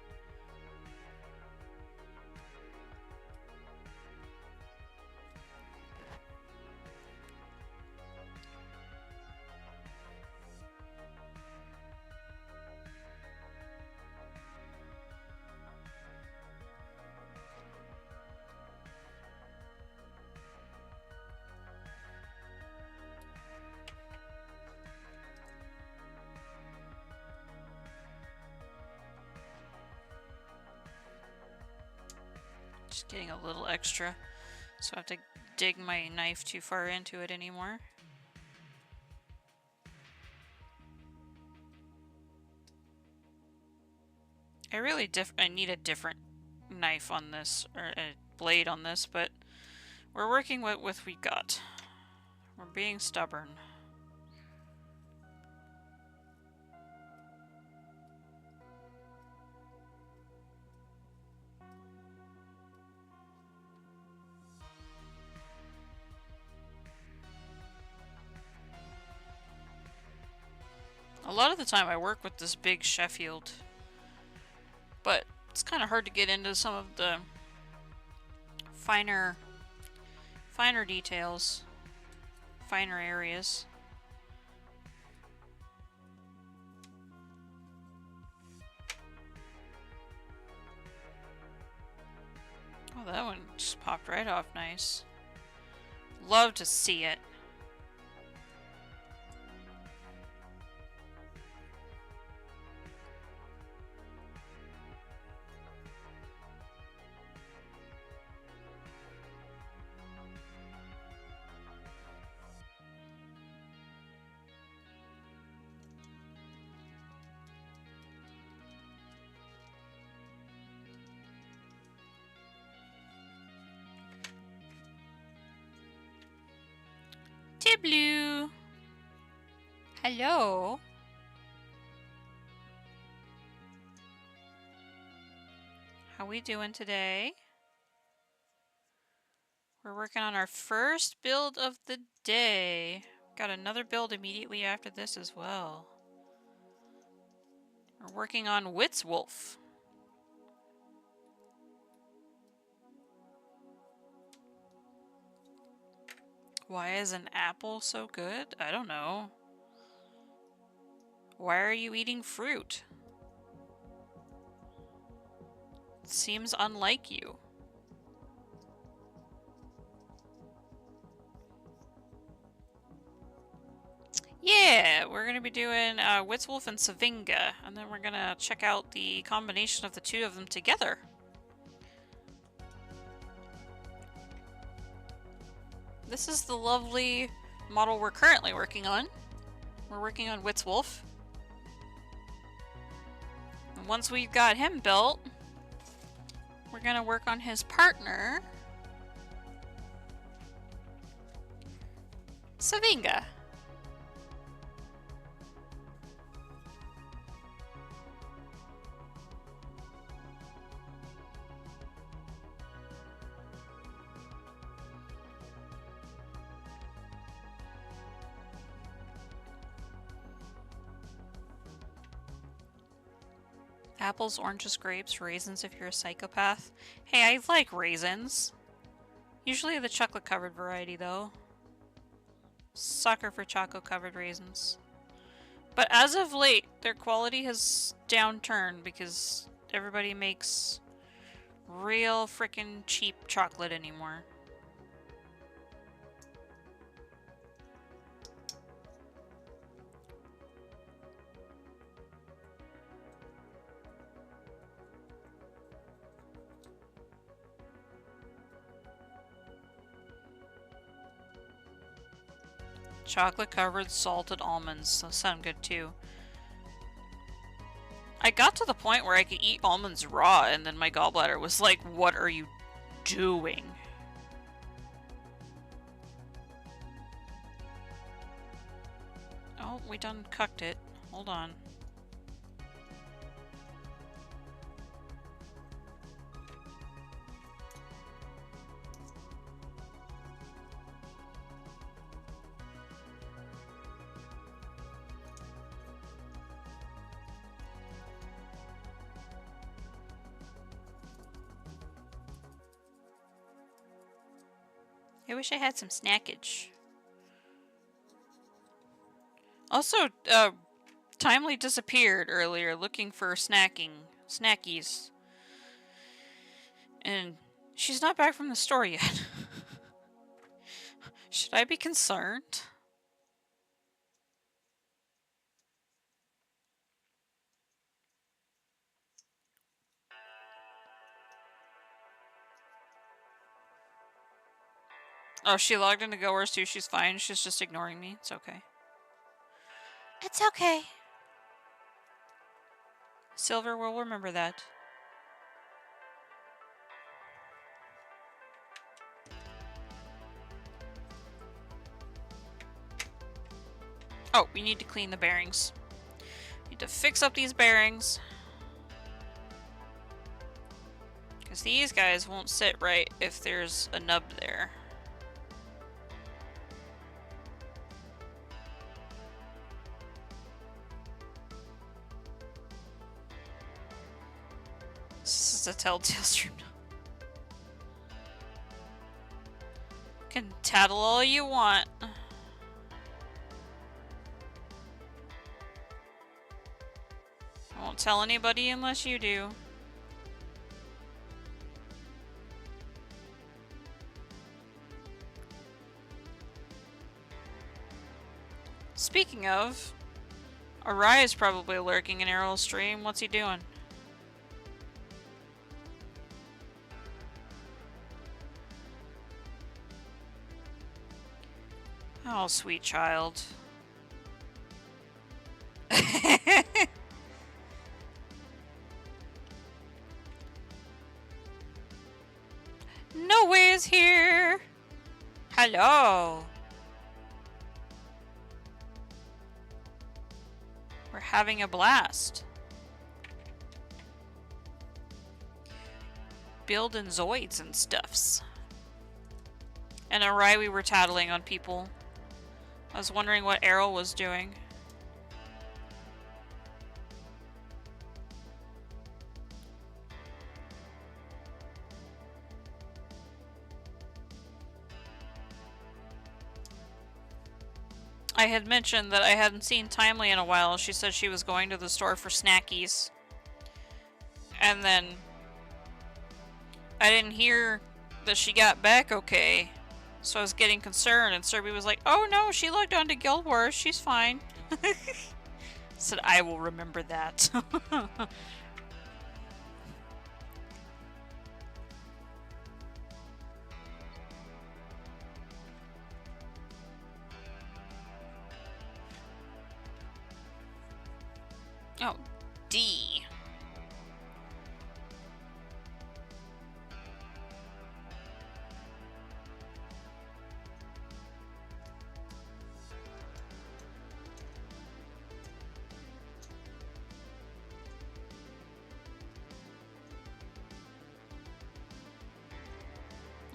Just getting a little extra, so I have to dig my knife too far into it anymore. I need a different knife on this, or a blade on this, but we're working with what we got. We're being stubborn. A lot of the time I work with this big Sheffield, but it's kind of hard to get into some of the finer details, finer areas. Oh, that one just popped right off nice. Love to see it. Blue. Hello. How we doing today? We're working on our first build of the day. Got another build immediately after this as well. We're working on Whitz Wolf. Why is an apple so good? I don't know. Why are you eating fruit? It seems unlike you. Yeah, we're going to be doing Whitz Wolf and Savinga, and then we're going to check out the combination of the two of them together. this is the lovely model we're currently working on. We're working on Whitz Wolf. And once we've got him built, we're gonna work on his partner, Savinga. Apples, oranges, grapes, raisins if you're a psychopath. Hey, I like raisins. Usually the chocolate covered variety though. Sucker for chocolate covered raisins. But as of late, their quality has downturned because everybody makes real frickin' cheap chocolate anymore. Chocolate covered salted almonds. Those sound good too. I got to the point where I could eat almonds raw and then my gallbladder was like, what are you doing? Oh, we done cooked it. Hold on. I wish I had some snackage. Also, Timely disappeared earlier looking for snackies. And she's not back from the store yet. Should I be concerned? Oh, she logged into Goers too. She's fine. She's just ignoring me. It's okay. It's okay. Silver will remember that. Oh, we need to clean the bearings. Need to fix up these bearings. Because these guys won't sit right if there's a nub there. This is a telltale stream. Can tattle all you want. I won't tell anybody unless you do. Speaking of, Arai is probably lurking in Errol's stream. What's he doing? Oh, sweet child. No way is here. Hello. We're having a blast. Building Zoids and stuffs. And Arai, we were tattling on people. I was wondering what Errol was doing. I had mentioned that I hadn't seen Timely in a while. She said she was going to the store for snackies. And then I didn't hear that she got back okay. So I was getting concerned, and Serby was like, oh no, she logged on to Guild Wars, she's fine. Said, I will remember that. Oh, D.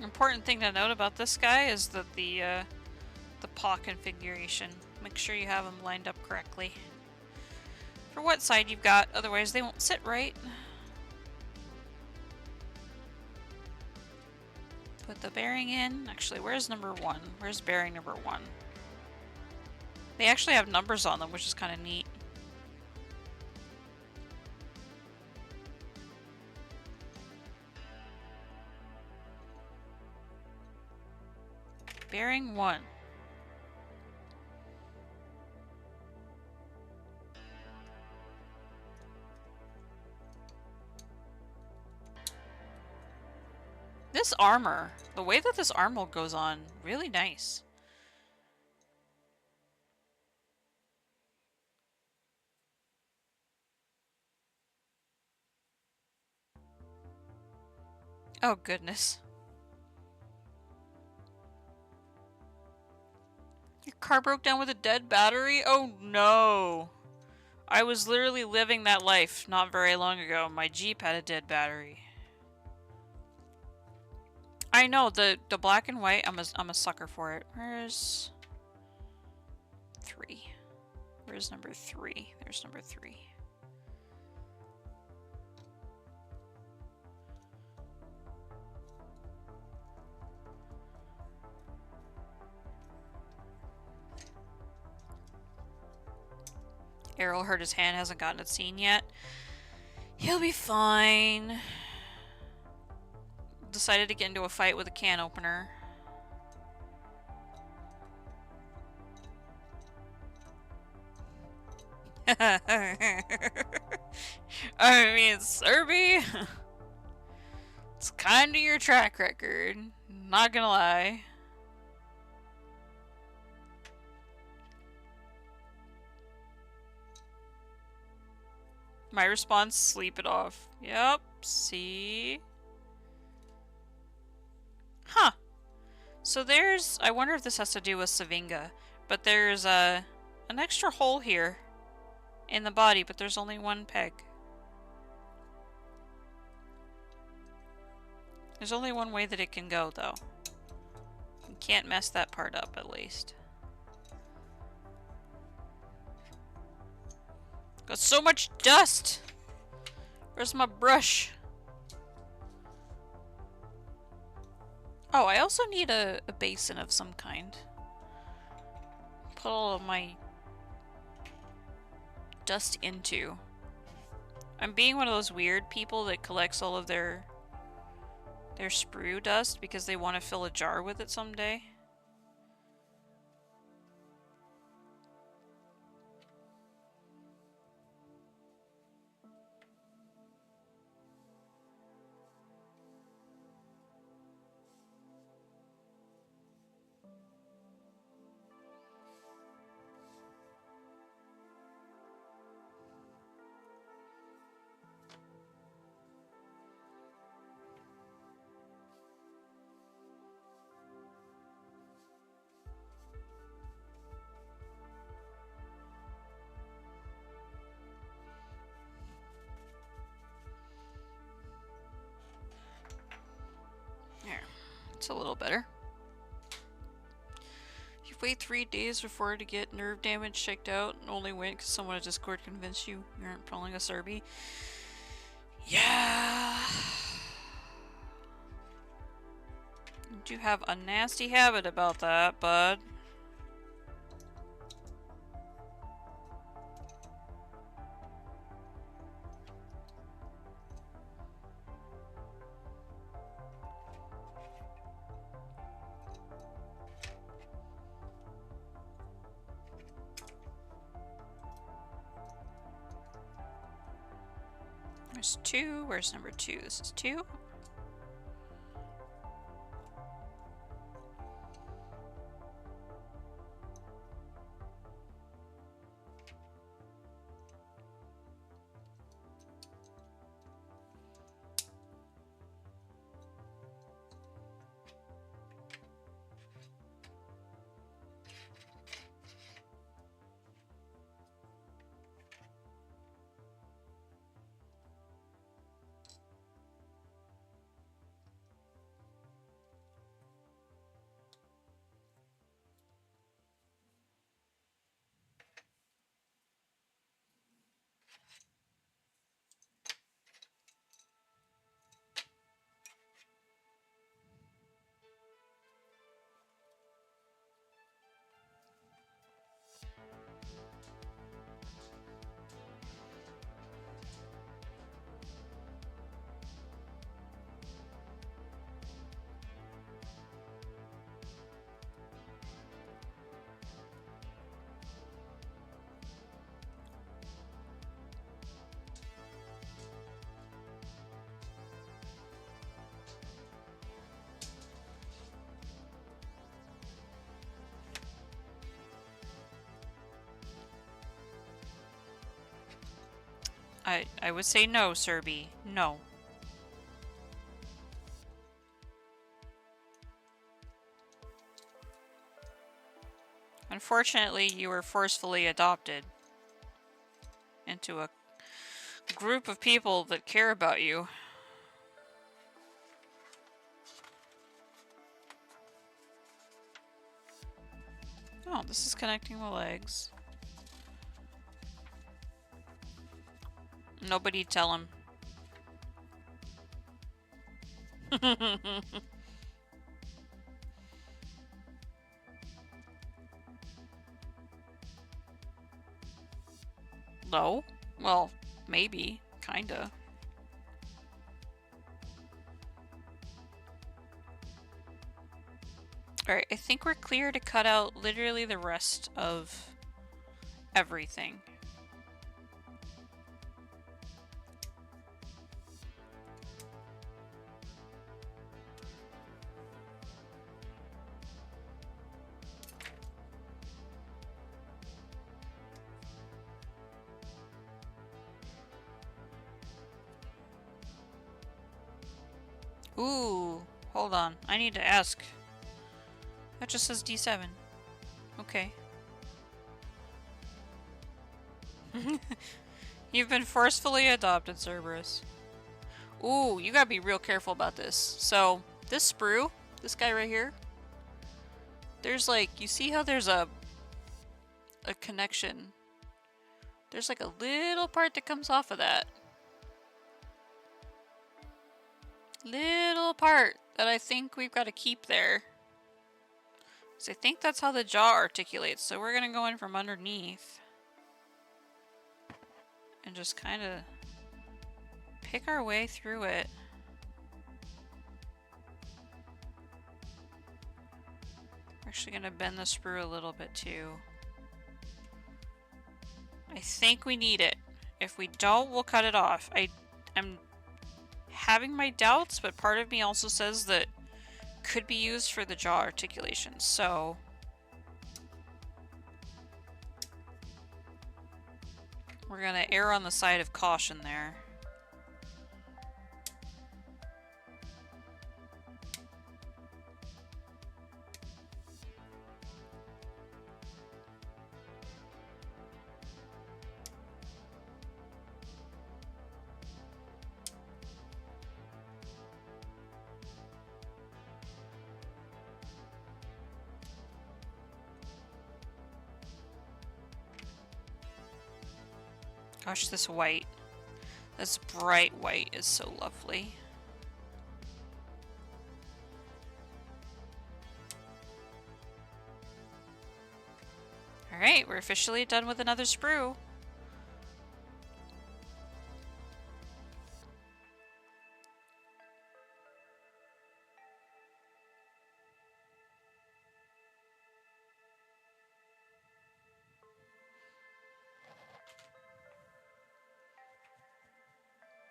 Important thing to note about this guy is that the paw configuration. Make sure you have them lined up correctly. For what side you've got, otherwise they won't sit right. Put the bearing in. Actually, where's number 1? Where's bearing number 1? They actually have numbers on them, which is kind of neat. Bearing 1. This armor, the way that this armor goes on, really nice. Oh goodness. Your car broke down with a dead battery? Oh no. I was literally living that life not very long ago. My Jeep had a dead battery. I know, the black and white, I'm a sucker for it. Where's 3? Where's number 3? There's number 3. Errol hurt his hand, hasn't gotten it seen yet. He'll be fine. Decided to get into a fight with a can opener. I mean, Serby, it's kinda your track record, not gonna lie. My response, sleep it off. Yep, see? Huh. So there's, I wonder if this has to do with Savinga, but there's an extra hole here in the body, but there's only one peg. There's only one way that it can go, though. You can't mess that part up, at least. Got so much dust! Where's my brush? Oh, I also need a basin of some kind. Put all of my dust into. I'm being one of those weird people that collects all of their sprue dust because they want to fill a jar with it someday. It's a little better. You wait 3 days before to get nerve damage checked out and only went because someone at Discord convinced you aren't pulling a Serby. Yeah. You do have a nasty habit about that, bud. There's 2. Where's number 2? This is 2. I would say no, Serby. No. Unfortunately, you were forcefully adopted into a group of people that care about you. Oh, this is connecting the legs. Nobody tell him. No? Well, maybe. Kinda. Alright, I think we're clear to cut out literally the rest of everything. Ooh, hold on. I need to ask. That just says D7. Okay. You've been forcefully adopted, Cerberus. Ooh, you gotta be real careful about this. So, this sprue, this guy right here, there's like, you see how there's a connection? There's like a little part that comes off of that. Little part that I think we've got to keep there. So I think that's how the jaw articulates. So we're gonna go in from underneath and just kind of pick our way through it. We're actually gonna bend the sprue a little bit too. I think we need it. If we don't, we'll cut it off. I'm having my doubts, but part of me also says that could be used for the jaw articulation, so we're gonna err on the side of caution there. Gosh, this white. This bright white is so lovely. Alright, we're officially done with another sprue.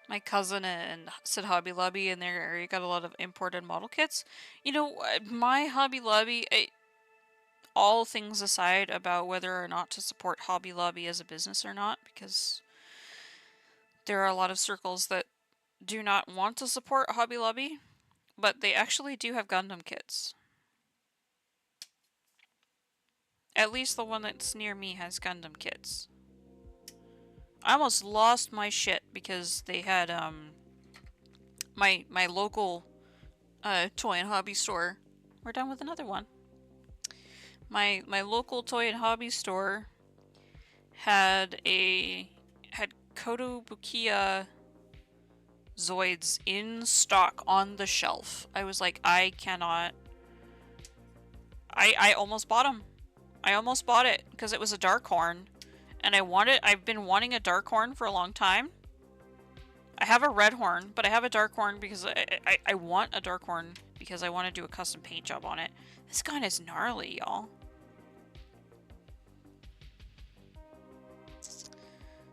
My cousin and said Hobby Lobby in their area got a lot of imported model kits. You know, my Hobby Lobby, all things aside about whether or not to support Hobby Lobby as a business or not, because there are a lot of circles that do not want to support Hobby Lobby, but they actually do have Gundam kits. At least the one that's near me has Gundam kits. I almost lost my shit because they had my local toy and hobby store. We're done with another one. My local toy and hobby store had Kotobukiya Zoids in stock on the shelf. I was like, I cannot. I almost bought them. I almost bought it because it was a dark horn. And I've been wanting a dark horn for a long time. I have a red horn, but I have a dark horn because I want a dark horn because I want to do a custom paint job on it. This gun is gnarly, y'all.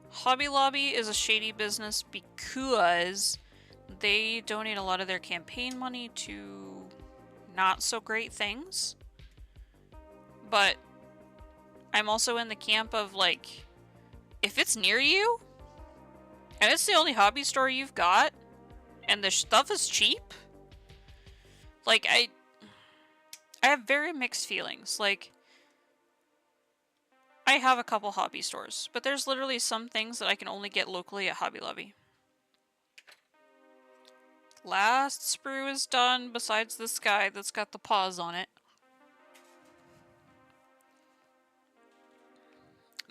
Hobby Lobby is a shady business because they donate a lot of their campaign money to not so great things. But I'm also in the camp of, like, if it's near you And it's the only hobby store you've got? And the stuff is cheap? Like, I have very mixed feelings. Like, I have a couple hobby stores, but there's literally some things that I can only get locally at Hobby Lobby. Last sprue is done, besides this guy that's got the paws on it.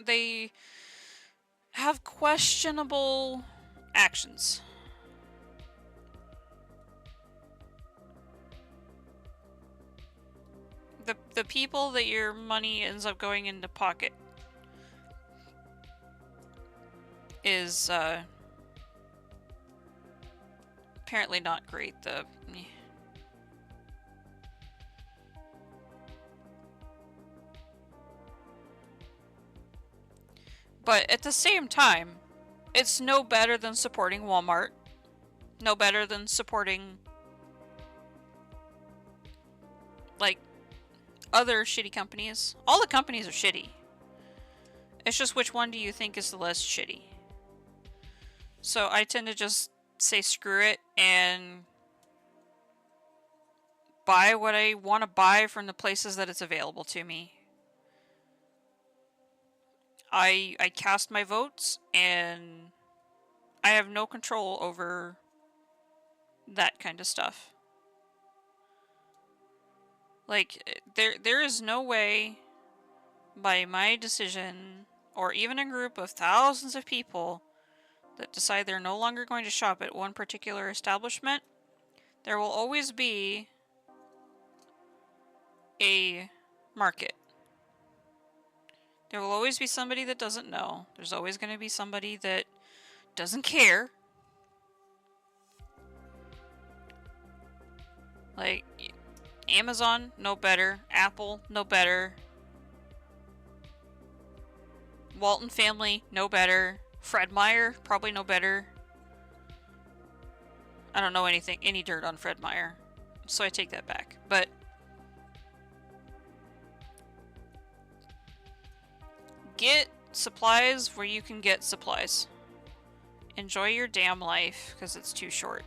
They have questionable actions. The people that your money ends up going into pocket is apparently not great. But at the same time, it's no better than supporting Walmart. No better than supporting, like, other shitty companies. All the companies are shitty. It's just which one do you think is the less shitty? So I tend to just say screw it and buy what I want to buy from the places that it's available to me. I cast my votes and I have no control over that kind of stuff. Like, there is no way by my decision, or even a group of thousands of people that decide they're no longer going to shop at one particular establishment, there will always be a market. There will always be somebody that doesn't know. There's always going to be somebody that doesn't care. Like, Amazon, no better. Apple, no better. Walton Family, no better. Fred Meyer, probably no better. I don't know any dirt on Fred Meyer, so I take that back. But get supplies where you can get supplies. Enjoy your damn life, because it's too short.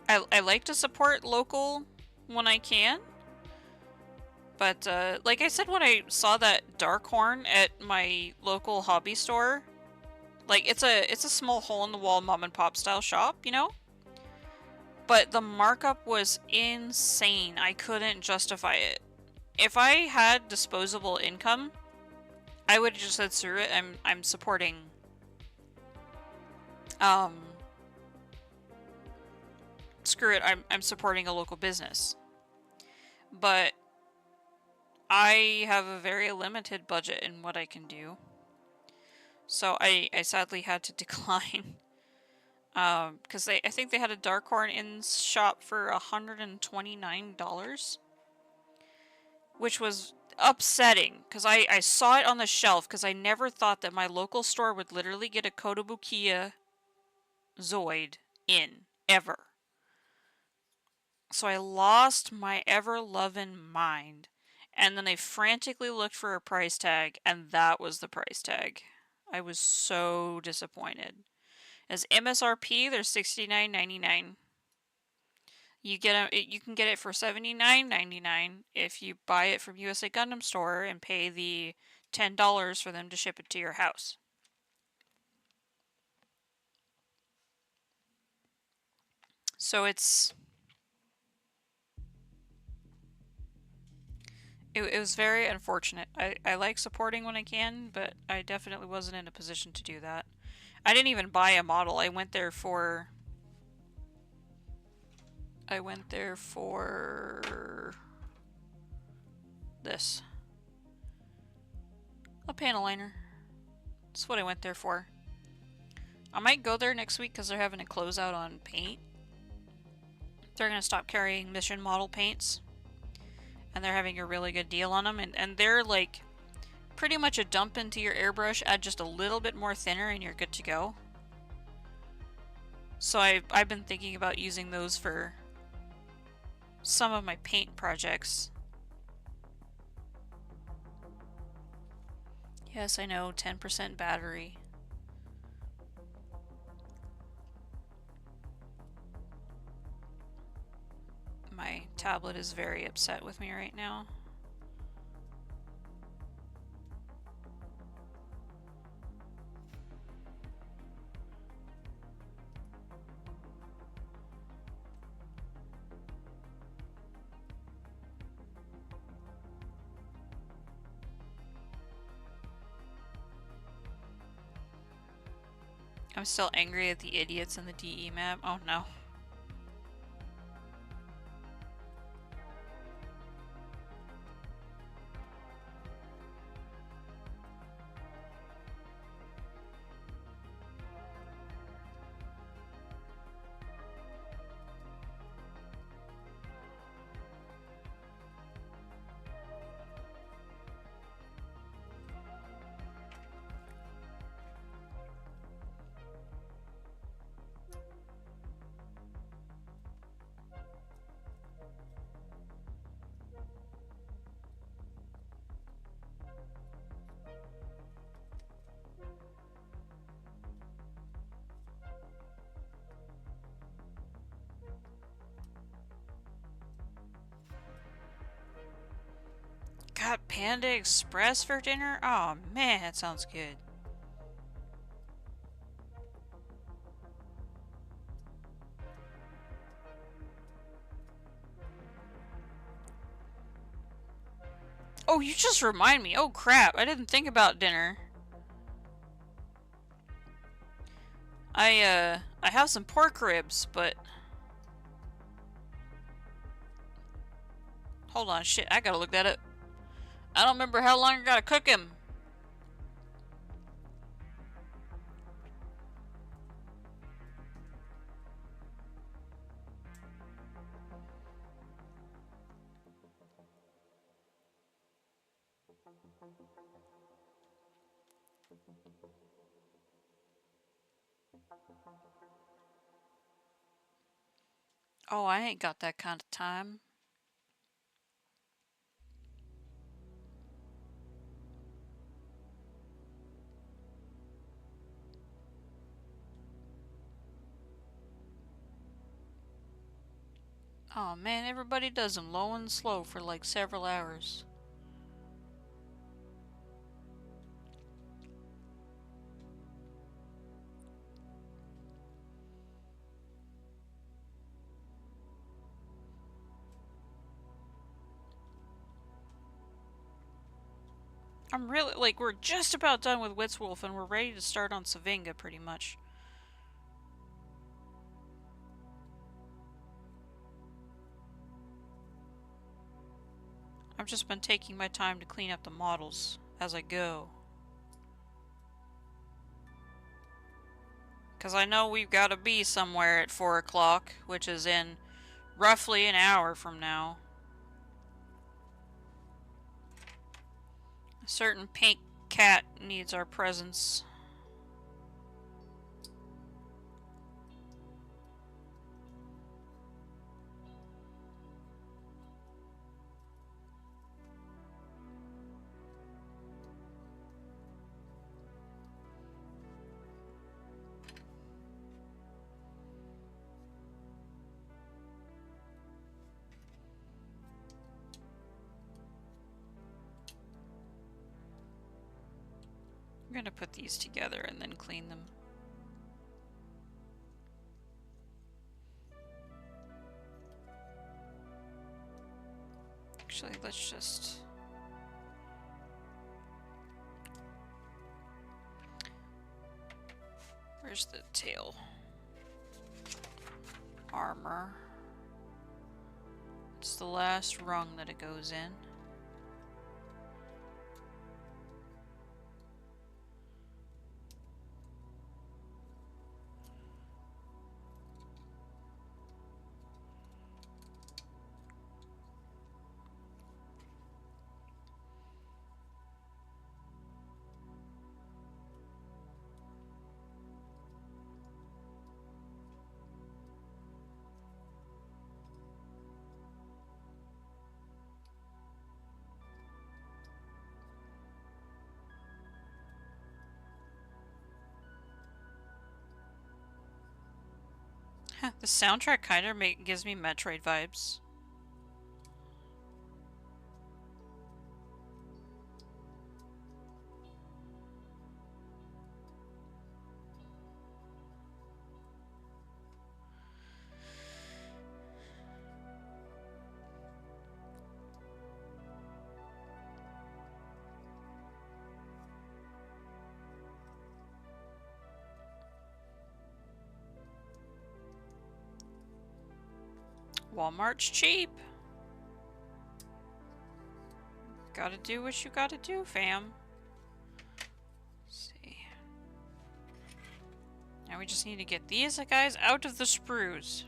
I like to support local when I can. But, like I said when I saw that dark horn at my local hobby store, like, it's a small hole-in-the-wall mom-and-pop style shop, you know? But the markup was insane. I couldn't justify it. If I had disposable income, I would have just said, screw it, I'm supporting, screw it, I'm supporting a local business. But I have a very limited budget in what I can do. So I sadly had to decline. Because I think they had a dark horn in shop for $129. Which was upsetting, because I saw it on the shelf, because I never thought that my local store would literally get a Kotobukiya Zoid in, ever. So I lost my ever-loving mind, and then I frantically looked for a price tag, and that was the price tag. I was so disappointed. As MSRP, they're $69.99. You can get it for $79.99 if you buy it from USA Gundam Store and pay the $10 for them to ship it to your house. So it was very unfortunate. I like supporting when I can, but I definitely wasn't in a position to do that. I didn't even buy a model. I went there for this. A panel liner. That's what I went there for. I might go there next week because they're having a closeout on paint. They're going to stop carrying mission model paints. And they're having a really good deal on them. And they're like pretty much a dump into your airbrush, add just a little bit more thinner and you're good to go. So I've been thinking about using those for some of my paint projects. Yes, I know, 10% battery. My tablet is very upset with me right now. I'm still angry at the idiots in the DE map. Oh no. Got Panda Express for dinner? Oh man, that sounds good. Oh, you just remind me. Oh crap, I didn't think about dinner. I have some pork ribs, but... Hold on, shit, I gotta look that up. I don't remember how long I gotta cook him. Oh, I ain't got that kind of time. Oh man, everybody does them low and slow for like several hours. I'm really, like, we're just about done with Whitz and we're ready to start on Savinga, pretty much. I've just been taking my time to clean up the models as I go. Because I know we've got to be somewhere at 4 o'clock, which is in roughly an hour from now. A certain pink cat needs our presence. I'm gonna put these together and then clean them. Actually, let's just... Where's the tail? Armor. It's the last rung that it goes in. The soundtrack kind of gives me Metroid vibes. Walmart's cheap. Gotta do what you gotta do, fam. Let's see. Now we just need to get these guys out of the sprues.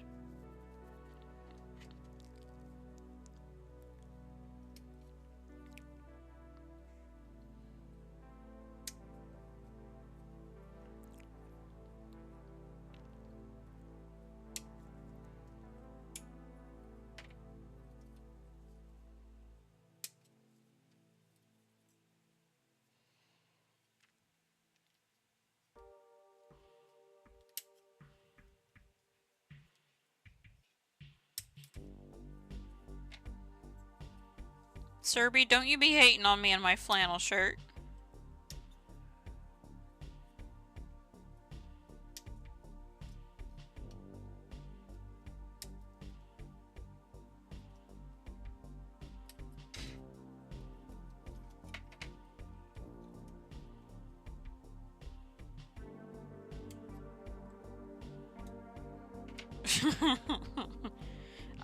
Serby, don't you be hating on me and my flannel shirt.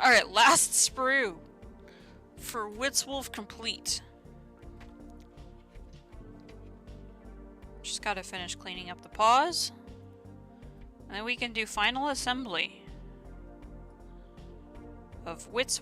Alright, last sprue for Whitz complete. Just gotta finish cleaning up the paws. And then we can do final assembly of Whitz.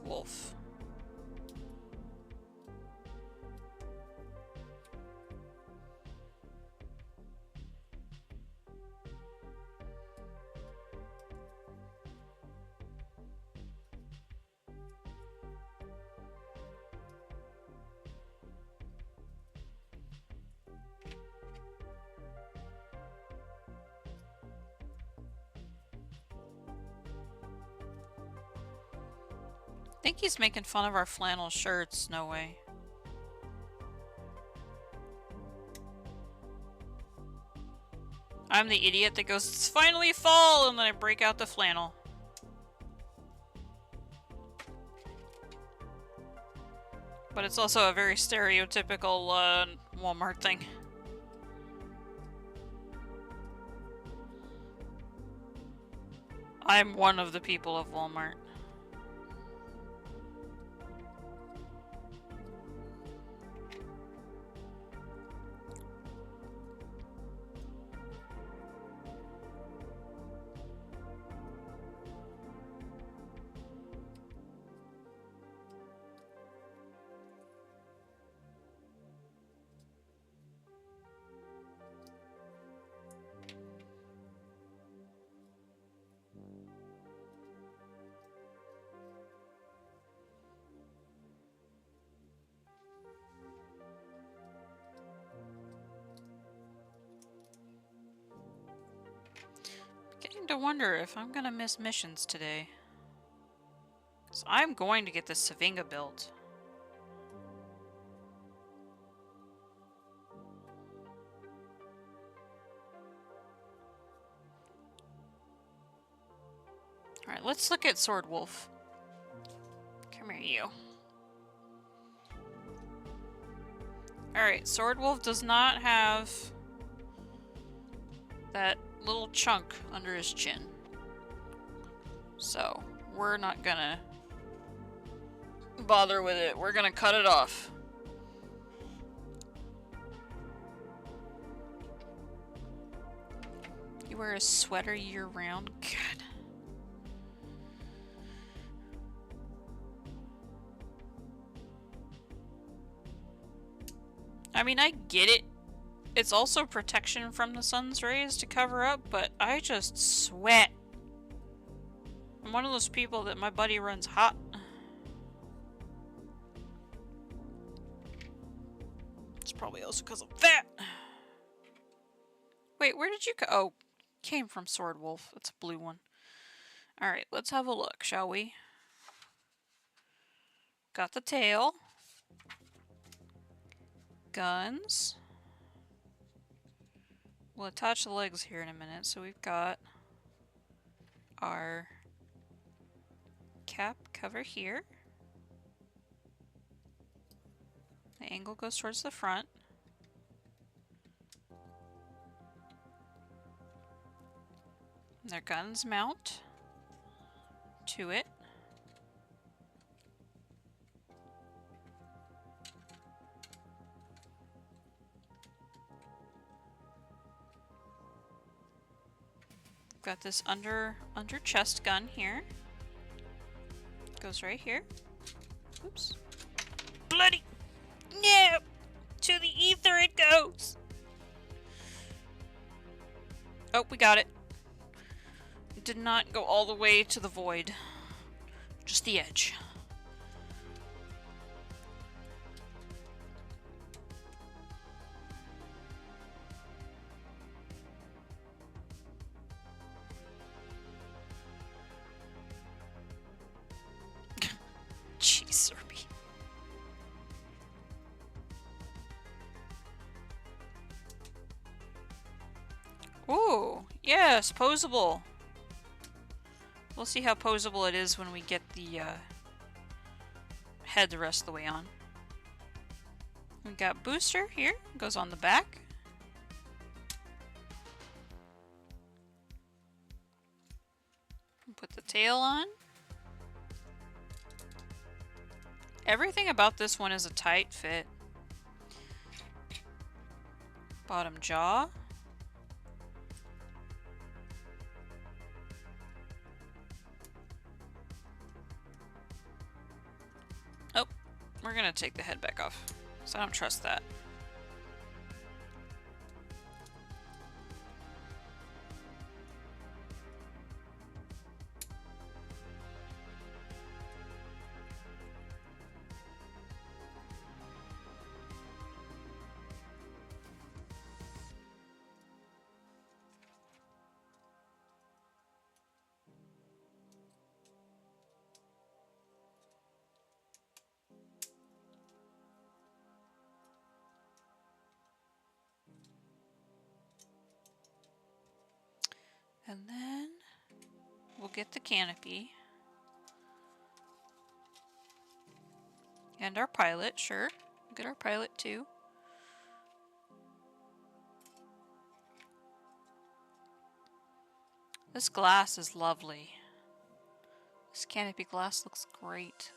I think he's making fun of our flannel shirts. No way. I'm the idiot that goes, "It's finally fall!" and then I break out the flannel. But it's also a very stereotypical Walmart thing. I'm one of the people of Walmart. Getting to wonder if I'm gonna miss missions today. So I'm going to get the Savinga Build. Alright, let's look at Sword Wolf. Come here, you. Alright, Sword Wolf does not have that little chunk under his chin. So, we're not gonna bother with it. We're gonna cut it off. You wear a sweater year-round? God. I mean, I get it. It's also protection from the sun's rays to cover up, but I just sweat. I'm one of those people that my body runs hot. It's probably also because of that. Wait, where did you go? Oh, came from Sword Wolf. That's a blue one. Alright, let's have a look, shall we? Got the tail. Guns. We'll attach the legs here in a minute. So we've got our cap cover here. The angle goes towards the front. And their guns mount to it. Got this under chest gun here. Goes right here. Oops. Bloody! No! To the ether it goes! Oh, we got it. It did not go all the way to the void. Just the edge. Jeez, Serby. Ooh, yes, posable. We'll see how posable it is when we get the head the rest of the way on. We got booster here, goes on the back. Put the tail on. Everything about this one is a tight fit. Bottom jaw. Oh, we're gonna take the head back off, so I don't trust that. And then we'll get the canopy. And our pilot, sure. We'll get our pilot too. This glass is lovely. This canopy glass looks great.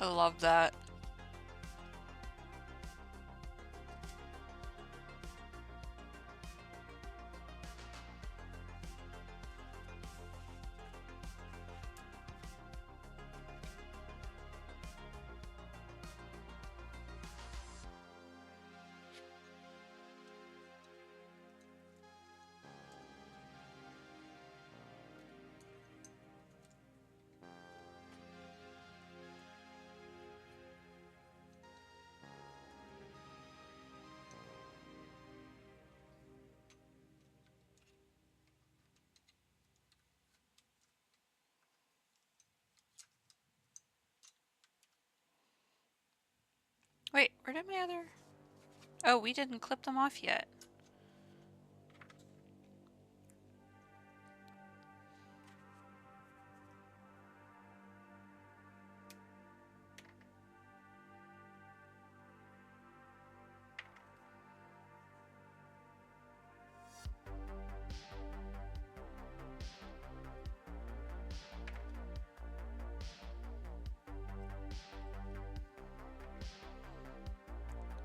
I love that. Wait, where did my other... Oh, we didn't clip them off yet.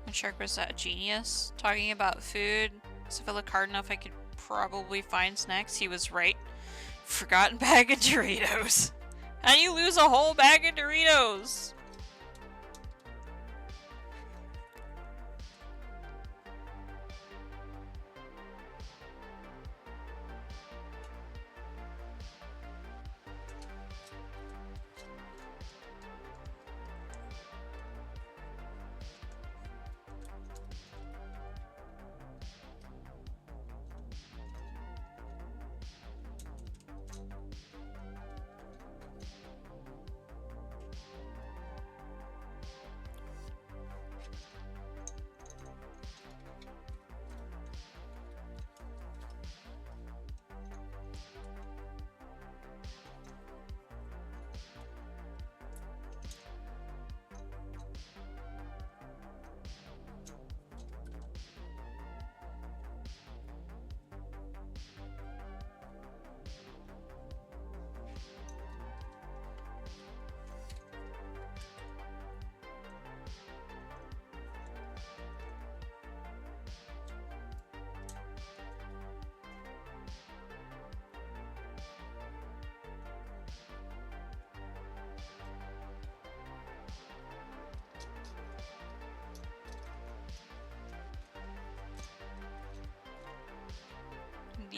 And Shark was that genius talking about food. So if I look hard enough, I could probably find snacks. He was right. Forgotten bag of Doritos. How do you lose a whole bag of Doritos?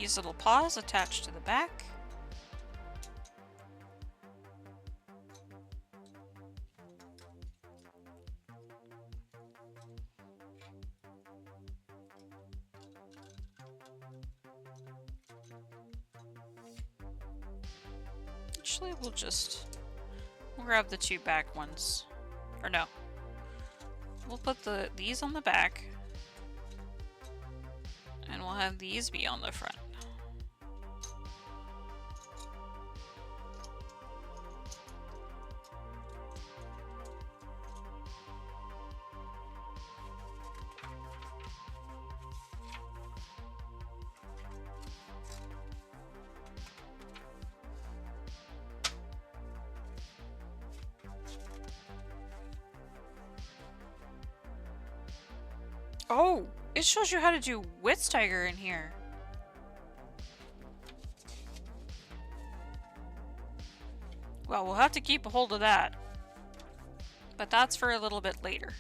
these little paws attached to the back. Actually, we'll grab the two back ones. Or no. We'll put these on the back. And we'll have these be on the front. Oh, it shows you how to do Whitz Tiger in here. Well, we'll have to keep a hold of that. But that's for a little bit later.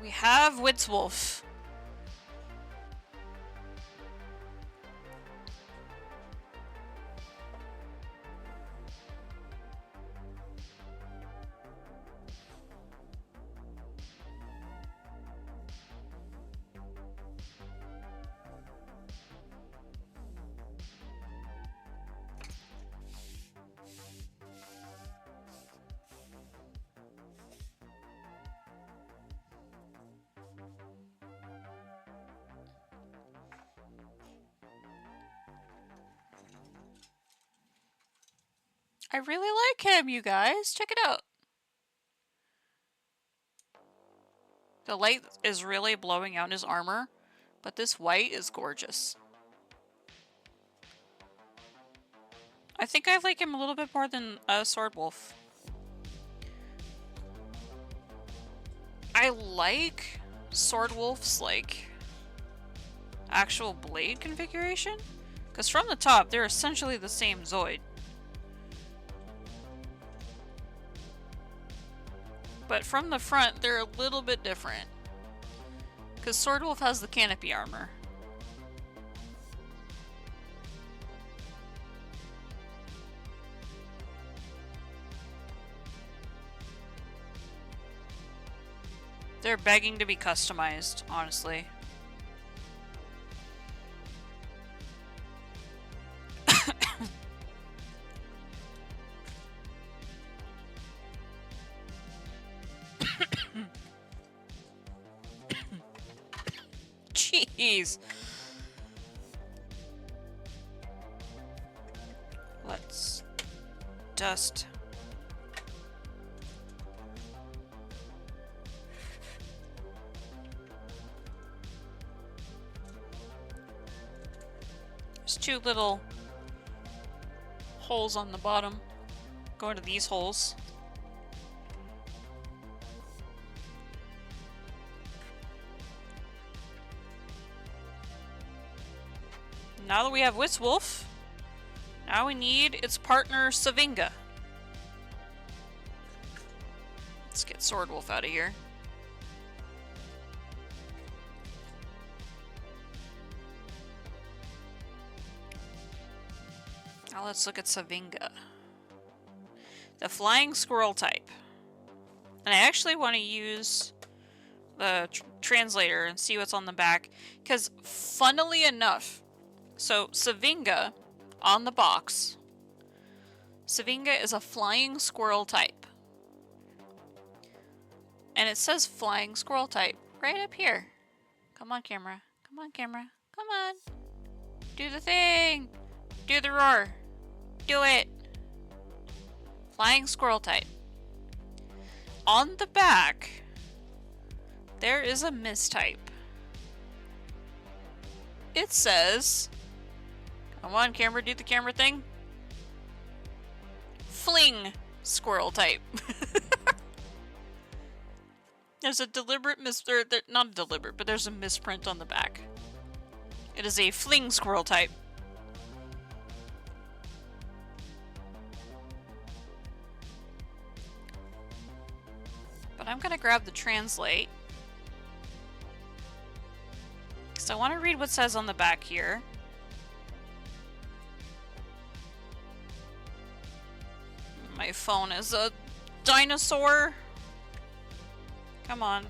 We have Whitz Wolf. I really like him, you guys. Check it out. The light is really blowing out his armor, but this white is gorgeous. I think I like him a little bit more than Sword Wolf. I like Sword Wolf's like actual blade configuration, because from the top they're essentially the same Zoid. But from the front, they're a little bit different. Because Sword Wolf has the canopy armor. They're begging to be customized, honestly. Jeez. Let's dust. There's two little holes on the bottom. Go into these holes. Now that we have Whitz Wolf, now we need its partner Savinga. Let's get Sword Wolf out of here. Now let's look at Savinga. The flying squirrel type. And I actually want to use the translator and see what's on the back, because funnily enough, so Savinga on the box, Savinga is a flying squirrel type. And it says flying squirrel type right up here. Come on, camera. Come on, camera. Come on. Do the thing. Do the roar. Do it. Flying squirrel type. On the back, there is a mistype. It says, come on, camera, do the camera thing. Fling squirrel type. There's a deliberate not deliberate, but there's a misprint on the back. It is a fling squirrel type. But I'm gonna grab the translate So I want to read what says on the back here. My phone is a dinosaur. Come on.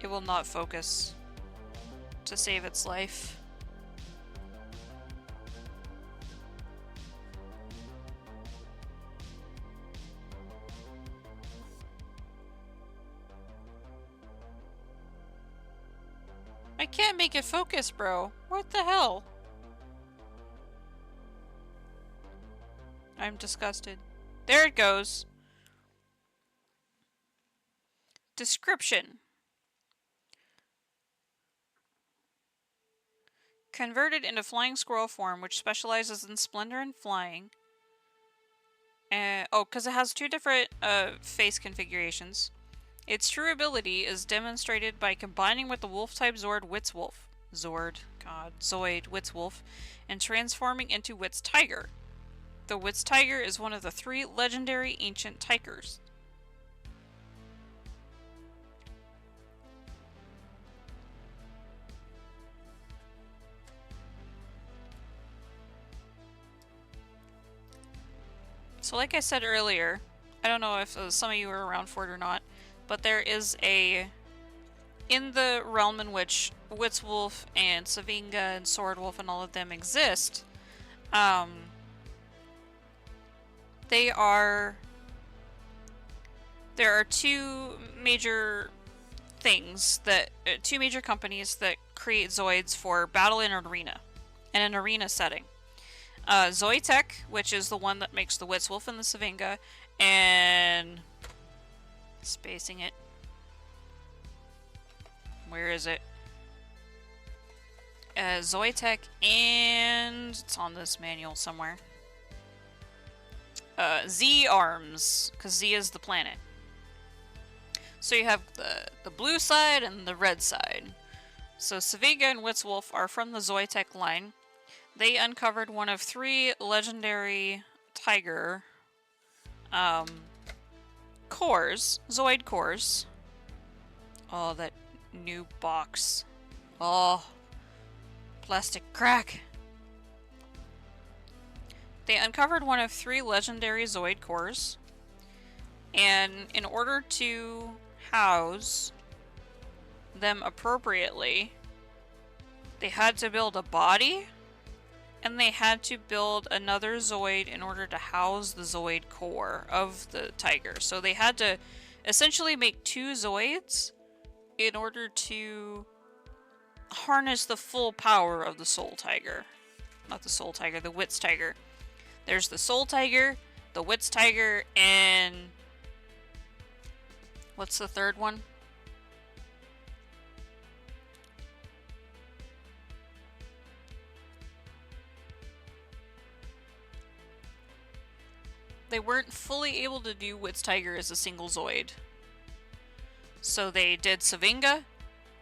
It will not focus to save its life. I can't make it focus, bro. What the hell? I'm disgusted. There it goes. Description. Converted into flying squirrel form, which specializes in splendor and flying. Oh, because it has two different face configurations. Its true ability is demonstrated by combining with the wolf-type Zoid Whitz Wolf, and transforming into Whitz Tiger. The Whitz Tiger is one of the 3 legendary ancient tigers. So like I said earlier, I don't know if some of you were around for it or not, but there is in the realm in which Whitz Wolf and Savinga and Sword Wolf and all of them exist, there are 2 major things that 2 major companies that create Zoids for battle in an arena setting. Zoitek, which is the one that makes the Whitz Wolf and the Savinga, and spacing it. Where is it? Zoitek, and it's on this manual somewhere. Z Arms, because Z is the planet. So you have the blue side and the red side. So Savinga and Whitz Wolf are from the Zoitek line. They uncovered one of 3 legendary tiger cores, Zoid cores. Oh, that new box. Oh, plastic crack. They uncovered one of 3 legendary Zoid cores, and in order to house them appropriately, they had to build a body, and they had to build another Zoid in order to house the Zoid core of the tiger. So they had to essentially make 2 Zoids in order to harness the full power of the Soul Tiger. Not the Soul Tiger, the Whitz Tiger. There's the Soul Tiger, the Whitz Tiger, and what's the third one? They weren't fully able to do Whitz Tiger as a single Zoid. So they did Savinga,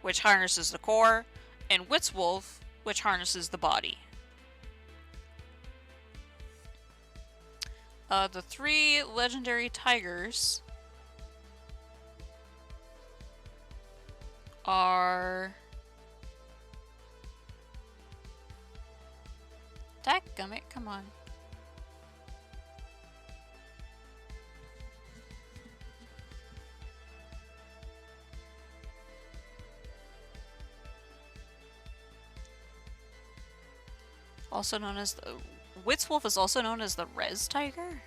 which harnesses the core, and Whitz Wolf, which harnesses the body. The 3 legendary tigers are... Dadgummit, come on. Also known as the... Whitz Wolf is also known as the Res Tiger?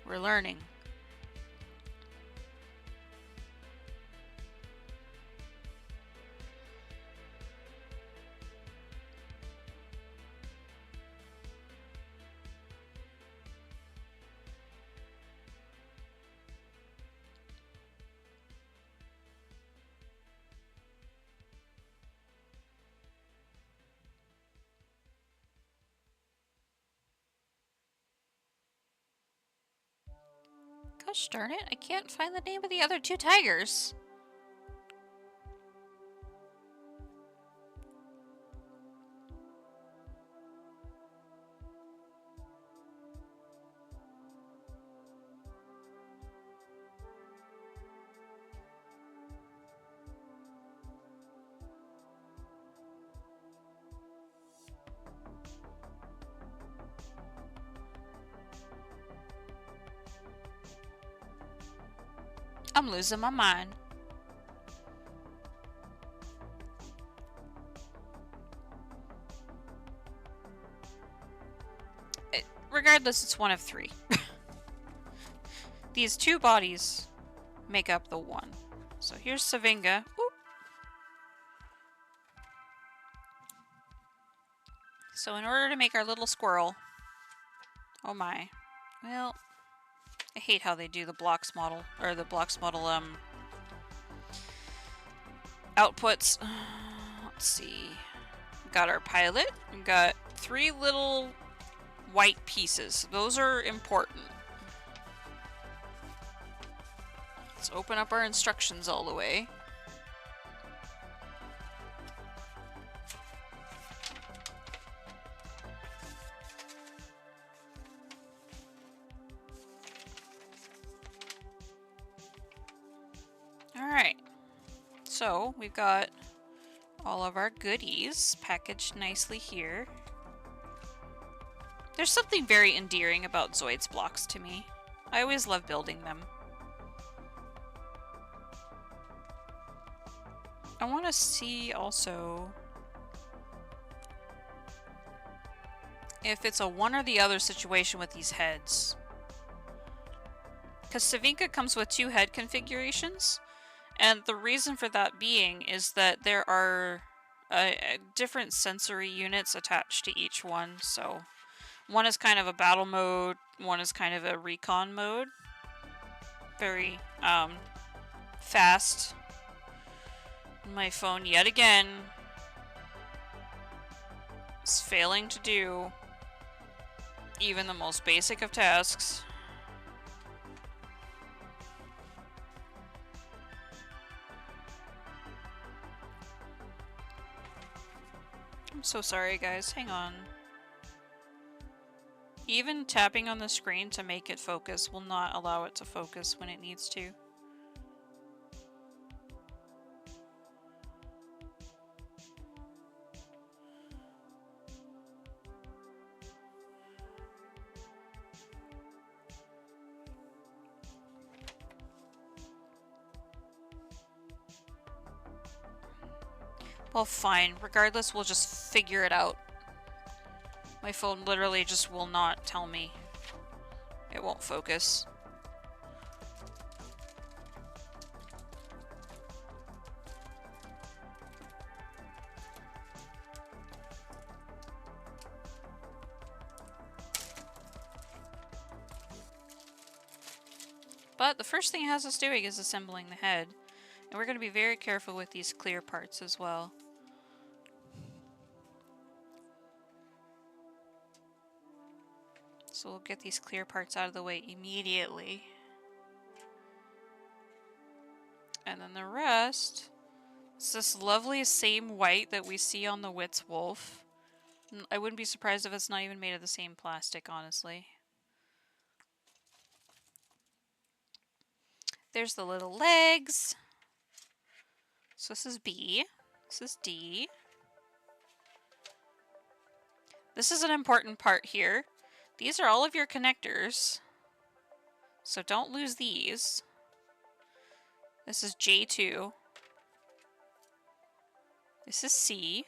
We're learning. Gosh darn it, I can't find the name of the other 2 tigers. I'm losing my mind. Regardless, it's one of three. These two bodies make up the one. So here's Savinga. Oop. So in order to make our little squirrel... Oh my. Well, I hate how they do the blocks model, or the blocks model, outputs. Let's see. We got our pilot. We got 3 little white pieces. Those are important. Let's open up our instructions all the way. Alright. So, we've got all of our goodies packaged nicely here. There's something very endearing about Zoids blocks to me. I always love building them. I want to see also if it's a one or the other situation with these heads. Because Savinga comes with 2 head configurations, and the reason for that being is that there are different sensory units attached to each one. So one is kind of a battle mode, one is kind of a recon mode. Very fast. My phone yet again is failing to do even the most basic of tasks. I'm so sorry, guys. Hang on. Even tapping on the screen to make it focus will not allow it to focus when it needs to. Well, fine. Regardless, we'll just figure it out. My phone literally just will not tell me. It won't focus. But the first thing it has us doing is assembling the head. And we're going to be very careful with these clear parts as well. So we'll get these clear parts out of the way immediately. And then the rest, it's this lovely same white that we see on the Whitz wolf. I wouldn't be surprised if it's not even made of the same plastic, honestly. There's the little legs. So this is B. This is D. This is an important part here. These are all of your connectors. So don't lose these. This is J2. This is C.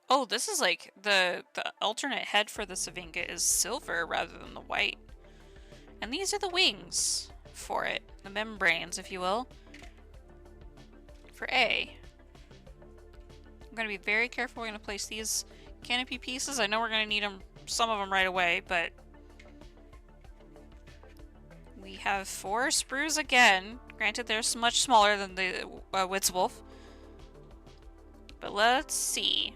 Oh, this is like the alternate head for the Savinga is silver rather than the white. And these are the wings for it. The membranes, if you will. For A. I'm going to be very careful. We're going to place these canopy pieces. I know we're going to need them, some of them right away, but we have 4 sprues again. Granted, they're much smaller than the Whitz wolf. But let's see.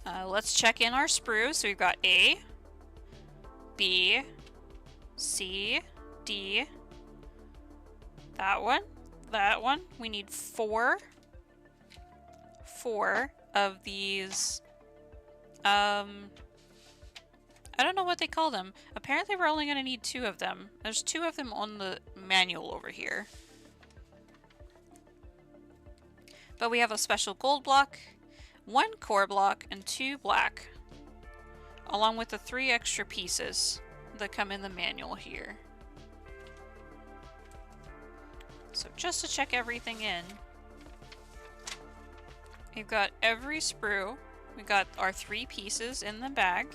Let's check in our sprues. So we've got A, B, C, D. That one. We need 4 of these. I don't know what they call them. Apparently we're only going to need 2 of them. There's 2 of them on the manual over here. But we have a special gold block, 1 core block, and 2 black. Along with the 3 extra pieces that come in the manual here. So just to check everything in, we've got every sprue. We got our 3 pieces in the bag.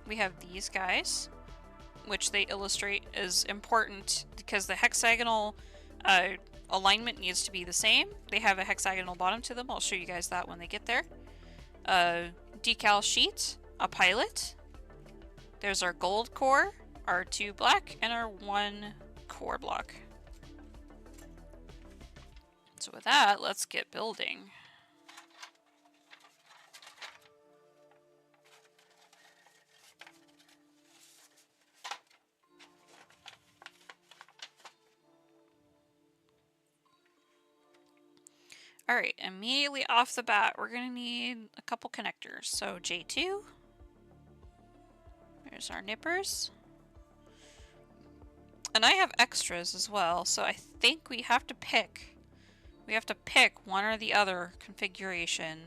We have these guys, which they illustrate as important because the hexagonal alignment needs to be the same. They have a hexagonal bottom to them. I'll show you guys that when they get there. Decal sheet, a pilot. There's our gold core, our 2 black, and our 1 core block. So with that, let's get building. Alright, immediately off the bat, we're going to need a couple connectors. So J2. There's our nippers. And I have extras as well, so I think we have to pick. We have to pick one or the other configuration.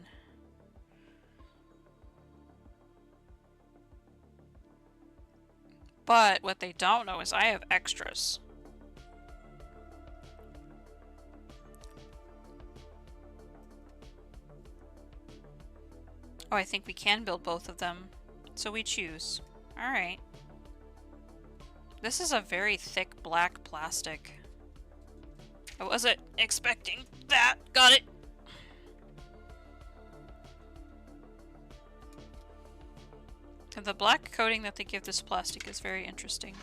But what they don't know is I have extras. Oh, I think we can build both of them. So we choose. Alright. This is a very thick black plastic. I wasn't expecting that. Got it. And the black coating that they give this plastic is very interesting.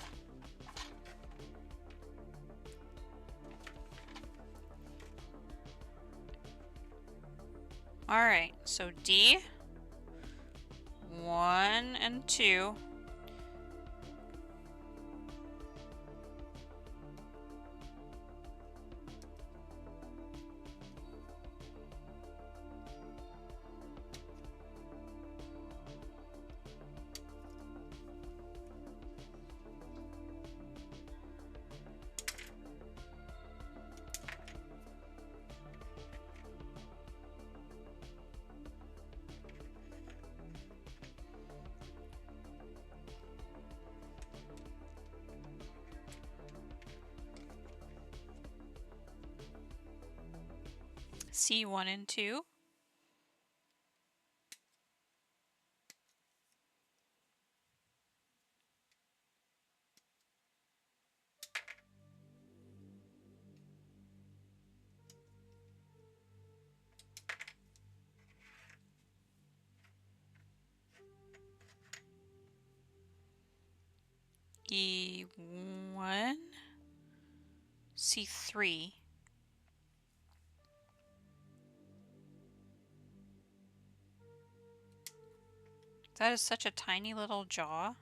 Alright, so D, 1 and 2. C1 and 2. E1, C3. That is such a tiny little jaw.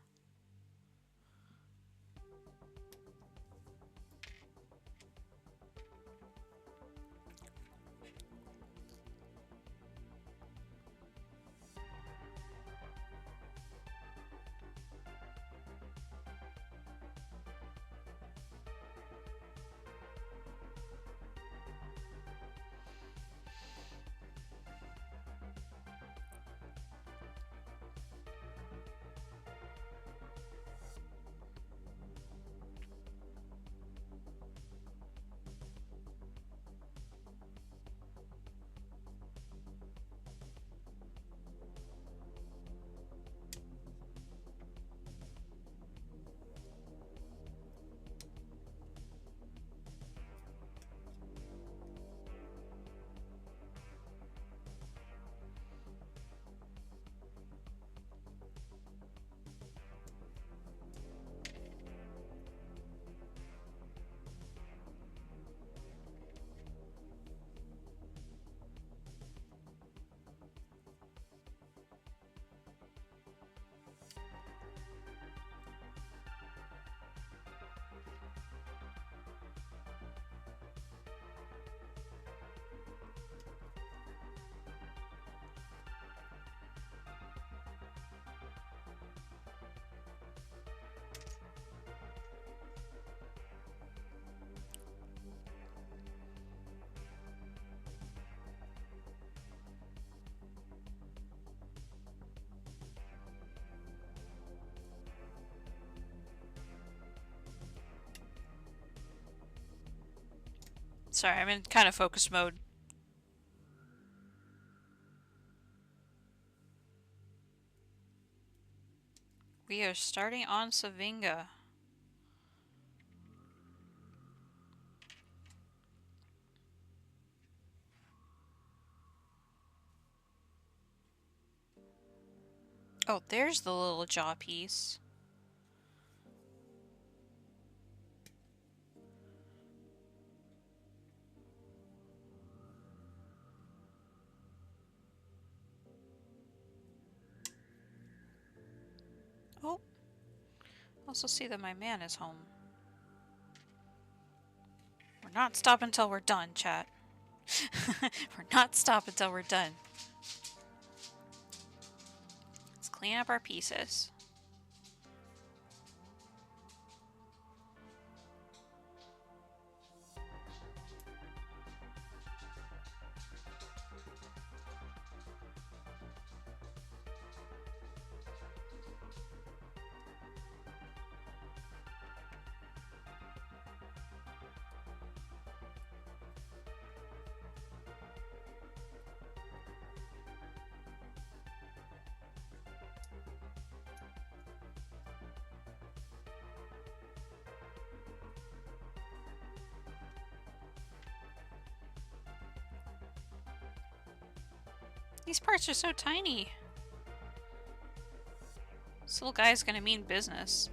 Sorry, I'm in kind of focus mode. We are starting on Savinga. Oh, there's the little jaw piece. Oh, also see that my man is home. We're not stopping until we're done, chat. We're not stopping until we're done. Let's clean up our pieces. These parts are so tiny. This little guy's gonna mean business.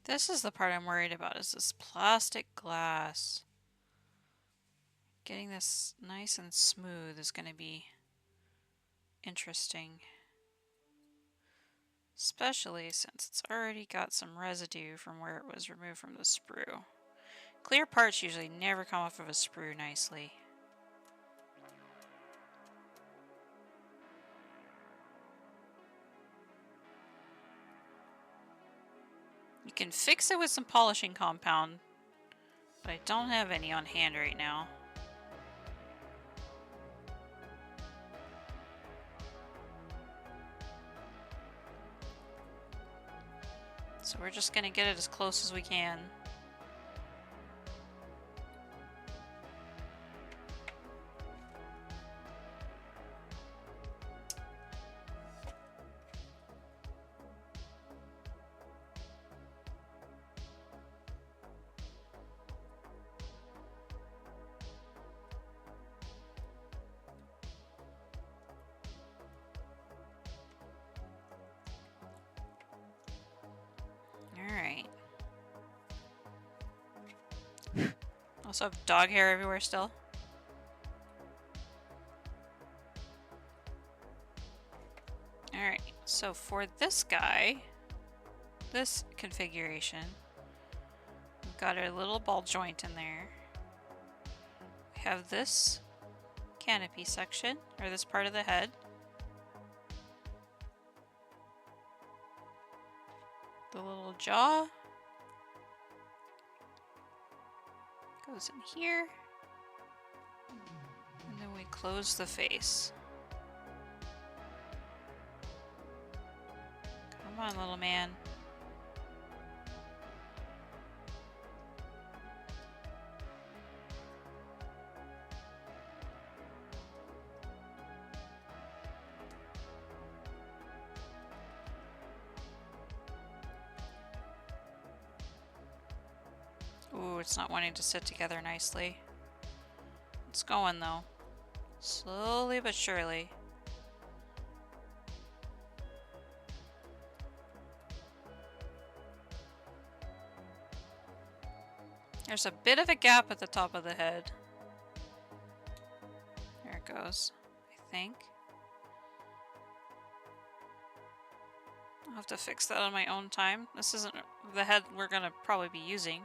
This is the part I'm worried about, is this plastic glass. Getting this nice and smooth is going to be interesting. Especially since it's already got some residue from where it was removed from the sprue. Clear parts usually never come off of a sprue nicely. You can fix it with some polishing compound, but I don't have any on hand right now. So we're just gonna get it as close as we can. Also have dog hair everywhere still. Alright, so for this guy, this configuration, we've got our little ball joint in there. We have this canopy section, or this part of the head. The little jaw goes in here, and then we close the face. Come on, little man. Ooh, it's not wanting to sit together nicely. It's going though. Slowly but surely. There's a bit of a gap at the top of the head. There it goes, I think. I'll have to fix that on my own time. This isn't the head we're gonna probably be using.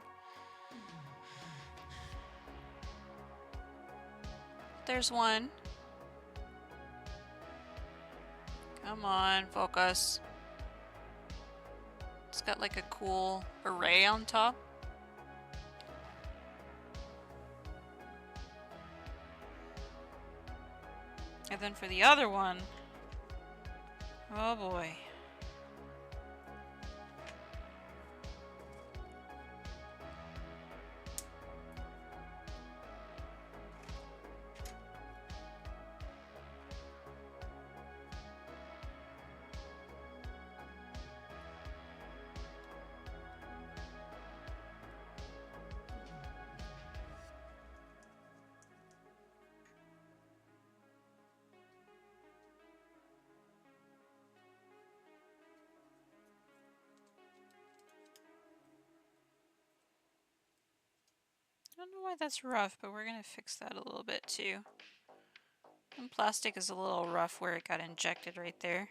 There's one. Come on, focus. It's It's got like a cool array on top. And then for the other one, oh boy. I don't know why that's rough, but we're gonna fix that a little bit too. And plastic is a little rough where it got injected right there.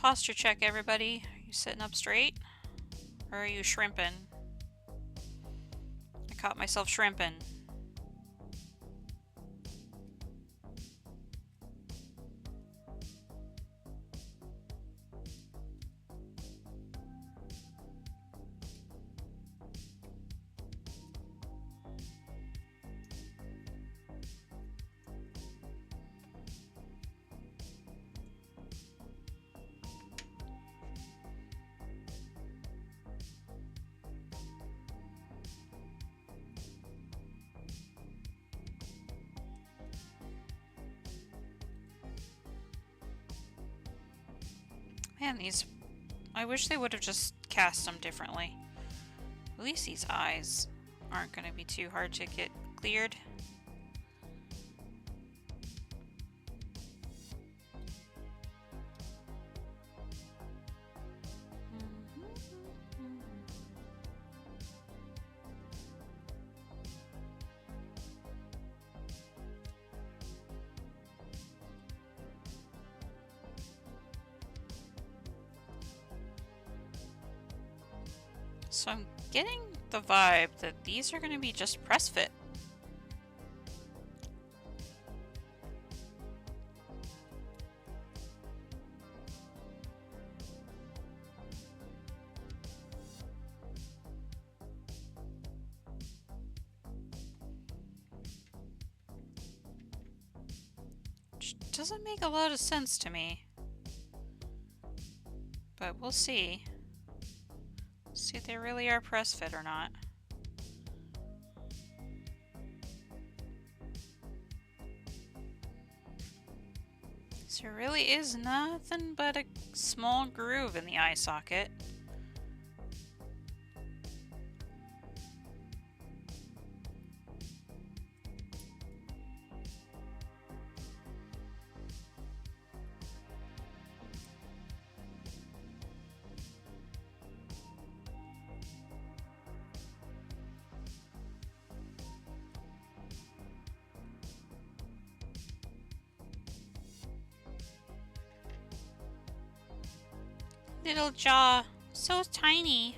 Posture check, everybody. Are you sitting up straight? Or are you shrimping? I caught myself shrimping. Man, these... I wish they would have just cast them differently. At least these eyes aren't going to be too hard to get cleared. So I'm getting the vibe that these are going to be just press fit. Which doesn't make a lot of sense to me. But we'll see. See if they really are press fit or not. So there really is nothing but a small groove in the eye socket. Little jaw, so tiny.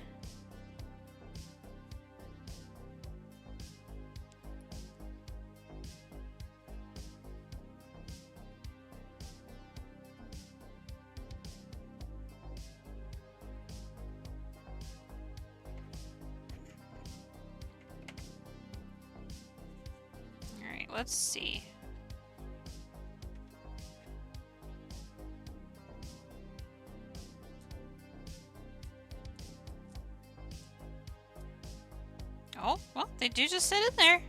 All right, let's see. Oh, well, they do just sit in there.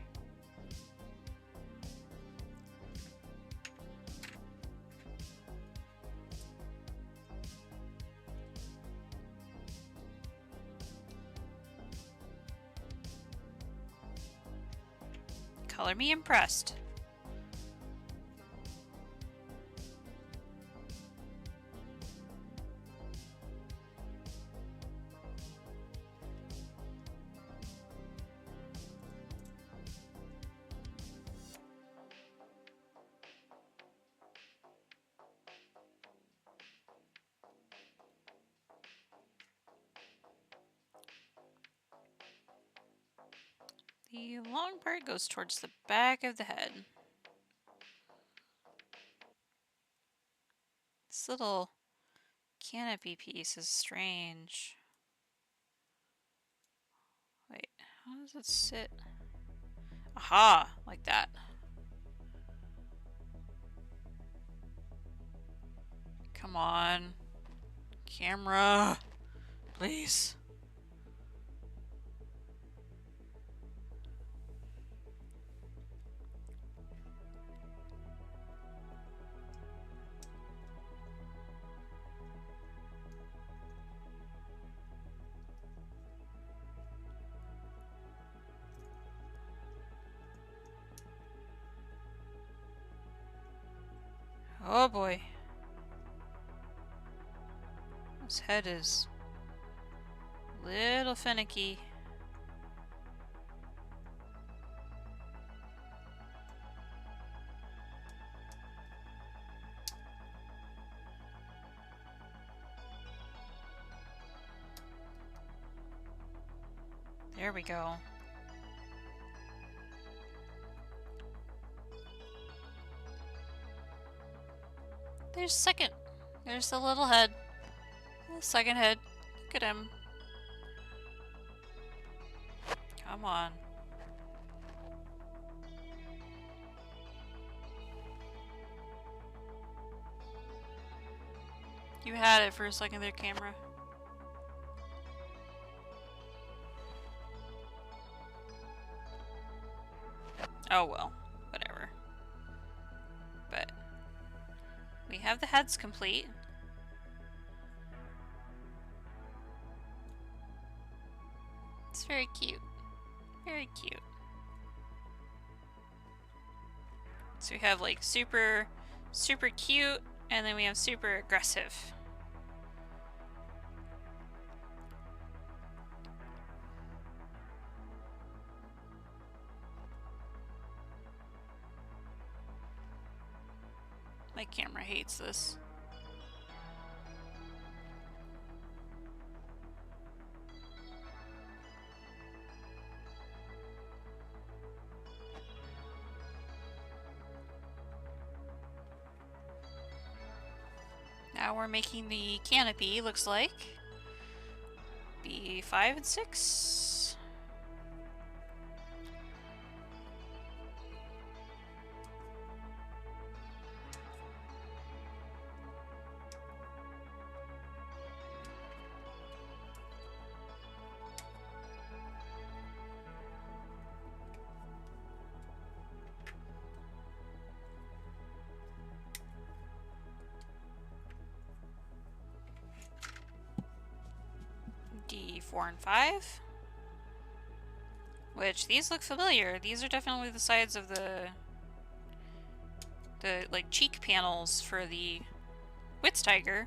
Color me impressed. The long part goes towards the back of the head. This little canopy piece is strange. Wait, how does it sit? Aha! Like that. Come on. Camera! Please. Oh boy. This head is a little finicky. There we go. There's second. There's the little head. The second head. Look at him. Come on. You had it for a second there, camera. Oh well, whatever. But we have the heads complete. It's very cute. Very cute. So we have like super cute, and then we have super aggressive. My camera hates this. Now we're making the canopy, looks like. Be 5 and 6. D4 and 5. Which, these look familiar. These are definitely the sides of the like cheek panels for the Whitz tiger.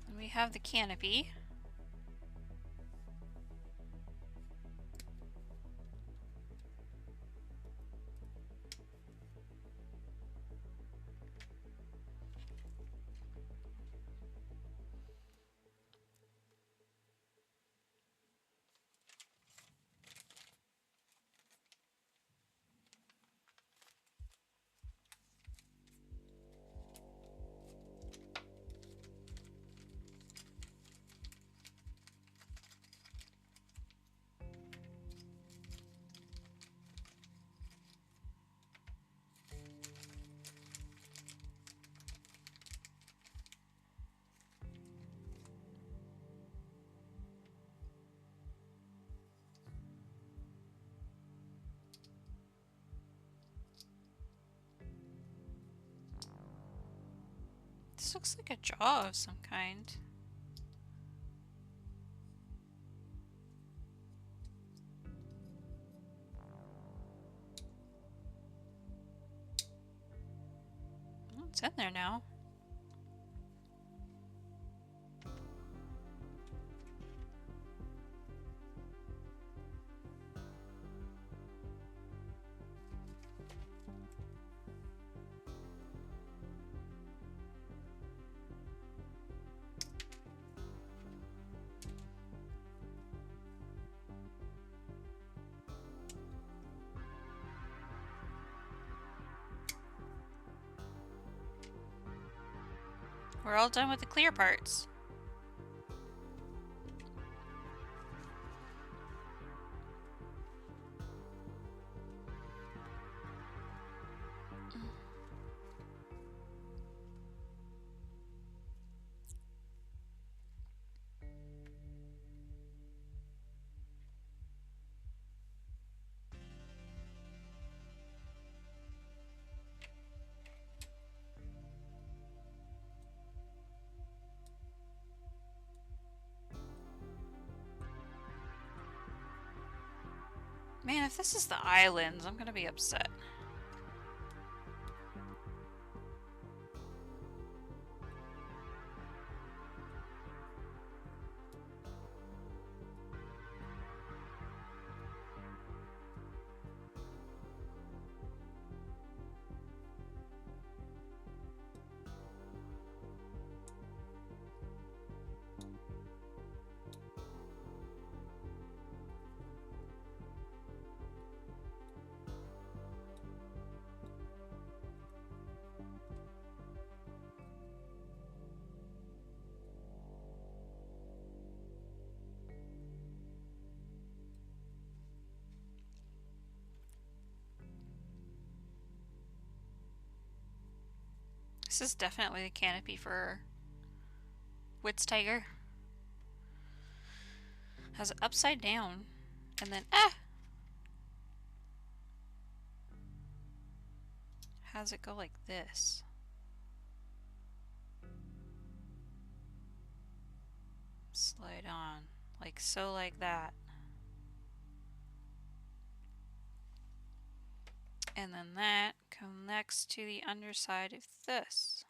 And we have the canopy. This looks like a jaw of some kind. Oh, it's in there now. We're all done with the clear parts. Man, if this is the islands, I'm gonna be upset. This is definitely the canopy for Whitz Tiger. Has it upside down, and then how's it go like this? Slide on, like so, like that. And then that connects to the underside of this.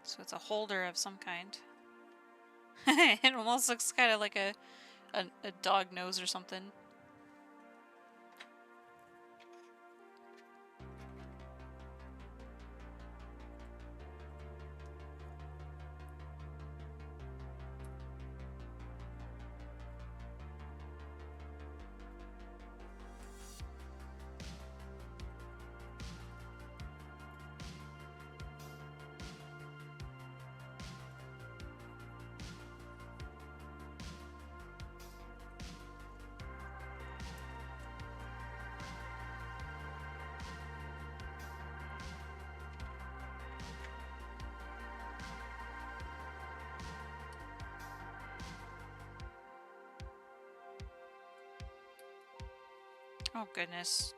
So it's a holder of some kind. It almost looks kind of like a dog nose or something. Oh goodness.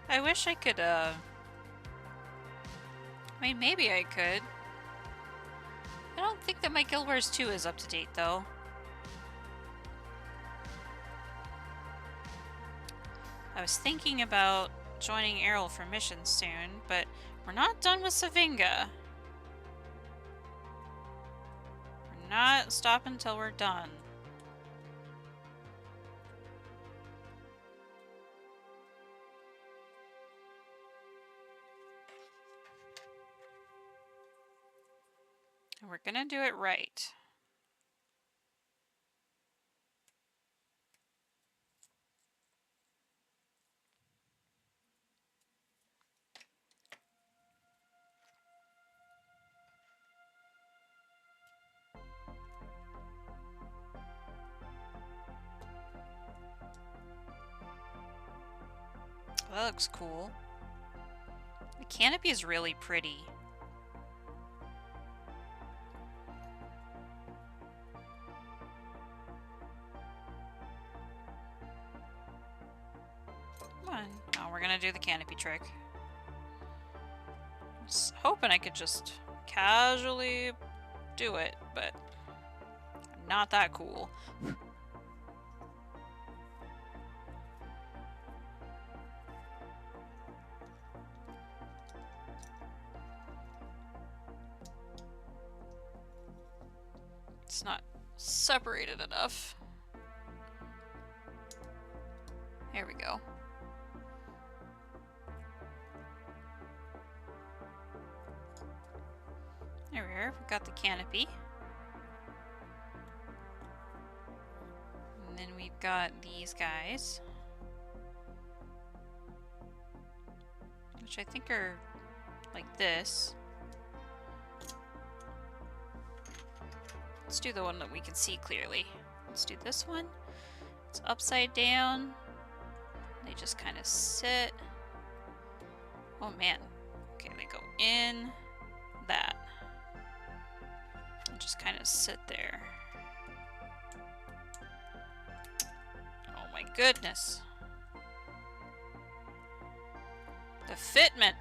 I wish I could, I mean, maybe I could. I don't think that my Guild Wars 2 is up to date, though. I was thinking about joining Errol for missions soon, but we're not done with Savinga. We're not stopping until we're done. And we're gonna do it right. That looks cool. The canopy is really pretty. Come on. Oh, we're gonna do the canopy trick. I was hoping I could just casually do it, but I'm not that cool. It's not separated enough. There we go. There we are. We've got the canopy. And then we've got these guys, which I think are like this. Let's do the one that we can see clearly. Let's do this one. It's upside down. They just kind of sit. Oh man. Okay, they go in that. And just kind of sit there. Oh my goodness. The fitment.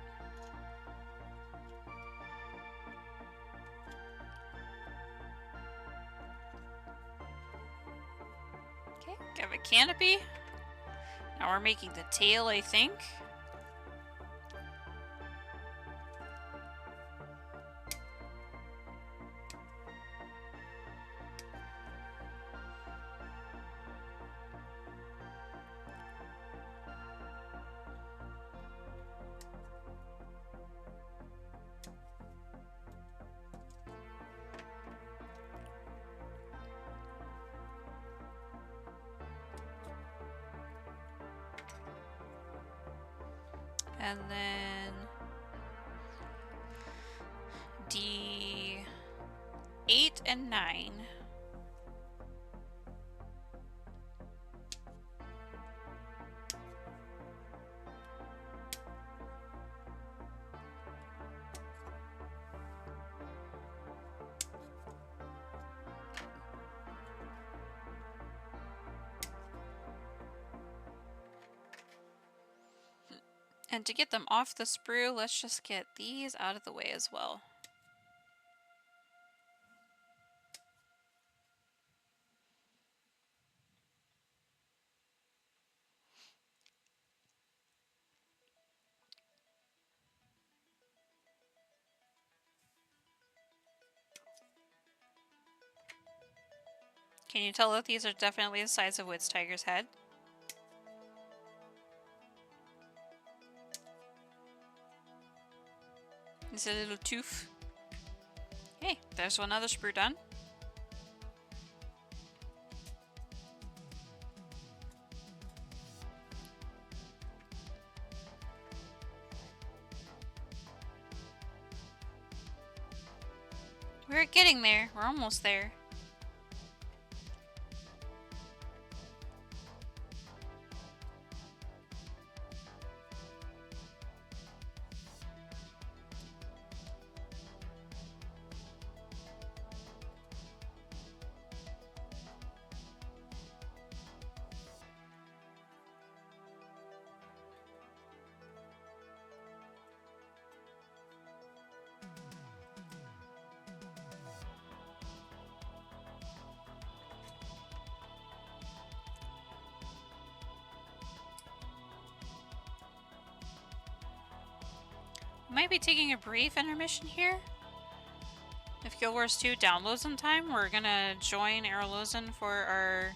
Okay, got a canopy. Now we're making the tail, I think. And then D8 and 9. And to get them off the sprue, let's just get these out of the way as well. Can you tell that these are definitely the size of Whitz Tiger's head? It's a little tooth. Hey, there's one other sprue done. We're getting there. We're almost there. might be taking a brief intermission here. If Guild Wars 2 downloads in time, we're gonna join Aralozen for our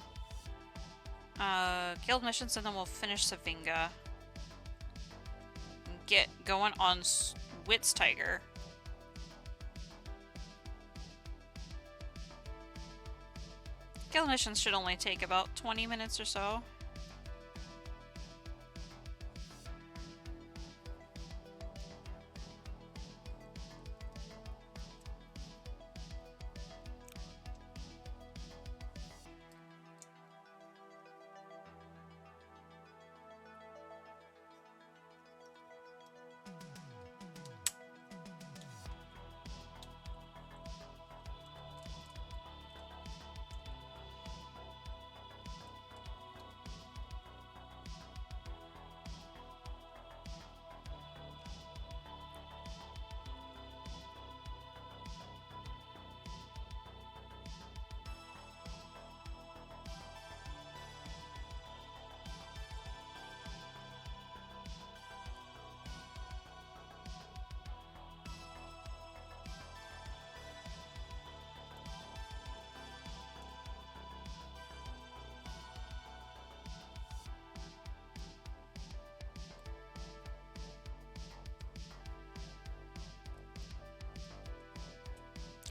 guild missions, and then we'll finish Savinga. And get going on Whitz Tiger. Guild missions should only take about 20 minutes or so.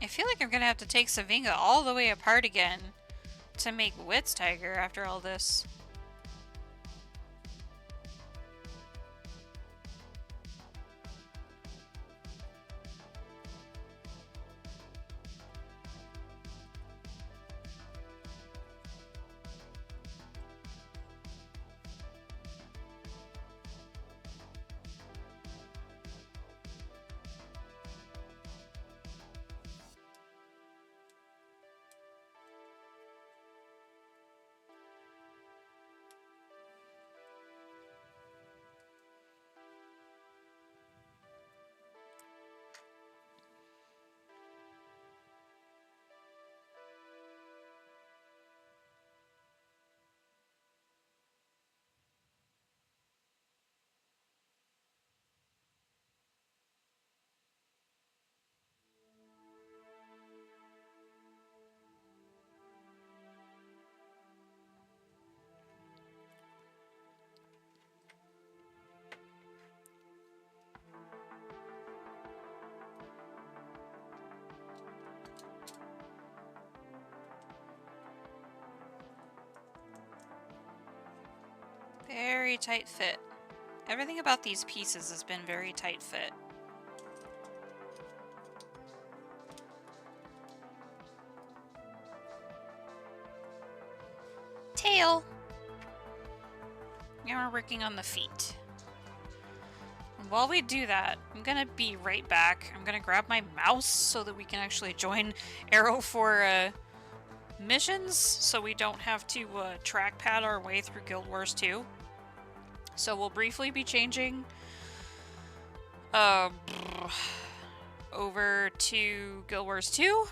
I feel like I'm gonna have to take Savinga all the way apart again to make Whitz Tiger after all this. Very tight fit. Everything about these pieces has been very tight fit. Tail! Now we're working on the feet. And while we do that, I'm gonna be right back. I'm gonna grab my mouse so that we can actually join Arrow for missions, so we don't have to trackpad our way through Guild Wars 2. So we'll briefly be changing over to Guild Wars 2.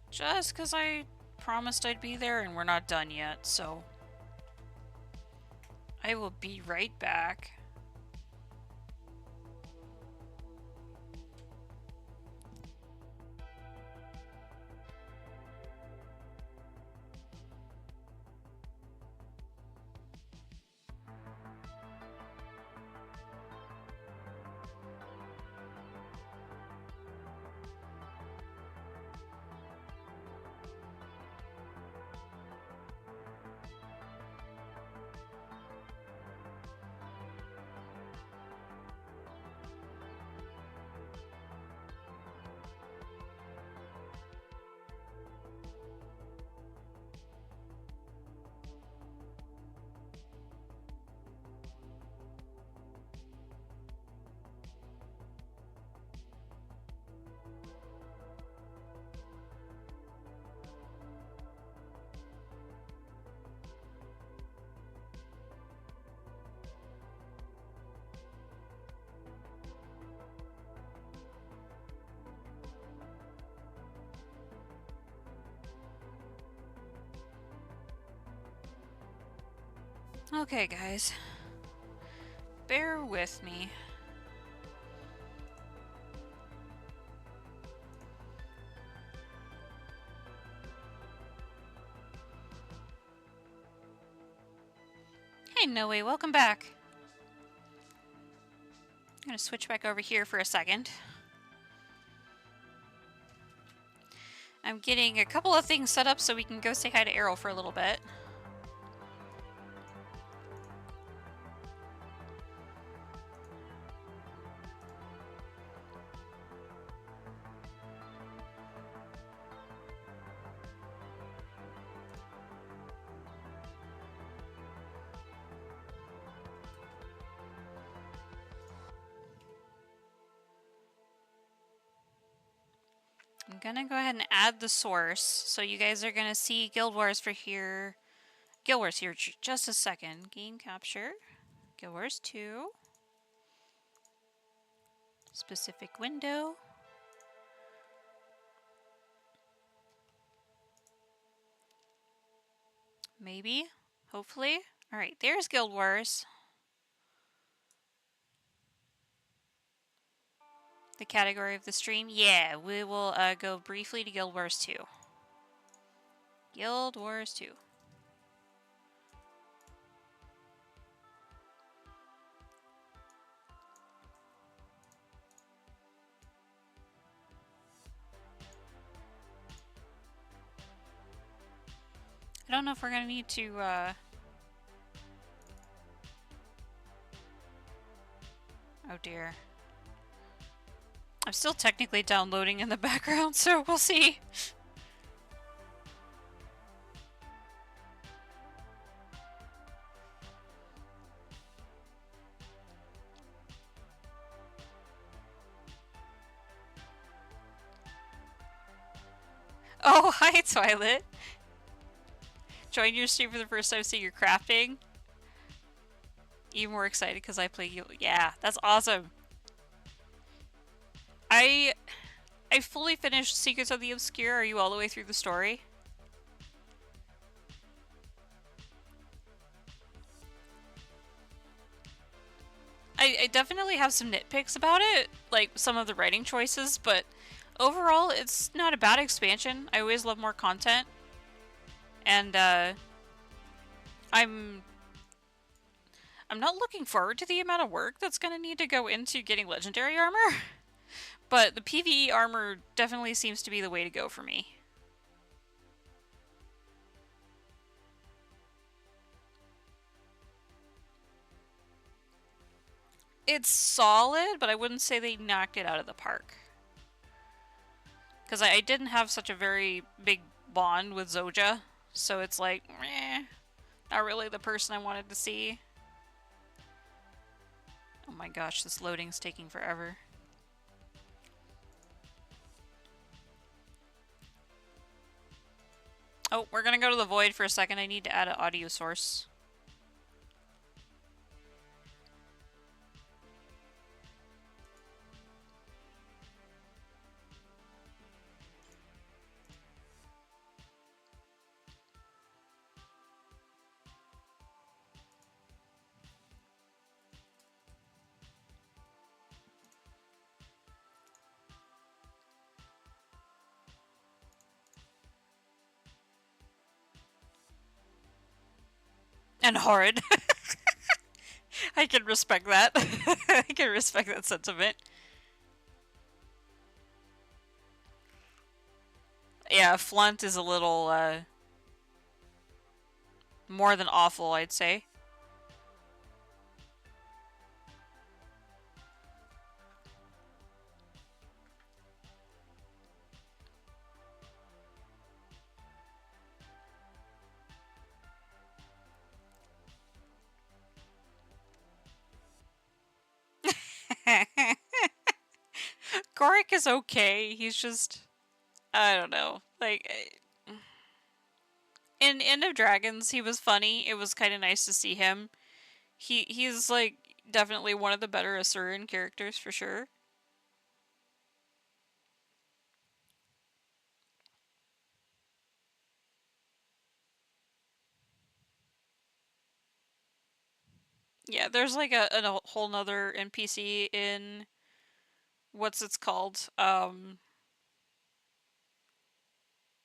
Just because I promised I'd be there and we're not done yet, so I will be right back. Okay, guys. Bear with me. Hi, Noe. Welcome back. I'm going to switch back over here for a second. I'm getting a couple of things set up so we can go say hi to Errol for a little bit. I'm gonna go ahead and add the source, so you guys are gonna see Guild Wars for here. Guild Wars here, just a second. Game capture. Guild Wars 2. Specific window. Maybe. Hopefully. Alright, there's Guild Wars. The category of the stream? Yeah, we will go briefly to Guild Wars 2. Guild Wars 2. I don't know if we're gonna need to, oh dear. I'm still technically downloading in the background, so we'll see. Oh, hi, Twilight. Join your stream for the first time, so you're crafting. Even more excited because I play you. Yeah, that's awesome. I fully finished Secrets of the Obscure. Are you all the way through the story? I definitely have some nitpicks about it, like some of the writing choices, but overall it's not a bad expansion. I always love more content. And I'm not looking forward to the amount of work that's gonna need to go into getting legendary armor. But the PvE armor definitely seems to be the way to go for me. It's solid, but I wouldn't say they knocked it out of the park. Because I didn't have such a very big bond with Zoja, so it's like, not really the person I wanted to see. Oh my gosh, this loading's taking forever. Oh, we're gonna go to the Void for a second. I need to add an audio source. And horrid. I can respect that. I can respect that sentiment. Yeah, Flunt is a little, more than awful, I'd say. Gorik is okay. He's just, I don't know. Like, in End of Dragons, he was funny. It was kind of nice to see him. He's like definitely one of the better Asuran characters for sure. Yeah, there's like a whole nother NPC in what's it's called?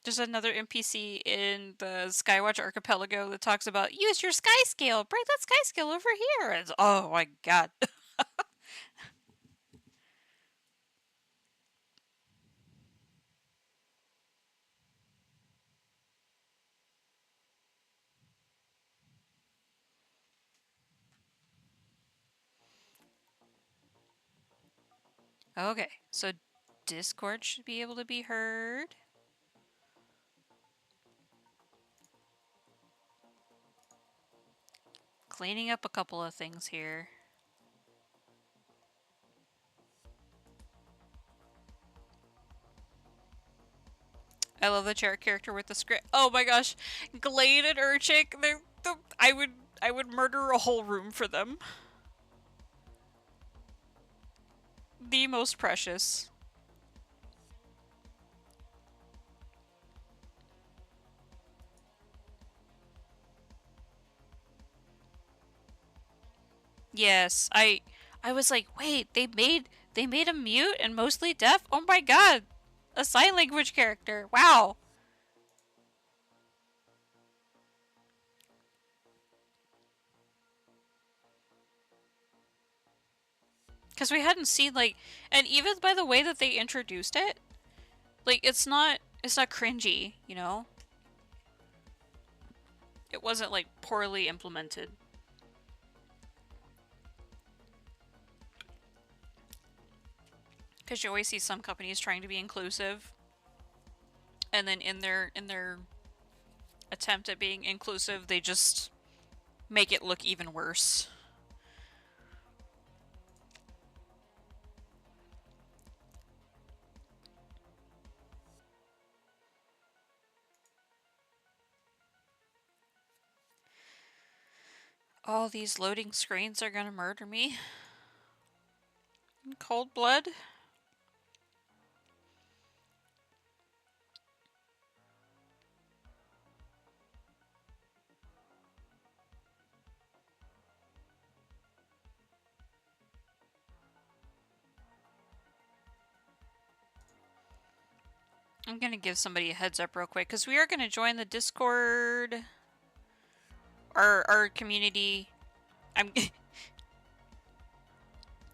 There's another NPC in the Skywatch Archipelago that talks about use your sky scale, bring that sky scale over here. It's, oh my god. Okay, so Discord should be able to be heard. Cleaning up a couple of things here. I love the chair character with the script. Oh my gosh, Glade and Urchik, I would murder a whole room for them. The most precious. Yes, I was like, wait, they made him mute and mostly deaf? Oh my god. A sign language character. Wow. Cuz we hadn't seen like, and even by the way that they introduced it, like it's not cringy, you know? It wasn't like poorly implemented. Cuz you always see some companies trying to be inclusive, and then in their attempt at being inclusive, they just make it look even worse. All these loading screens are gonna murder me. In cold blood. I'm gonna give somebody a heads up real quick because we are gonna join the Discord. Our community. I'm.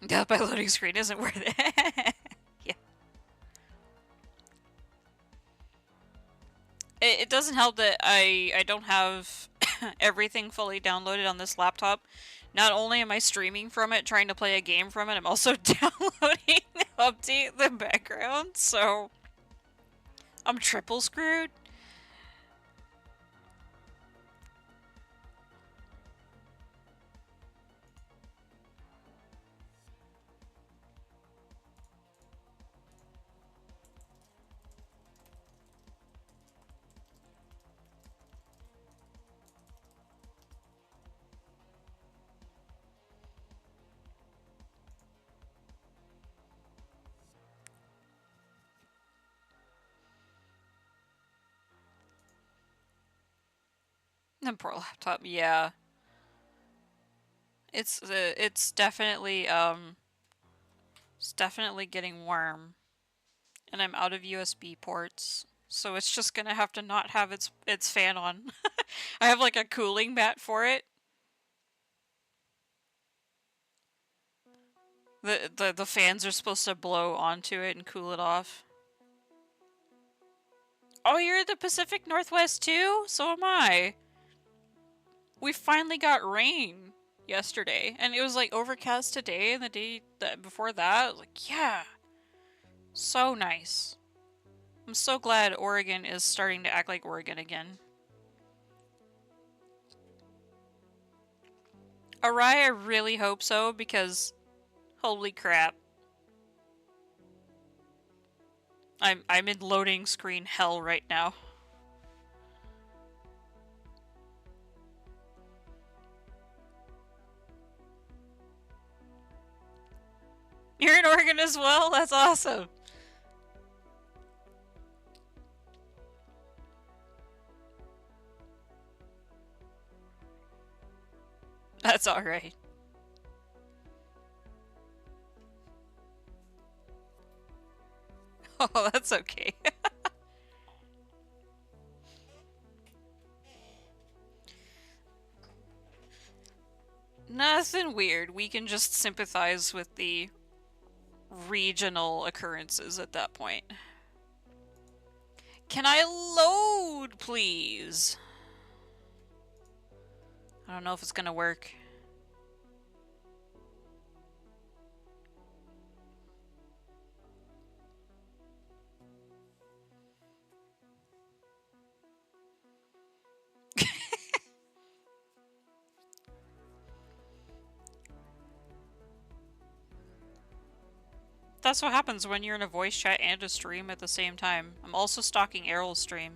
Yeah, my loading screen isn't worth it. Yeah. It doesn't help that I don't have everything fully downloaded on this laptop. Not only am I streaming from it, trying to play a game from it, I'm also downloading the update in the background, so I'm triple screwed. The poor laptop, yeah. It's definitely it's definitely getting warm, and I'm out of USB ports, so it's just gonna have to not have its fan on. I have like a cooling mat for it. The fans are supposed to blow onto it and cool it off. Oh, you're in the Pacific Northwest too? So am I. We finally got rain yesterday, and it was like overcast today, and the day before that, I was like, yeah, so nice. I'm so glad Oregon is starting to act like Oregon again. Arai, I really hope so, because holy crap. I'm in loading screen hell right now. You're in Oregon as well? That's awesome. That's alright. Oh, that's okay. Nothing weird. We can just sympathize with the regional occurrences at that point. Can I load, please? I don't know if it's gonna work. That's what happens when you're in a voice chat and a stream at the same time. I'm also stalking Errol's stream.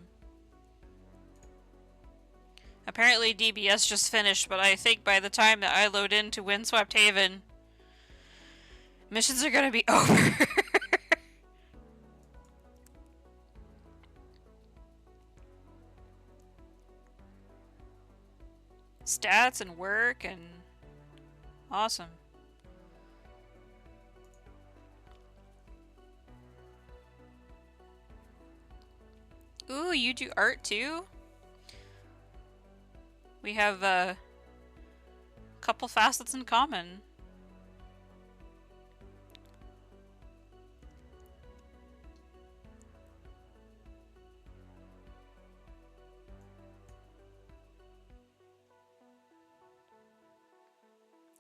Apparently DBS just finished, but I think by the time that I load into Windswept Haven, missions are gonna be over. Stats and work and... awesome. Ooh, you do art too? We have a couple facets in common.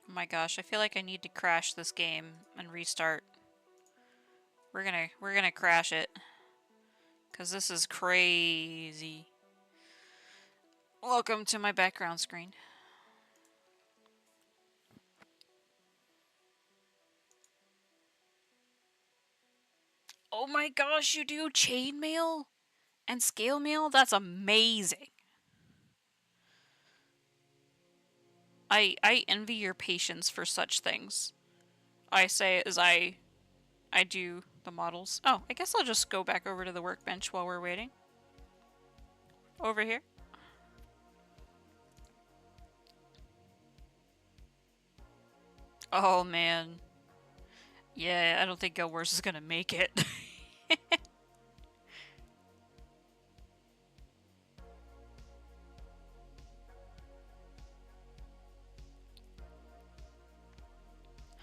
Oh my gosh, I feel like I need to crash this game and restart. We're gonna crash it. 'Cause this is crazy. Welcome to my background screen. Oh my gosh, you do chainmail and scale mail? That's amazing. I envy your patience for such things. I say as I do the models. Oh, I guess I'll just go back over to the workbench while we're waiting. Over here. Oh man. Yeah, I don't think Guild Wars is gonna make it.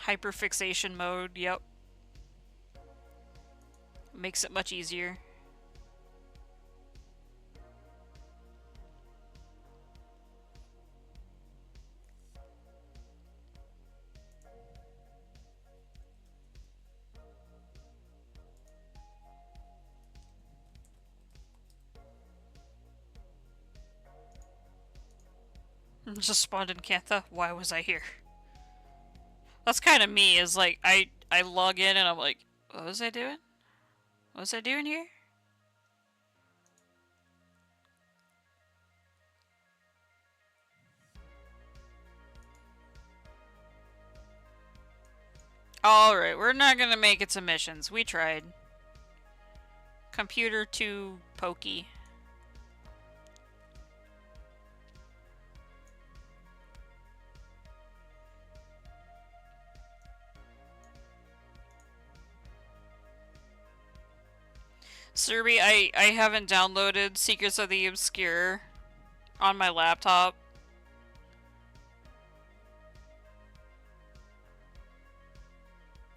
Hyperfixation mode, yep. Makes it much easier. Just spawned in Cantha. Why was I here? That's kind of me, is like, I log in and I'm like, what was I doing? What was I doing here? Alright, we're not gonna make it to missions. We tried. Computer too pokey. Serby, I haven't downloaded Secrets of the Obscure on my laptop.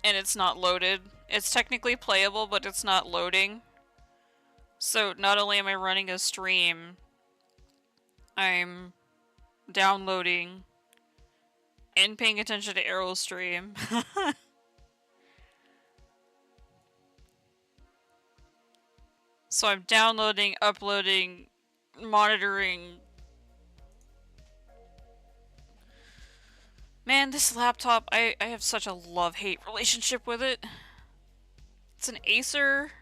And it's not loaded. It's technically playable, but it's not loading. So not only am I running a stream, I'm downloading and paying attention to Errol's stream. So I'm downloading, uploading, monitoring. Man, this laptop, I have such a love-hate relationship with it. It's an Acer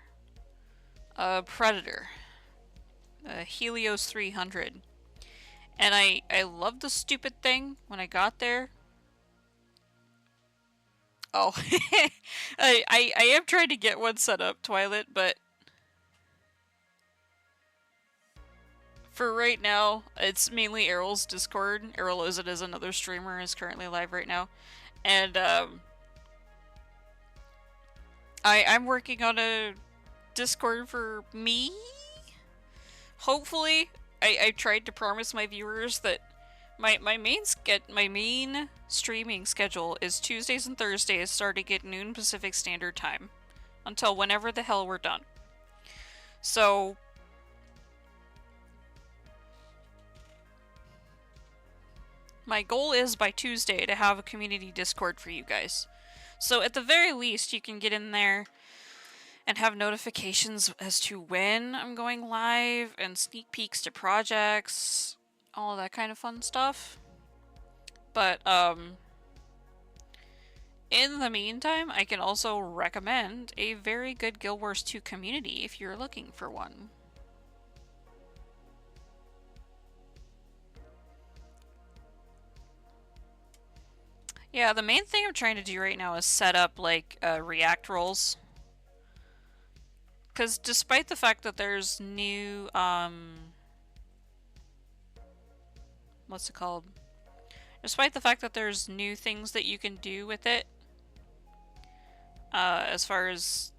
Predator. Helios 300. And I love the stupid thing when I got there. Oh, I am trying to get one set up, Twilight, but for right now, it's mainly Errol's Discord. Errol is another streamer, is currently live right now. And, I'm working on a Discord for me? Hopefully. I tried to promise my viewers that My main streaming schedule is Tuesdays and Thursdays starting at noon Pacific Standard Time until whenever the hell we're done. So my goal is by Tuesday to have a community Discord for you guys. So at the very least you can get in there and have notifications as to when I'm going live and sneak peeks to projects, all of that kind of fun stuff. But in the meantime, I can also recommend a very good Guild Wars 2 community if you're looking for one. Yeah, the main thing I'm trying to do right now is set up like React roles. Because despite the fact that there's new, what's it called? Despite the fact that there's new things that you can do with it, as far as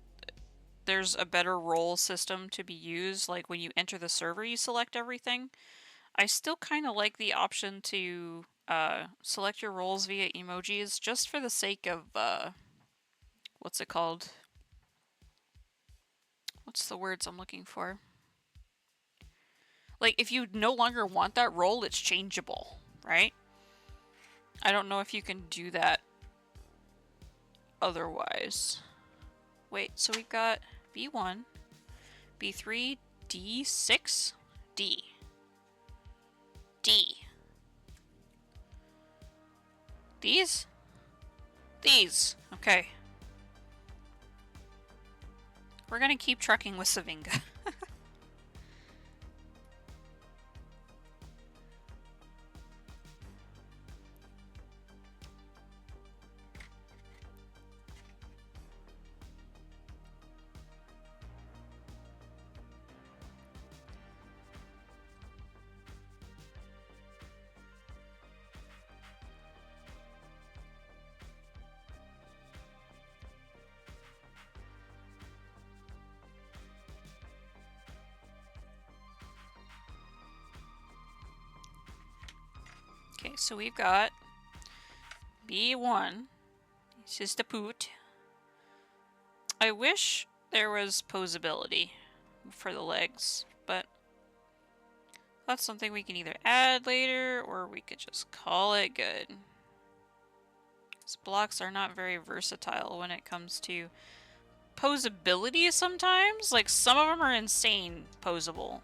there's a better role system to be used, like when you enter the server you select everything, I still kind of like the option to select your roles via emojis just for the sake of, what's it called? What's the words I'm looking for? Like, if you no longer want that role, it's changeable, right? I don't know if you can do that otherwise. Wait, so we've got B1, B3, D6, D. D. These? These. Okay. We're gonna keep trucking with Savinga. Okay, so we've got B1. It's just a poot. I wish there was posability for the legs, but that's something we can either add later or we could just call it good. These blocks are not very versatile when it comes to posability sometimes. Like, some of them are insane posable.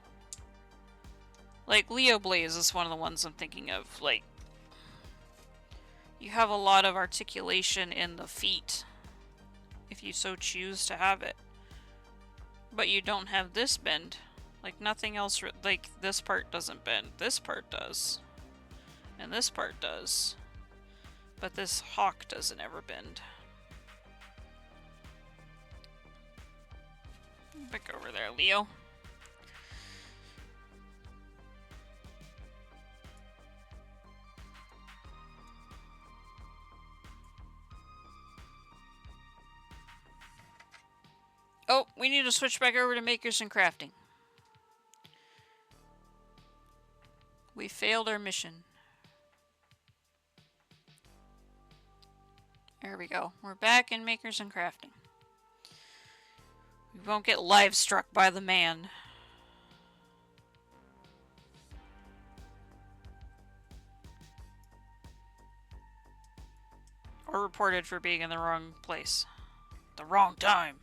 Like, Leo Blaze is one of the ones I'm thinking of. Like, you have a lot of articulation in the feet, if you so choose to have it. But you don't have this bend. Like, nothing else, like, this part doesn't bend. This part does. And this part does. But this hawk doesn't ever bend. Back over there, Leo. Oh, we need to switch back over to makers and crafting. We failed our mission. There we go. We're back in makers and crafting. We won't get live struck by the man. Or reported for being in the wrong place. The wrong time.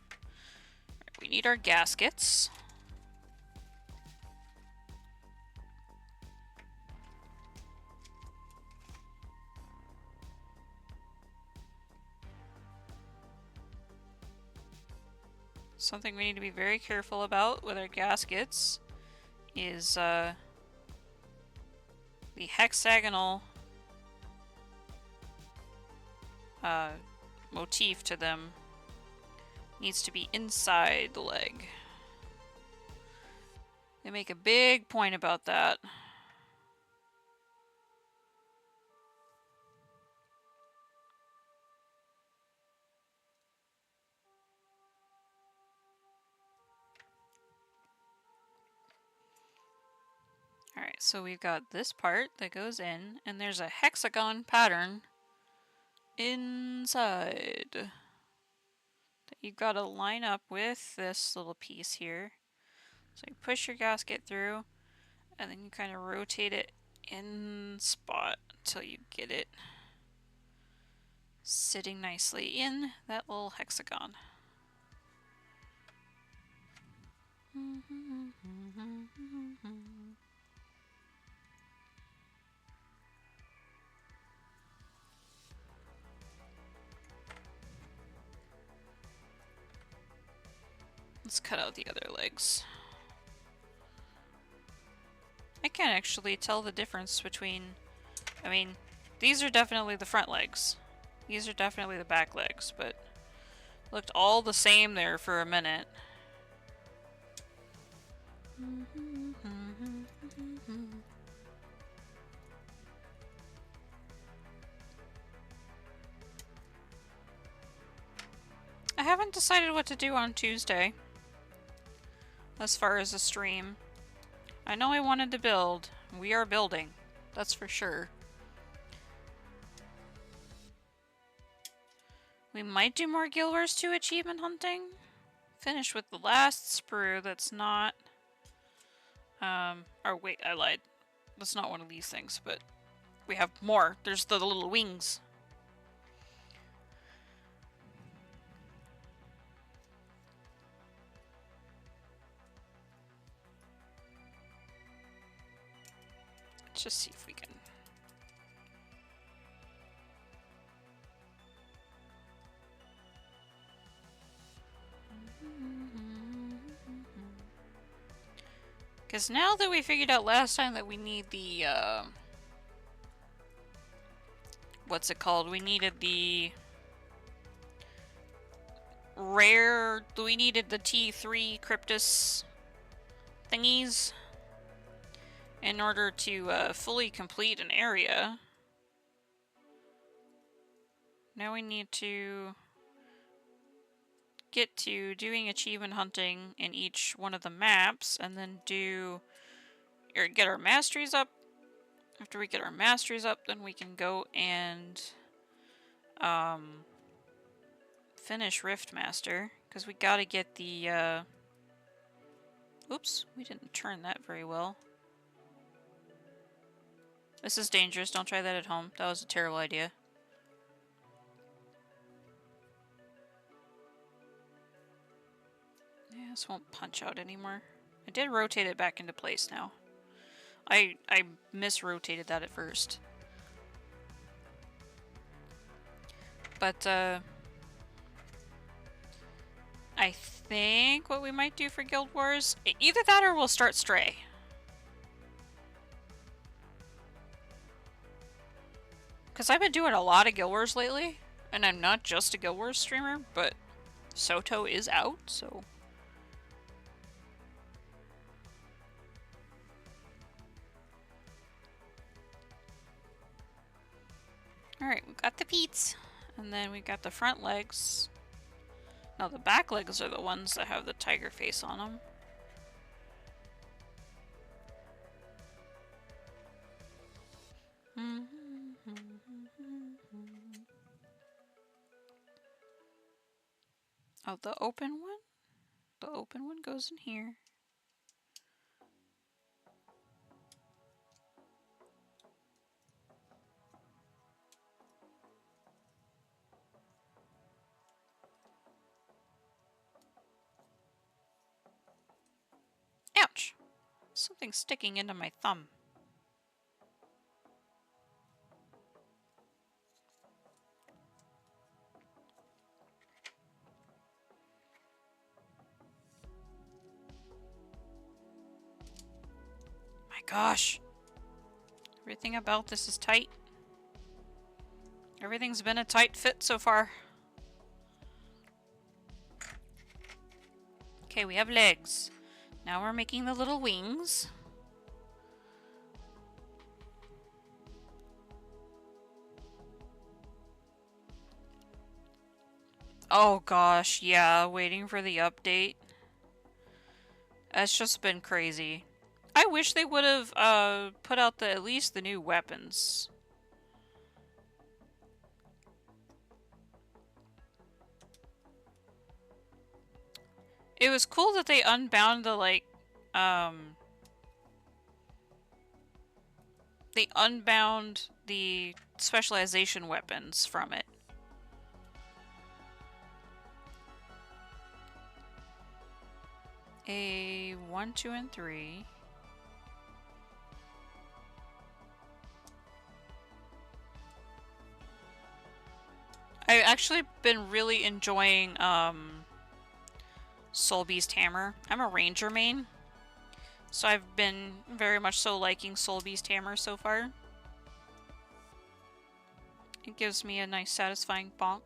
Right, we need our gaskets. Something we need to be very careful about with our gaskets is the hexagonal motif to them needs to be inside the leg. They make a big point about that. Alright, so we've got this part that goes in, and there's a hexagon pattern inside that you've got to line up with this little piece here. So you push your gasket through, and then you kind of rotate it in spot until you get it sitting nicely in that little hexagon. Let's cut out the other legs. I can't actually tell the difference between, I mean, these are definitely the front legs. These are definitely the back legs, but looked all the same there for a minute. I haven't decided what to do on Tuesday as far as a stream. I know I wanted to build. We are building. That's for sure. We might do more Guild Wars 2 achievement hunting. Finish with the last sprue that's not... or wait, I lied. That's not one of these things, but we have more. There's the little wings. Let's just see if we can... Because now that we figured out last time that we need the, what's it called? We needed the rare... We needed the T3 Cryptus thingies in order to fully complete an area. Now we need to get to doing achievement hunting in each one of the maps, and then do or get our masteries up. After we get our masteries up, then we can go and finish Rift Master, because we gotta get the oops, we didn't turn that very well. This is dangerous, don't try that at home. That was a terrible idea. Yeah, this won't punch out anymore. I did rotate it back into place now. I misrotated that at first. But, I think what we might do for Guild Wars, either that or we'll start Stray. Because I've been doing a lot of Guild Wars lately, and I'm not just a Guild Wars streamer, but Soto is out, so... Alright, we've got the feet, and then we've got the front legs. No, the back legs are the ones that have the tiger face on them. Oh, the open one? The open one goes in here. Ouch! Something's sticking into my thumb. My gosh! Everything about this is tight. Everything's been a tight fit so far. Okay, we have legs. Now we're making the little wings. Oh gosh, yeah, waiting for the update. It's just been crazy. I wish they would have put out at least the new weapons. It was cool that they unbound the they unbound the specialization weapons from it. A 1, 2, and 3. I've actually been really enjoying Soul Beast Hammer. I'm a Ranger main, so I've been very much so liking Soul Beast Hammer so far. It gives me a nice satisfying bonk.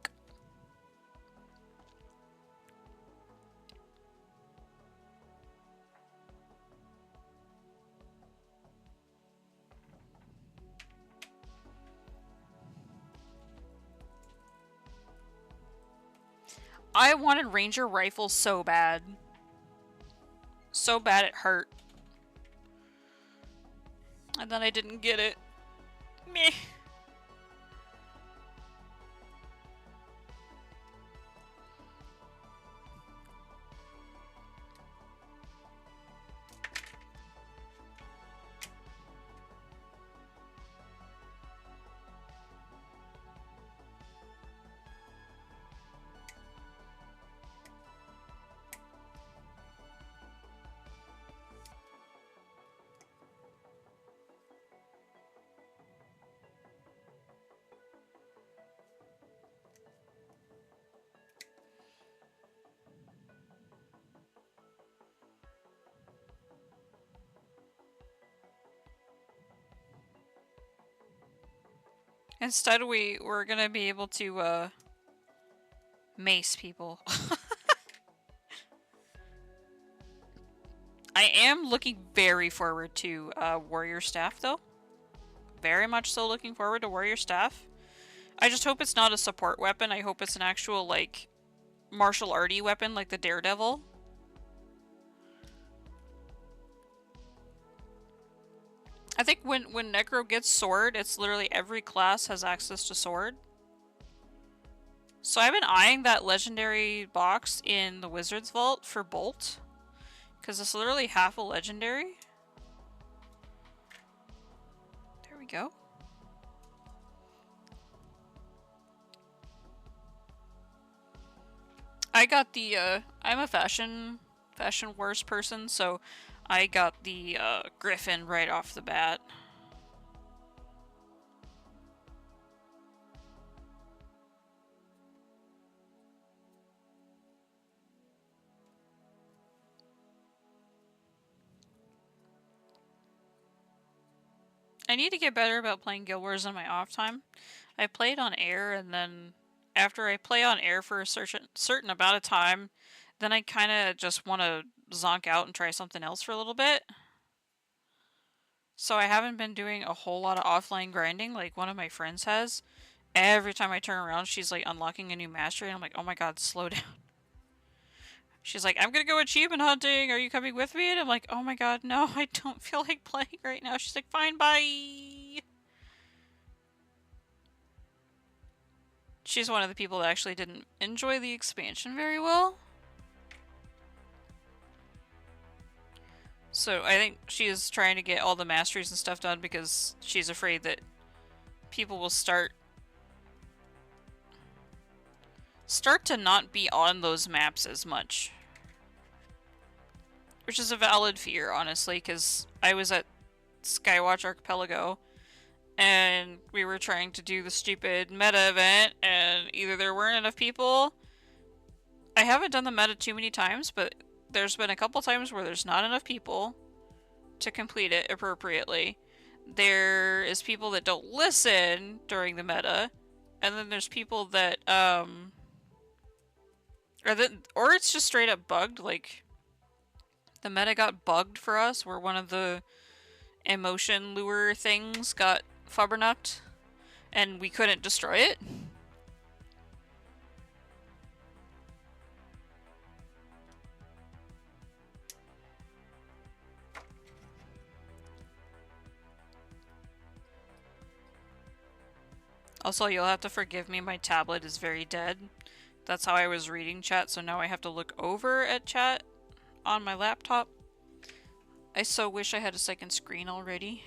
I wanted Ranger rifles so bad. So bad it hurt. And then I didn't get it. Meh. Instead, we're gonna be able to, mace people. I am looking very forward to, Warrior Staff, though. Very much so looking forward to Warrior Staff. I just hope it's not a support weapon. I hope it's an actual, like, martial arty weapon, like the Daredevil. I think when Necro gets Sword, it's literally every class has access to Sword. So I've been eyeing that legendary box in the Wizard's Vault for Bolt. Because it's literally half a legendary. There we go. I got the, I'm a fashion wars person, so I got the, Griffin right off the bat. I need to get better about playing Guild Wars on my off time. I played on air, and then after I play on air for a certain amount of time, then I kind of just want to zonk out and try something else for a little bit. So I haven't been doing a whole lot of offline grinding like one of my friends has. Every time I turn around, she's like unlocking a new mastery, and I'm like, oh my god, slow down. She's like, I'm gonna go achievement hunting, are you coming with me? And I'm like, oh my god, no, I don't feel like playing right now. She's like, fine, bye. She's one of the people that actually didn't enjoy the expansion very well. So I think she is trying to get all the masteries and stuff done because she's afraid that people will start to not be on those maps as much. Which is a valid fear, honestly, because I was at Skywatch Archipelago and we were trying to do the stupid meta event, and either there weren't enough people. I haven't done the meta too many times, but there's been a couple times where there's not enough people to complete it appropriately. There is people that don't listen during the meta, and then there's people that, or it's just straight up bugged, like, the meta got bugged for us, where one of the emotion lure things got fubbernucked, and we couldn't destroy it. Also, you'll have to forgive me, my tablet is very dead. That's how I was reading chat, so now I have to look over at chat on my laptop. I so wish I had a second screen already.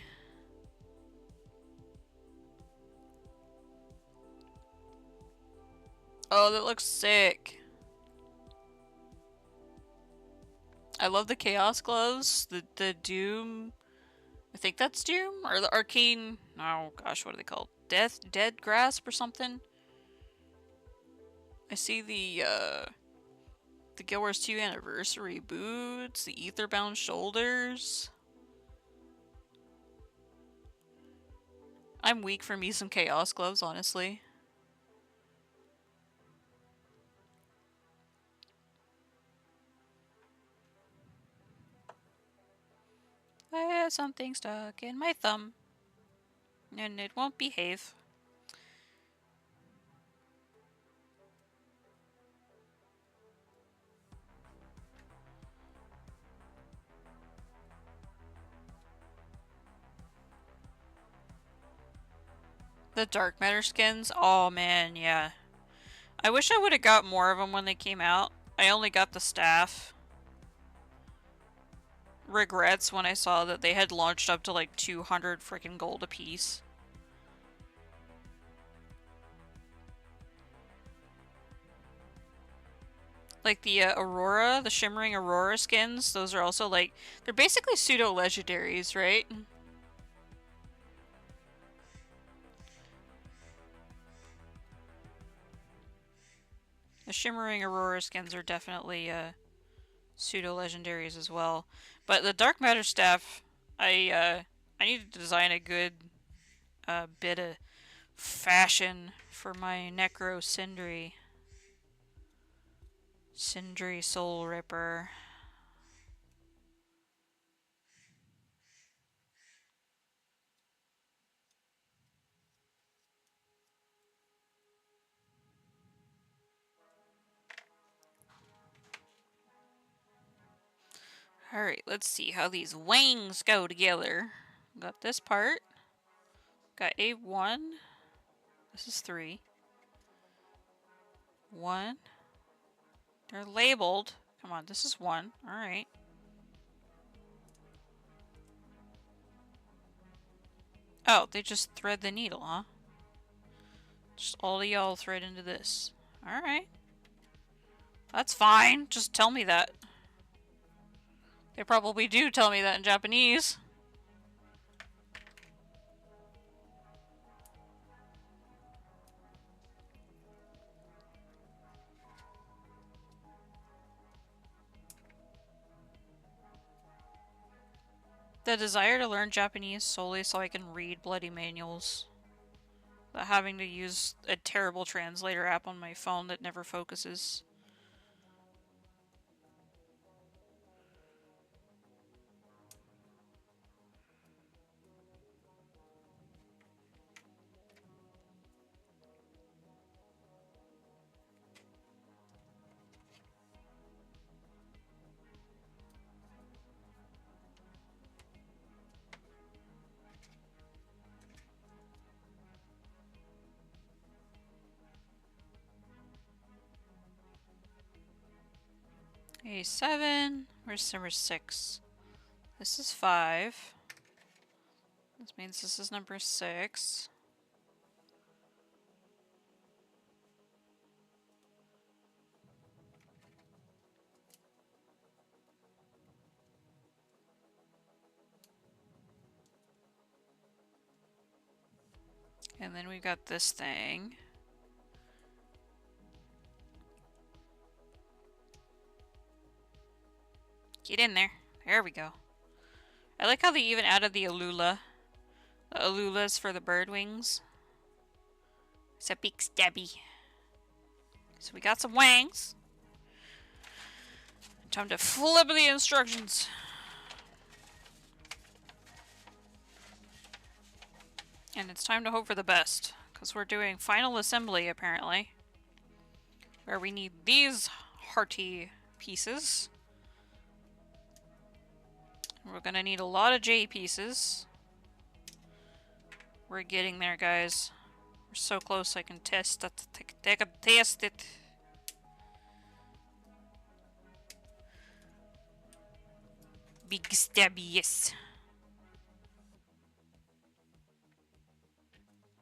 Oh, that looks sick. I love the Chaos Gloves, the Doom, I think that's Doom, or the Arcane, oh gosh, what are they called? Dead Grasp or something? I see the Guild Wars 2 Anniversary boots, the Aetherbound shoulders. I'm weak for me some Chaos Gloves, honestly. I have something stuck in my thumb, and it won't behave. The Dark Matter skins? Oh man, yeah. I wish I would have got more of them when they came out. I only got the staff. Regrets when I saw that they had launched up to like 200 freaking gold a piece. Like the Aurora, the Shimmering Aurora skins, those are also like, they're basically pseudo-legendaries, right? The Shimmering Aurora skins are definitely pseudo-legendaries as well. But the Dark Matter staff, I need to design a good bit of fashion for my Necro Sindri. Sindri Soul Ripper. Alright, let's see how these wings go together. Got this part. Got A1. This is 3. 1. They're labeled. Come on, this is 1. Alright. Oh, they just thread the needle, huh? Just all of y'all thread into this. Alright. That's fine. Just tell me that. They probably do tell me that in Japanese. The desire to learn Japanese solely so I can read bloody manuals. Without having to use a terrible translator app on my phone that never focuses. A7. Where's number 6? This is 5. This means this is number 6. And then we've got this thing. Get in there. There we go. I like how they even added the Alula. The Alulas for the bird wings. It's a big stabby. So we got some wings. Time to flip the instructions. And it's time to hope for the best. Because we're doing final assembly, apparently. Where we need these hearty pieces. We're gonna need a lot of J pieces. We're getting there, guys. We're so close I can test it. I can test it. Big stabby, yes.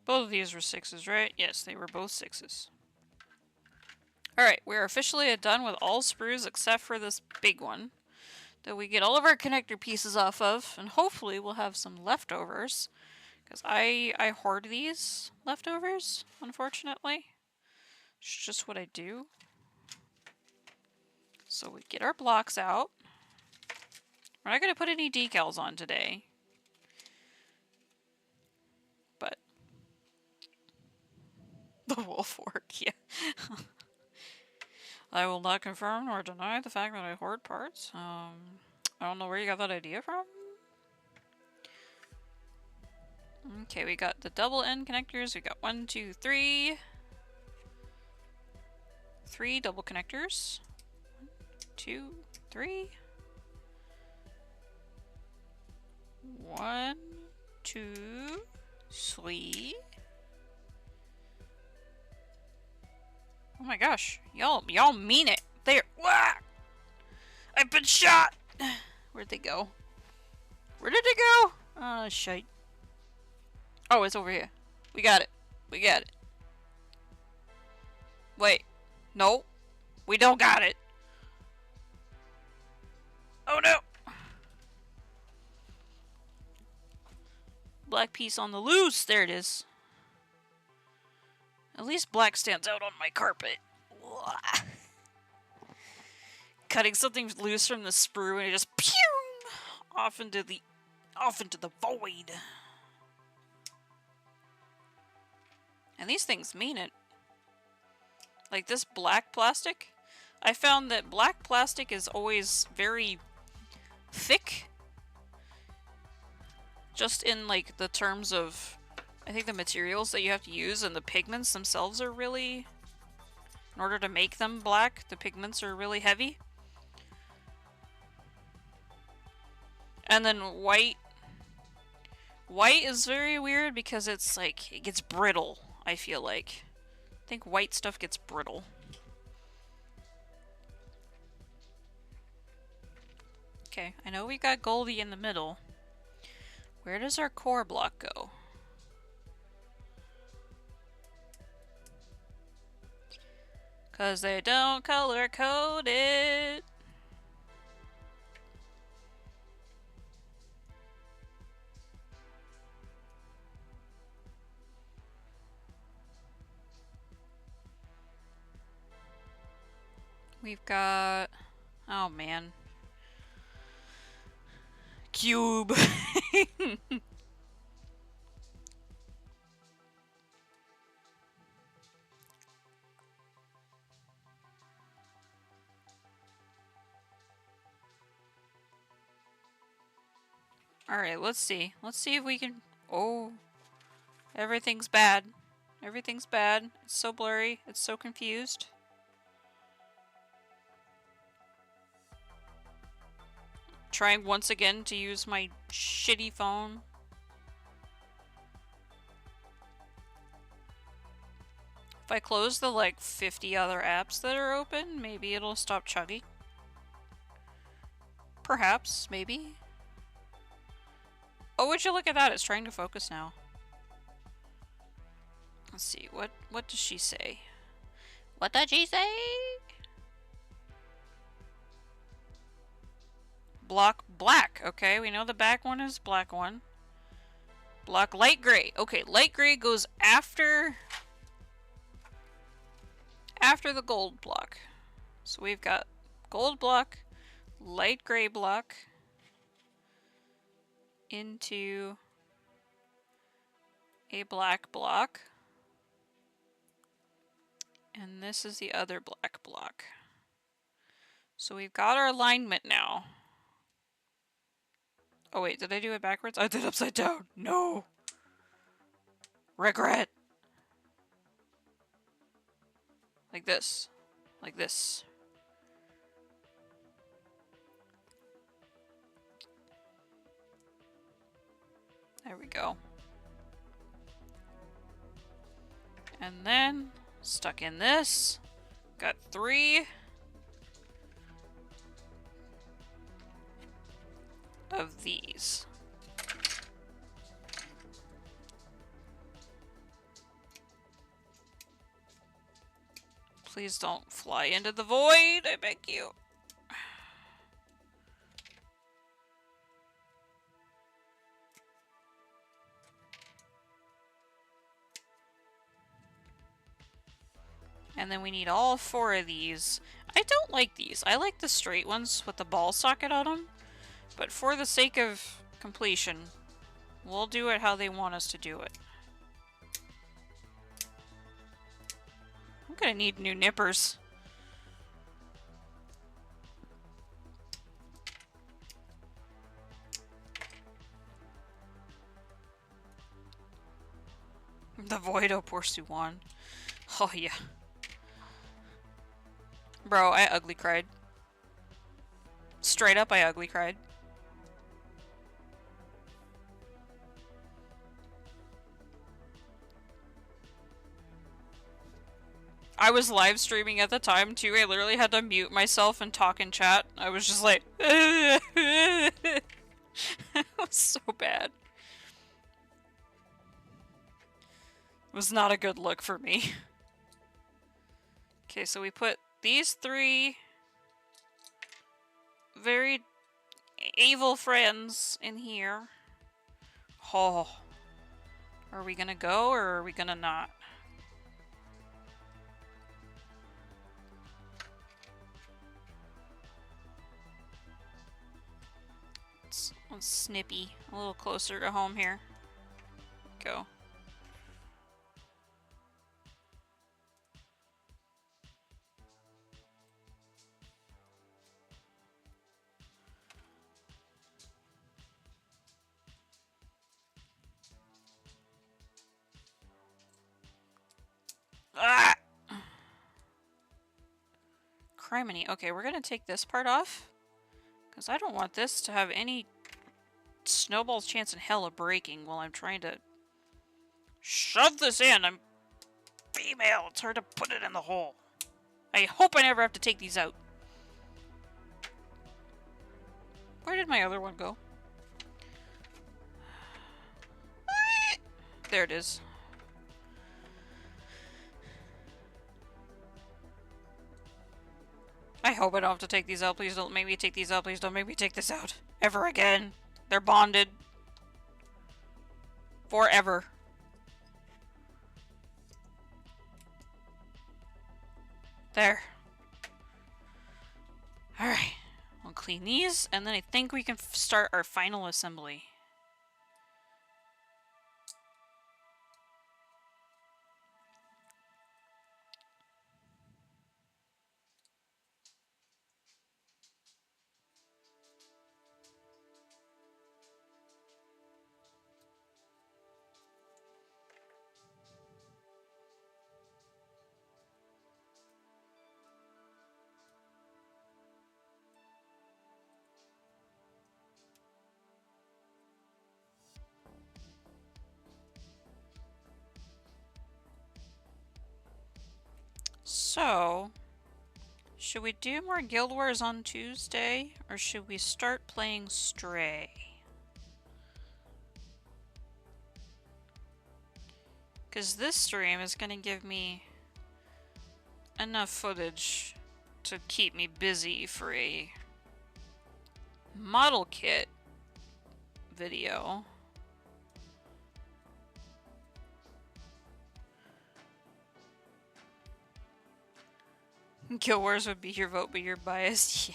Both of these were 6s, right? Yes, they were both 6s. Alright, we're officially done with all sprues except for this big one that we get all of our connector pieces off of, and hopefully we'll have some leftovers. Because I hoard these leftovers, unfortunately. It's just what I do. So we get our blocks out. We're not going to put any decals on today. But the wolf work, yeah. I will not confirm nor deny the fact that I hoard parts. I don't know where you got that idea from. Okay, we got the double end connectors. We got 1, 2, 3. 3 double connectors. 1, 2, 3. 1, 2, 3. Oh my gosh, y'all mean it. There. Wah! I've been shot. Where'd they go? Where did it go? Oh, shite. Oh, it's over here. We got it. We got it. Wait. No. We don't got it. Oh no. Black piece on the loose. There it is. At least black stands out on my carpet. Cutting something loose from the sprue and it just pew off into the void. And these things mean it. Like this black plastic, I found that black plastic is always very thick. Just in like the terms of, I think the materials that you have to use and the pigments themselves are really, in order to make them black, the pigments are really heavy. And then white is very weird because it's like, it gets brittle, I feel like. I think white stuff gets brittle. Okay, I know we got Goldie in the middle. Where does our core block go? Cause they don't color code it. We've got, oh man, cube. Alright, let's see. Let's see if we can... Oh. Everything's bad. Everything's bad. It's so blurry. It's so confused. Trying once again to use my shitty phone. If I close the like 50 other apps that are open, maybe it'll stop chugging. Perhaps, maybe. Oh, would you look at that? It's trying to focus now. Let's see, what does she say? What did she say? Block black. Okay, we know the back one is black one. Block light gray. Okay, light gray goes after the gold block. So we've got gold block, light gray block into a black block. And this is the other black block. So we've got our alignment now. Oh wait, did I do it backwards? I did it upside down. No. Regret. Like this. Like this. There we go. And then stuck in this. Got 3 of these. Please don't fly into the void, I beg you. And then we need all 4 of these. I don't like these. I like the straight ones with the ball socket on them. But for the sake of completion, we'll do it how they want us to do it. I'm gonna need new nippers. The Void Porsu one. Oh yeah. Bro, I ugly cried. Straight up, I ugly cried. I was live streaming at the time too. I literally had to mute myself and talk in chat. I was just like, it was so bad. It was not a good look for me. Okay, so we put these 3 very evil friends in here. Oh. Are we gonna go or are we gonna not? Let's snippy. A little closer to home here. Go. Ah! Criminy. Okay, we're gonna take this part off. Because I don't want this to have any snowball's chance in hell of breaking while I'm trying to shove this in. I'm female. It's hard to put it in the hole. I hope I never have to take these out. Where did my other one go? There it is. I hope I don't have to take these out. Please don't make me take these out. Please don't make me take this out. Ever again. They're bonded. Forever. There. Alright. We'll clean these, and then I think we can start our final assembly. So, should we do more Guild Wars on Tuesday, or should we start playing Stray? Because this stream is going to give me enough footage to keep me busy for a model kit video. Guild Wars would be your vote, but you're biased.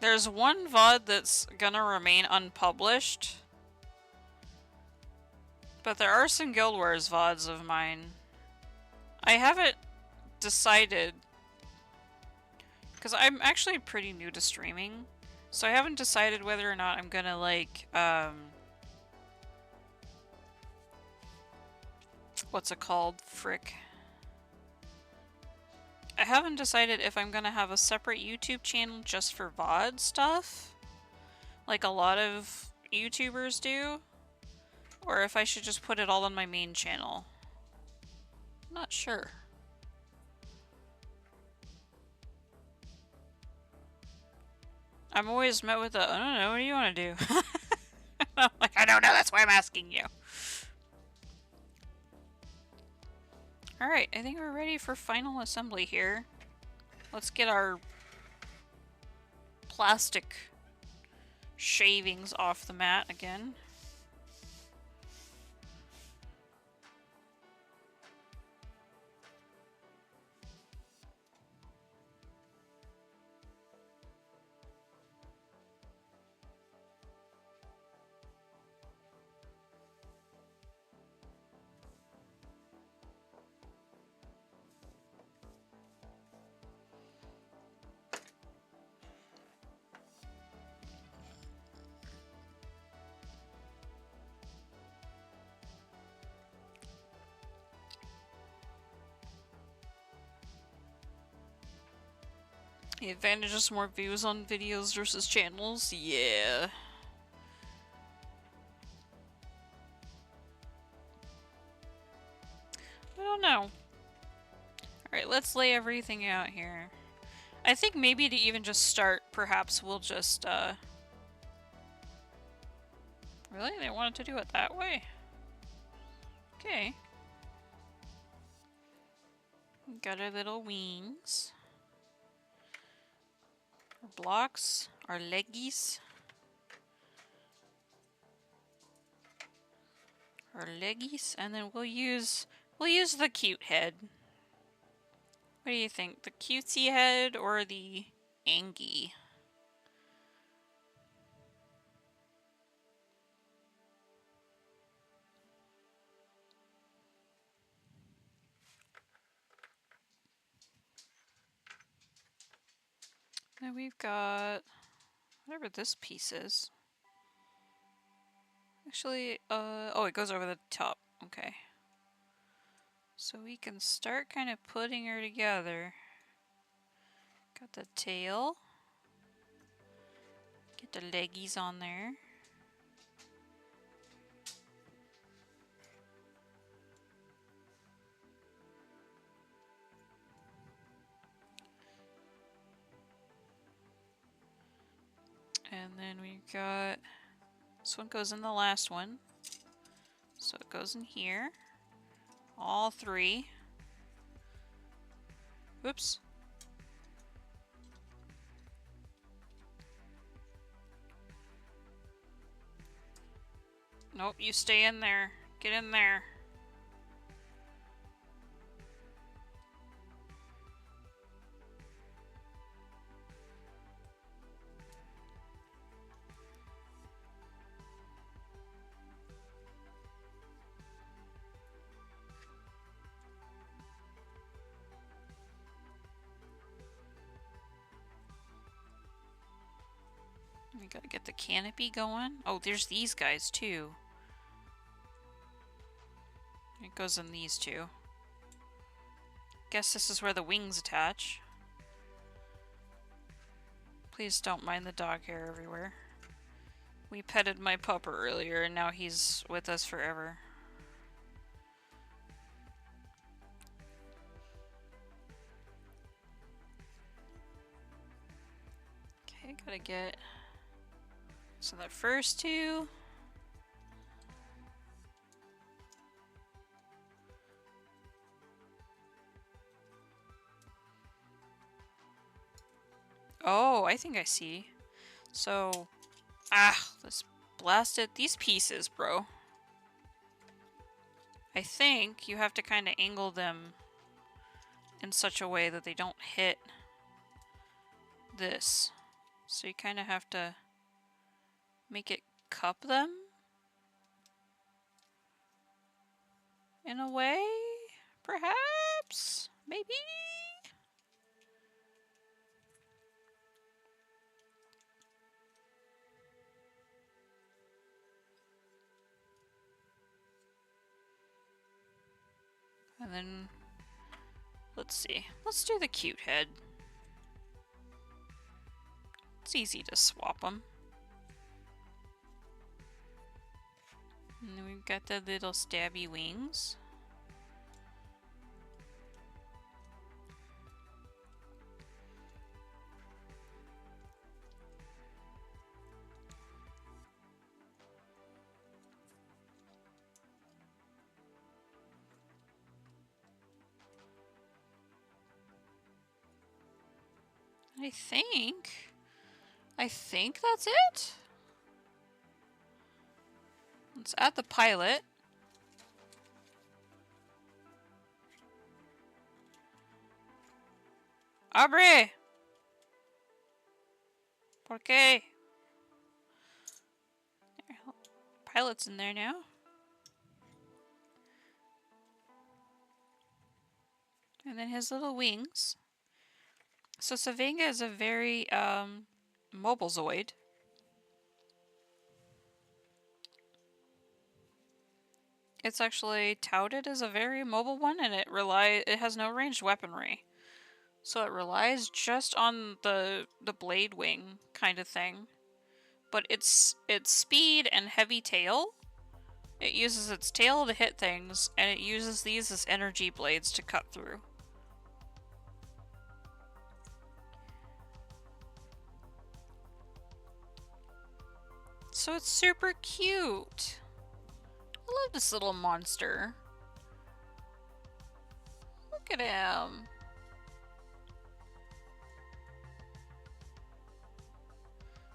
There's one VOD that's gonna remain unpublished. But there are some Guild Wars VODs of mine. I haven't decided, because I'm actually pretty new to streaming, so I haven't decided whether or not I'm gonna like, what's it called? Frick. I haven't decided if I'm gonna have a separate YouTube channel just for VOD stuff, like a lot of YouTubers do, or if I should just put it all on my main channel. Not sure. I'm always met with a, I don't know, what do you want to do? I'm like, I don't know, that's why I'm asking you. Alright, I think we're ready for final assembly here. Let's get our plastic shavings off the mat again. The advantage is more views on videos versus channels? Yeah. I don't know. Alright, let's lay everything out here. I think maybe to even just start, perhaps we'll just, Really? They wanted to do it that way? Okay. Got our little wings. Our blocks. Our leggies. Our leggies. And then we'll use the cute head. What do you think? The cutesy head or the Angie? Then we've got whatever this piece is. Actually, oh, it goes over the top. Okay. So we can start kind of putting her together. Got the tail. Get the leggies on there. And then we've got, this one goes in the last one. So it goes in here. All three. Whoops. Nope, you stay in there. Get in there. We gotta get the canopy going. Oh, there's these guys too. It goes in these two. Guess this is where the wings attach. Please don't mind the dog hair everywhere. We petted my pupper earlier and now he's with us forever. Okay, gotta get... So that first two... Oh, I think I see. So... let's blast it. These pieces, bro. I think you have to kind of angle them in such a way that they don't hit this. So you kind of have to make it cup them in a way, perhaps, maybe. And then let's see. Let's do the cute head. It's easy to swap them. And then we've got the little stabby wings. I think that's it. Let's add the pilot. Abre! ¿Por qué? Pilot's in there now. And then his little wings. So Savinga is a very mobile Zoid. It's actually touted as a very mobile one, and it has no ranged weaponry. So it relies just on the blade wing kind of thing. But its speed and heavy tail, it uses its tail to hit things, and it uses these as energy blades to cut through. So it's super cute. I love this little monster. Look at him.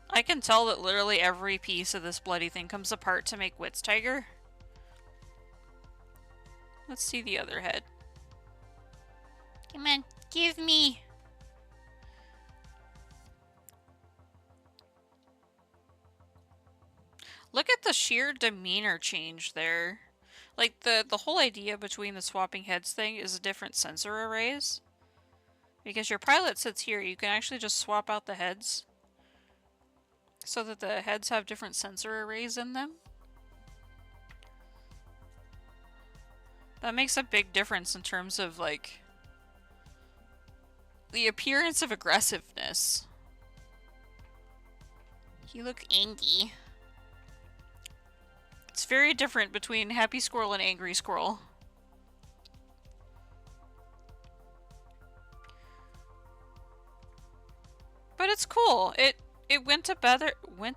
I can tell that literally every piece of this bloody thing comes apart to make Whitz Tiger. Let's see the other head. Come on, give me. Look at the sheer demeanor change there. Like, the whole idea between the swapping heads thing is different sensor arrays. Because your pilot sits here, you can actually just swap out the heads. So that the heads have different sensor arrays in them. That makes a big difference in terms of, like, the appearance of aggressiveness. You look angry. It's very different between Happy Squirrel and Angry Squirrel. But it's cool. It went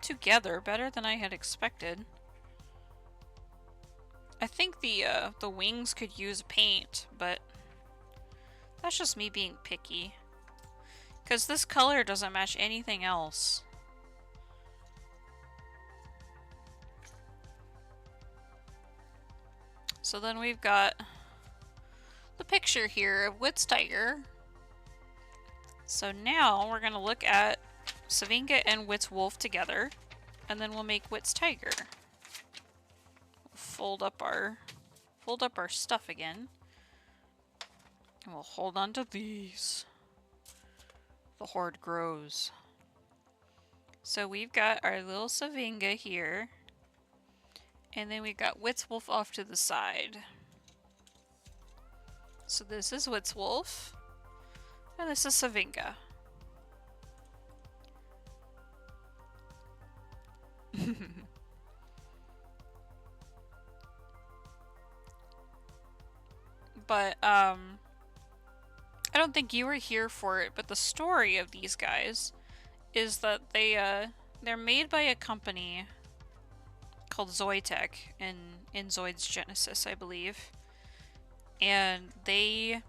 together better than I had expected. I think the wings could use paint, but that's just me being picky. Because this color doesn't match anything else. So then we've got the picture here of Whitz Tiger. So now we're going to look at Savinga and Whitz Wolf together, and then we'll make Whitz Tiger. We'll fold up our stuff again. And we'll hold on to these. The horde grows. So we've got our little Savinga here. And then we've got Whitz Wolf off to the side. So this is Whitz Wolf. And this is Savinga. But, I don't think you were here for it, but the story of these guys is that they're made by a company called Zoids in Zoids Genesis, I believe. And they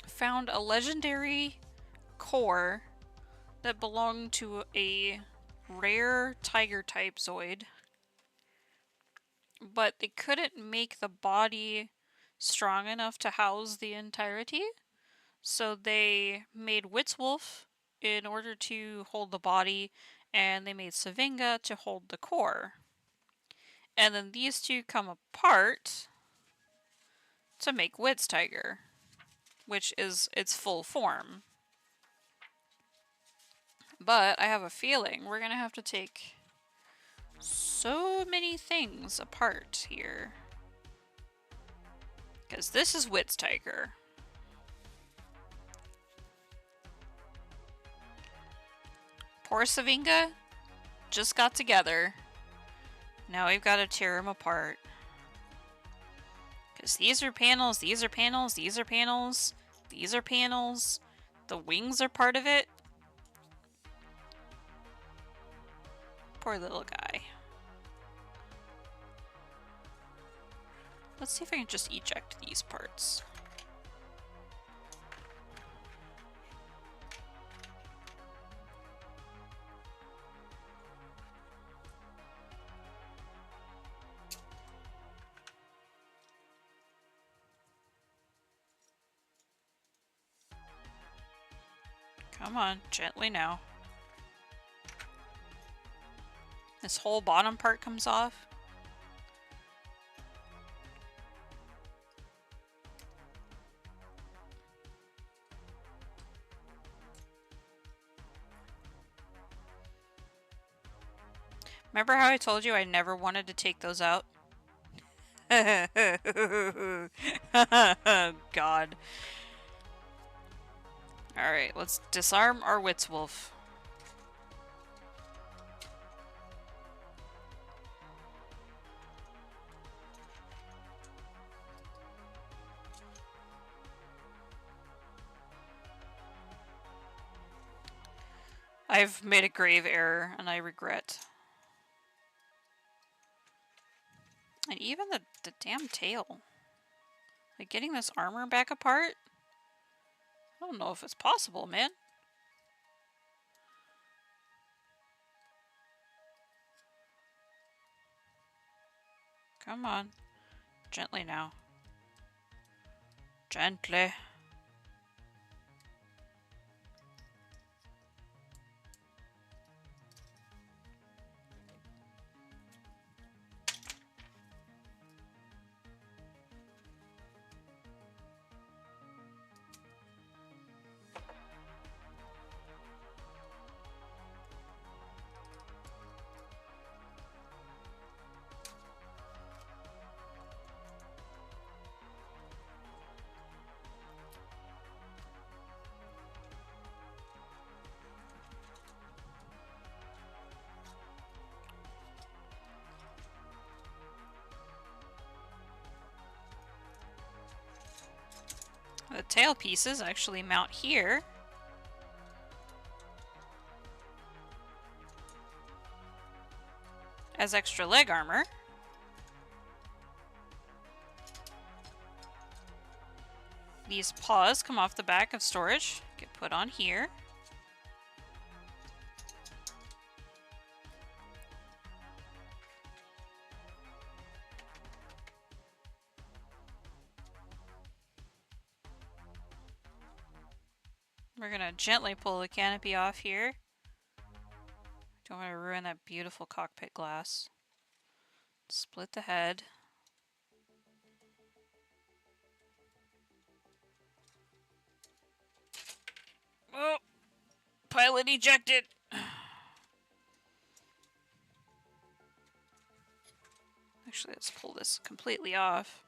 found a legendary core that belonged to a rare tiger type Zoid. But they couldn't make the body strong enough to house the entirety. So they made Whitz Wolf in order to hold the body, and they made Savinga to hold the core. And then these two come apart to make Whitz Tiger, which is its full form. But I have a feeling we're gonna have to take so many things apart here. Because this is Whitz Tiger. Poor Savinga just got together. Now we've got to tear them apart. Because these are panels, these are panels, these are panels, these are panels. The wings are part of it. Poor little guy. Let's see if I can just eject these parts. Come on, gently now. This whole bottom part comes off. Remember how I told you I never wanted to take those out? God. Alright, let's disarm our Whitz wolf. I've made a grave error, and I regret. And even the damn tail. Like, getting this armor back apart? I don't know if it's possible, man. Come on. Gently now. Gently. The tail pieces actually mount here. As extra leg armor. These paws come off the back of storage, get put on here. We're gonna gently pull the canopy off here. Don't want to ruin that beautiful cockpit glass. Split the head. Oh! Pilot ejected! Actually, let's pull this completely off.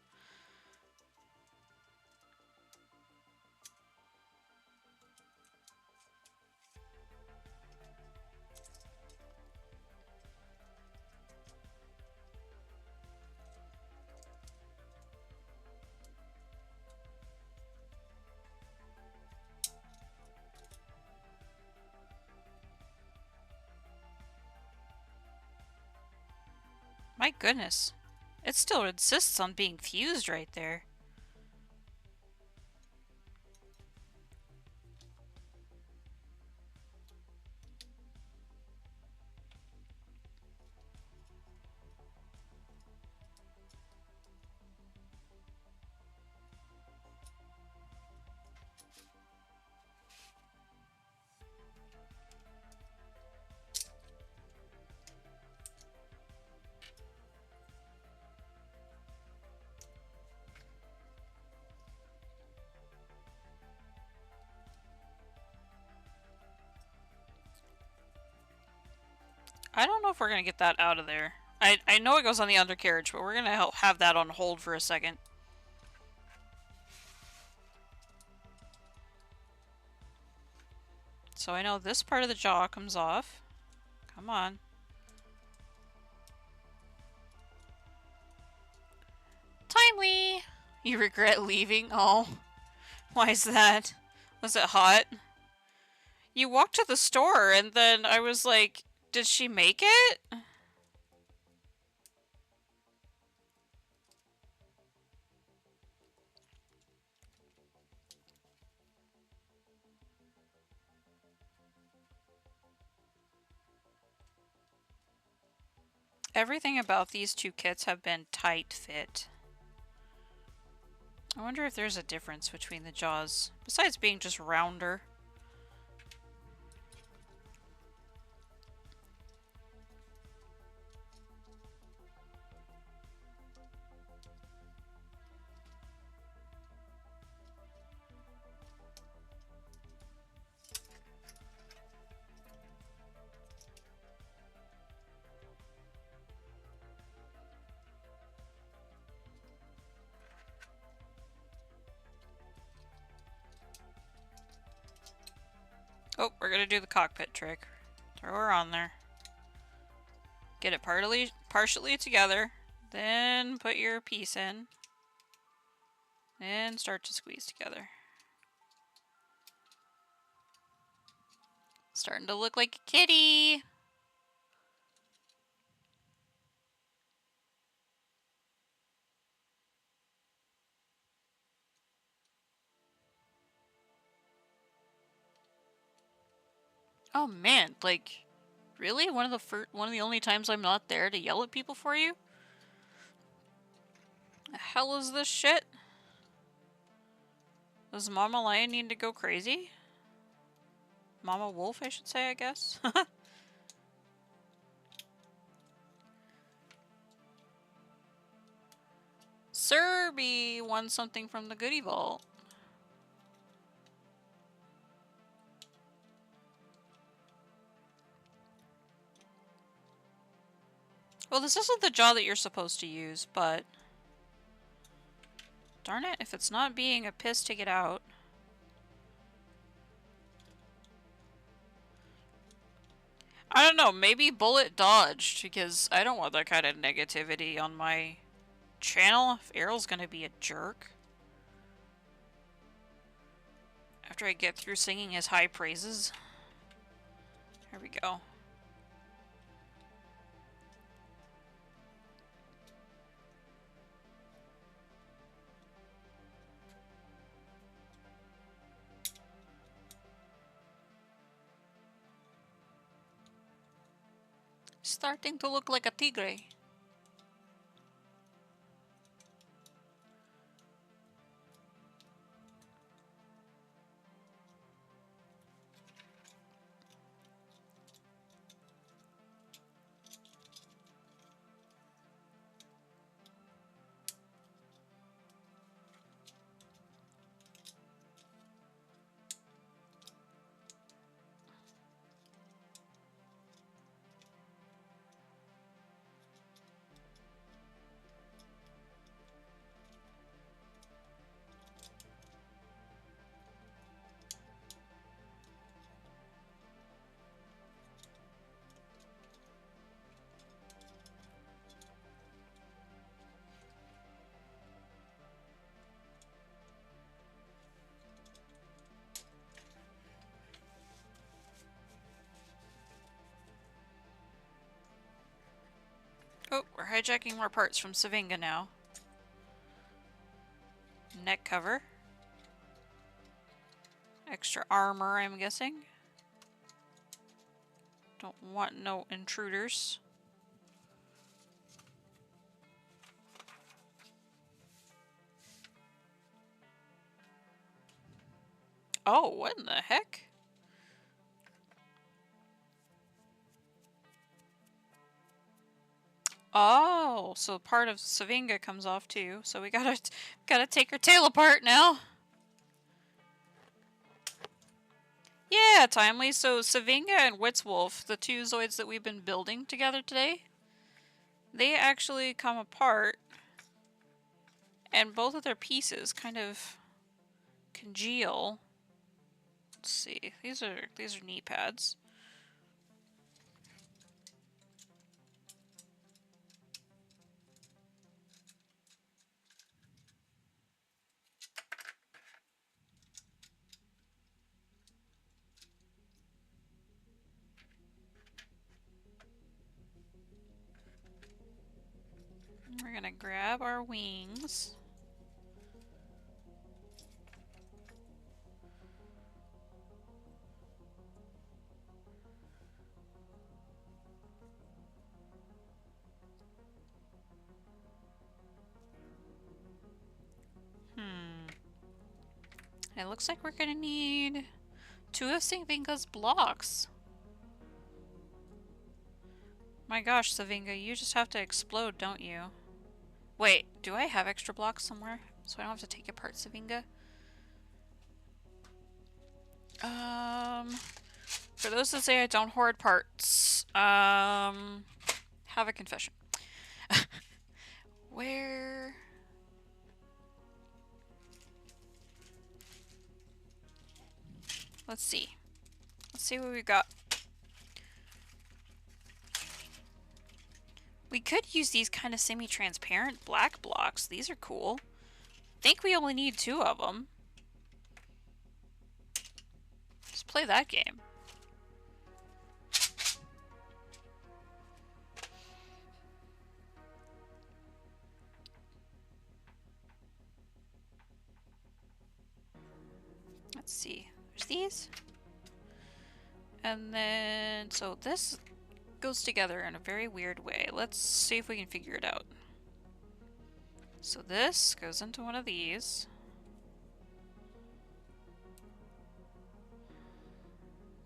My goodness. It still insists on being fused right there. I don't know if we're going to get that out of there. I know it goes on the undercarriage, but we're going to have that on hold for a second. So I know this part of the jaw comes off. Come on. You regret leaving? Oh, why is that? Was it hot? You walked to the store and then I was like, did she make it? Everything about these two kits have been tight fit. I wonder if there's a difference between the jaws, besides being just rounder. Oh, we're gonna do the cockpit trick. Throw her on there. Get it partially together. Then put your piece in. And start to squeeze together. Starting to look like a kitty. Oh man, like, really? One of the only times I'm not there to yell at people for you? The hell is this shit? Does Mama Lion need to go crazy? Mama Wolf, I should say, I guess. Serby won something from the goodie vault. Well, this isn't the jaw that you're supposed to use, but... Darn it, if it's not being a piss to get out. I don't know, maybe bullet dodged, because I don't want that kind of negativity on my channel if Errol's gonna be a jerk. After I get through singing his high praises. Here we go. Starting to look like a tigre. Oh, we're hijacking more parts from Savinga now. Neck cover. Extra armor, I'm guessing. Don't want no intruders. Oh, what in the heck? Oh, so part of Savinga comes off too. So we gotta take her tail apart now. Yeah, timely. So Savinga and Whitz, the two Zoids that we've been building together today, they actually come apart, and both of their pieces kind of congeal. Let's see. These are knee pads. grab our wings. It looks like we're gonna need 2 of Savinga's blocks. My gosh, Savinga, you just have to explode, don't you? Wait, do I have extra blocks somewhere? So I don't have to take apart Savinga? For those that say I don't hoard parts, have a confession. Where... Let's see. Let's see what we got. We could use these kind of semi-transparent black blocks. These are cool. I think we only need 2 of them. Let's play that game. Let's see. There's these. And then, so this goes together in a very weird way. Let's see if we can figure it out. So this goes into one of these.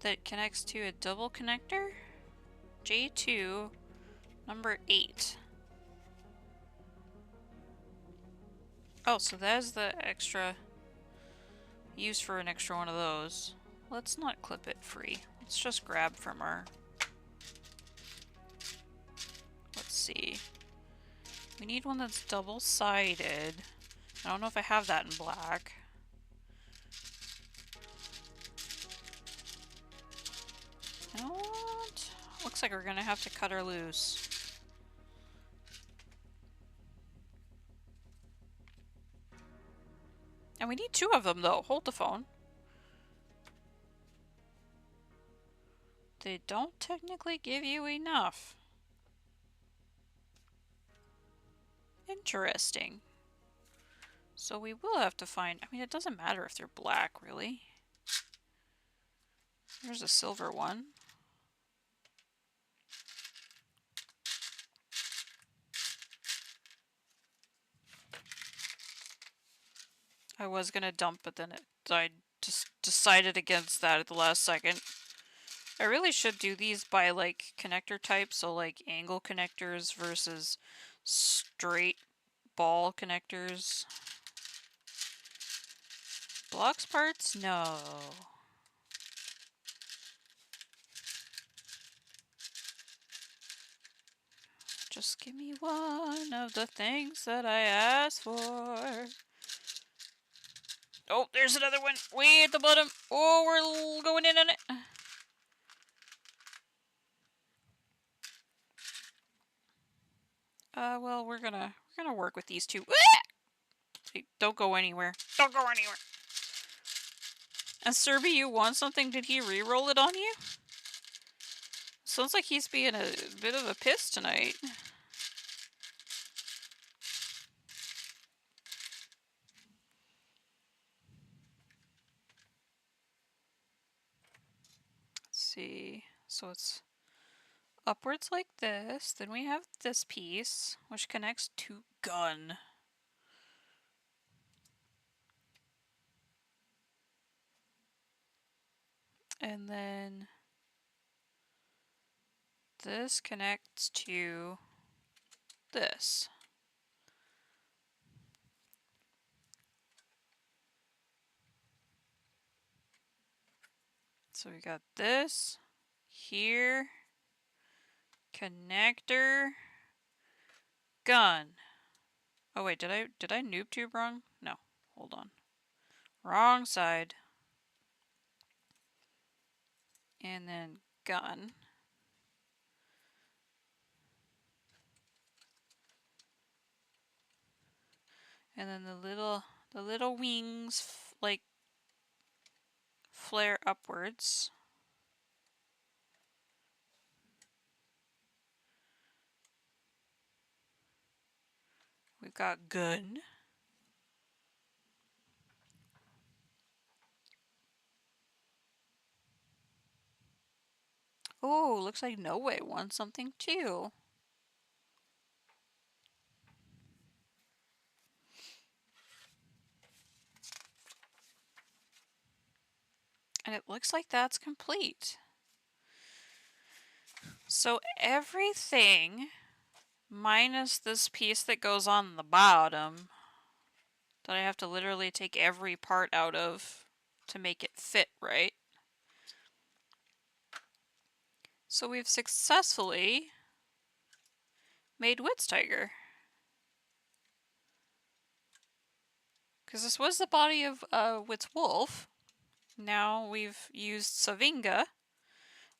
That connects to a double connector. J2, number 8. Oh, so there's the extra use for an extra one of those. Let's not clip it free. Let's just grab from our... Let's see. We need one that's double-sided. I don't know if I have that in black. You know what? Looks like we're gonna have to cut her loose. And we need 2 of them, though. Hold the phone. They don't technically give you enough. Interesting. So we will have to find... I mean, it doesn't matter if they're black, really. There's a silver one. I was gonna dump, but then I just decided against that at the last second. I really should do these by, like, connector type, so, like, angle connectors versus straight ball connectors. Blocks parts? No. Just give me one of the things that I asked for. Oh, there's another one way at the bottom. Oh, we're going in on it. Well, we're gonna work with these 2. Hey, don't go anywhere. Don't go anywhere. And Serby, you want something? Did he re-roll it on you? Sounds like he's being a bit of a piss tonight. Let's see. So it's upwards like this. Then we have this piece, which connects to gun. And then this connects to this. So we got this here, connector, gun. Oh wait, did I noob tube wrong? No, hold on. Wrong side. And then gun. And then the little wings like flare upwards. got gun. Oh, looks like No Way wants something too. And it looks like that's complete. So everything minus this piece that goes on the bottom that I have to literally take every part out of to make it fit right. So we've successfully made Whitz Tiger. Because this was the body of Whitz Wolf. Now we've used Savinga.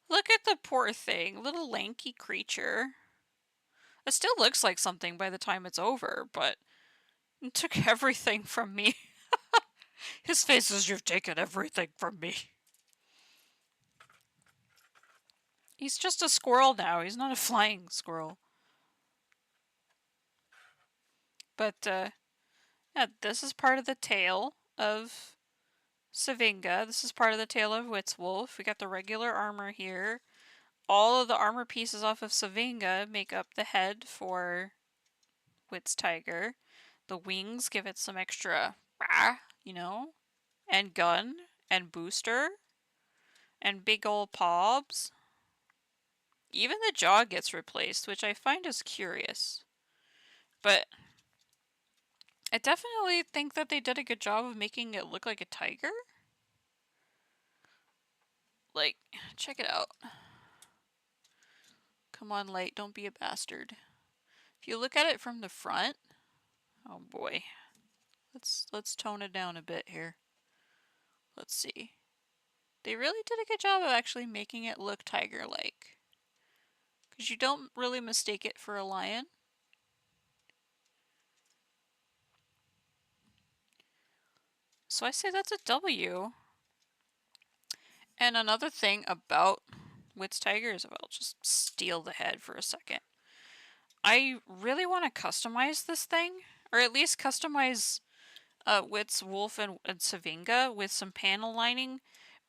Look at the poor thing, little lanky creature. It still looks like something by the time it's over, but it took everything from me. His face is, you've taken everything from me. He's just a squirrel now, he's not a flying squirrel. But, yeah, this is part of the tail of Savinga. This is part of the tail of Whitz Wolf. We got the regular armor here. All of the armor pieces off of Savinga make up the head for Whitz Tiger. The wings give it some extra, you know, and gun, and booster, and big ol' pobs. Even the jaw gets replaced, which I find is curious. But I definitely think that they did a good job of making it look like a tiger. Like, check it out. Come on, light, don't be a bastard. If you look at it from the front, oh boy. Let's tone it down a bit here. Let's see. They really did a good job of actually making it look tiger-like. Because you don't really mistake it for a lion. So I say that's a W. And another thing about Whitz Tiger is, I'll just steal the head for a second. I really want to customize this thing, or at least customize Whitz Wolf and Savinga with some panel lining,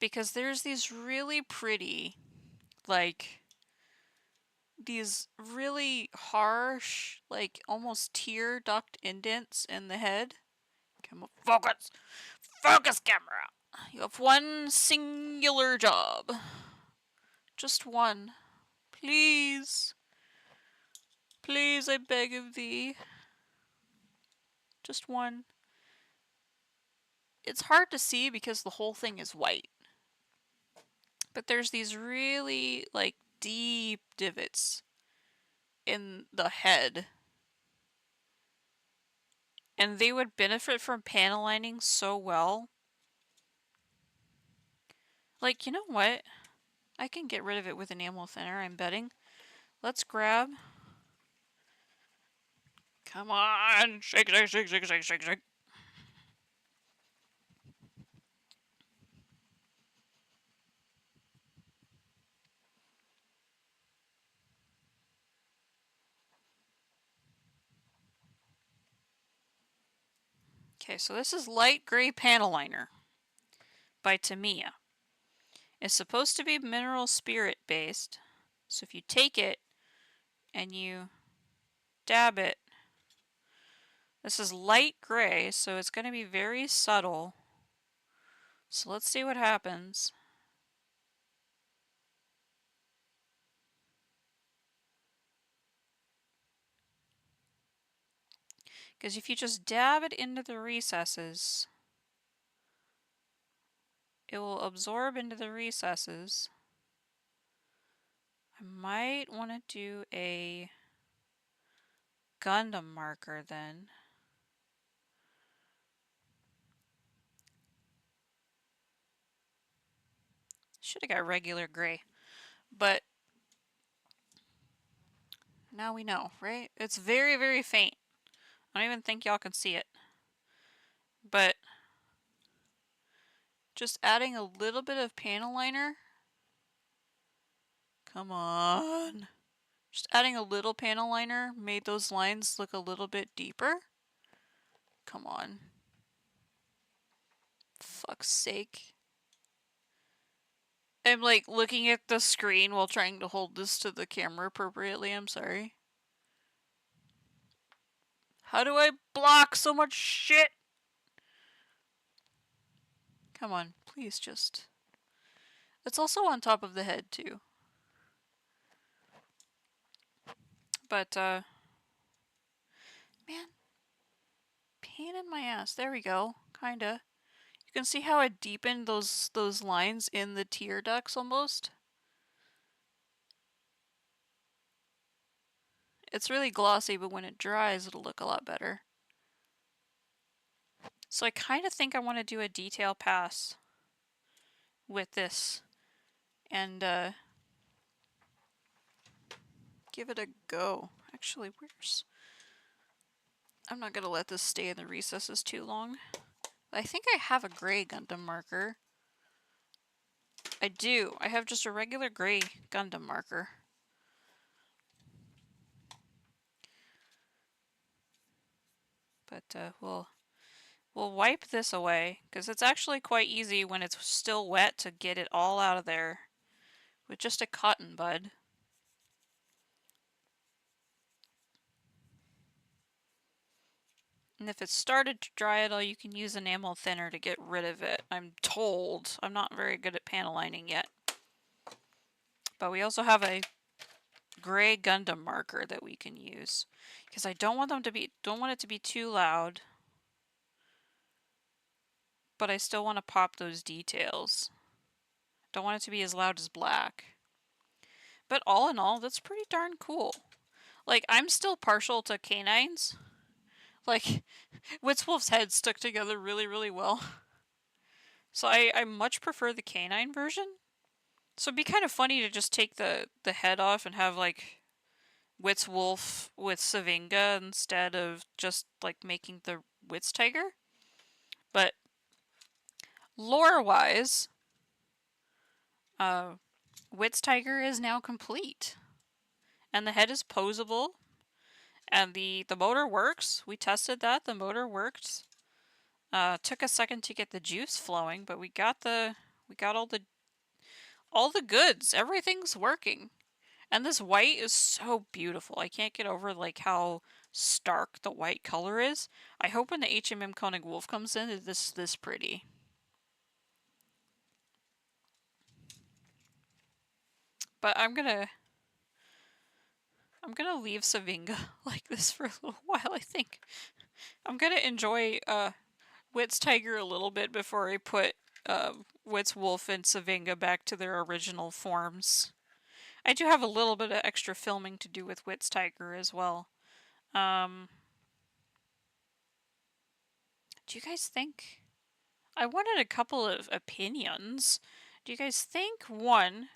because there's these really pretty, like, these really harsh, like, almost tear duct indents in the head. Come on, focus! Focus, camera! You have one singular job. Just one. Please. Please, I beg of thee. Just one. It's hard to see because the whole thing is white. But there's these really, like, deep divots in the head. And they would benefit from panel lining so well. Like, you know what? I can get rid of it with enamel thinner, I'm betting. Let's grab... Come on! Shake, shake, shake, shake, shake, shake, shake. Okay, so this is light gray panel liner by Tamiya. It's supposed to be mineral spirit based. So if you take it and you dab it, this is light gray, so it's going to be very subtle. So let's see what happens. Because if you just dab it into the recesses, it will absorb into the recesses. I might want to do a Gundam marker then. Should have got regular gray, but now we know, right? It's very, very faint. I don't even think y'all can see it. But just adding a little bit of panel liner. Come on. Just adding a little panel liner made those lines look a little bit deeper. come on. Fuck's sake. I'm like looking at the screen while trying to hold this to the camera appropriately. I'm sorry. How do I block so much shit? Come on, please just... It's also on top of the head, too. But, man, pain in my ass. There we go. Kinda. You can see how I deepened those lines in the tear ducts almost? It's really glossy, but when it dries, it'll look a lot better. So I kind of think I want to do a detail pass with this and give it a go. Actually, where's... I'm not going to let this stay in the recesses too long. I think I have a gray Gundam marker. I do. I have just a regular gray Gundam marker. But we'll wipe this away, because it's actually quite easy when it's still wet to get it all out of there with just a cotton bud. And if it's started to dry at all, you can use enamel thinner to get rid of it. I'm told. I'm not very good at panel lining yet. But we also have a gray Gundam marker that we can use, because I don't want it to be too loud, but I still want to pop those details. Don't want it to be as loud as black. But all in all, that's pretty darn cool. Like, I'm still partial to canines. Like, Whitz head stuck together really, really well. So I much prefer the canine version. So it'd be kind of funny to just take the head off and have, like, Whitz with Savinga instead of just, like, making the Whitz tiger. But lore-wise, Whitz tiger is now complete. And the head is posable. And the motor works. We tested that. The motor worked. Took a second to get the juice flowing, but we got all the goods. Everything's working. And this white is so beautiful. I can't get over like how stark the white color is. I hope when the HMM Koenig Wolf comes in, it's this pretty. But I'm gonna leave Savinga like this for a little while, I think. I'm gonna enjoy Whitz Tiger a little bit before I put Whitz Wolf and Savinga back to their original forms. I do have a little bit of extra filming to do with Whitz Tiger as well. Do you guys think... I wanted a couple of opinions. Do you guys think, one,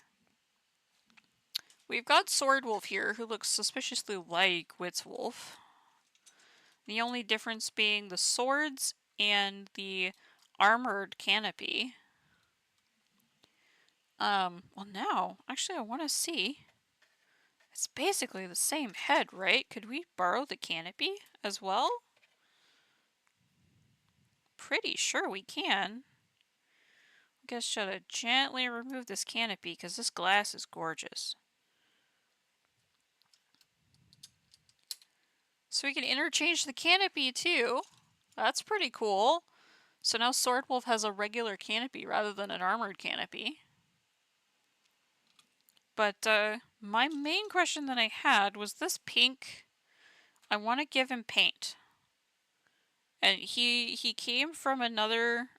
we've got Sword Wolf here, who looks suspiciously like Whitz Wolf. The only difference being the swords and the armored canopy. Well now, actually I want to see. It's basically the same head, right? Could we borrow the canopy as well? Pretty sure we can. I guess should I gently remove this canopy because this glass is gorgeous. So we can interchange the canopy too. That's pretty cool. So now Sword Wolf has a regular canopy rather than an armored canopy. But my main question that I had was this pink. I want to give him paint. And he came from another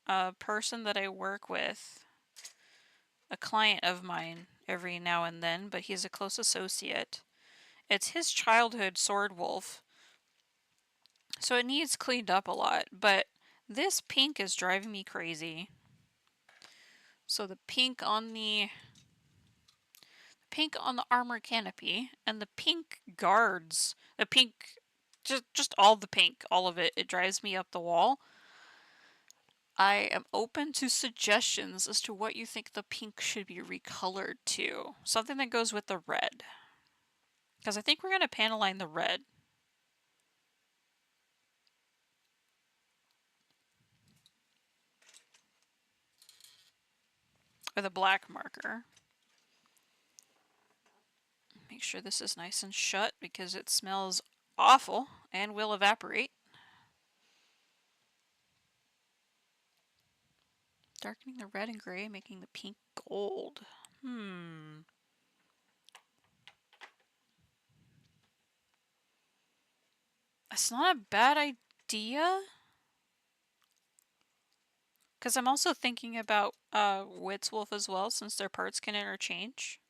person that I work with. A client of mine every now and then, but he's a close associate. It's his childhood Sword Wolf. So it needs cleaned up a lot, but this pink is driving me crazy. So the pink on the armor canopy and the pink guards, the pink, just all the pink, all of it, it drives me up the wall. I am open to suggestions as to what you think the pink should be recolored to. Something that goes with the red. Because I think we're going to panel line the red. with a black marker. Make sure this is nice and shut because it smells awful and will evaporate. Darkening the red and gray, making the pink gold. That's not a bad idea. Because I'm also thinking about Whitz Wolf as well, since their parts can interchange.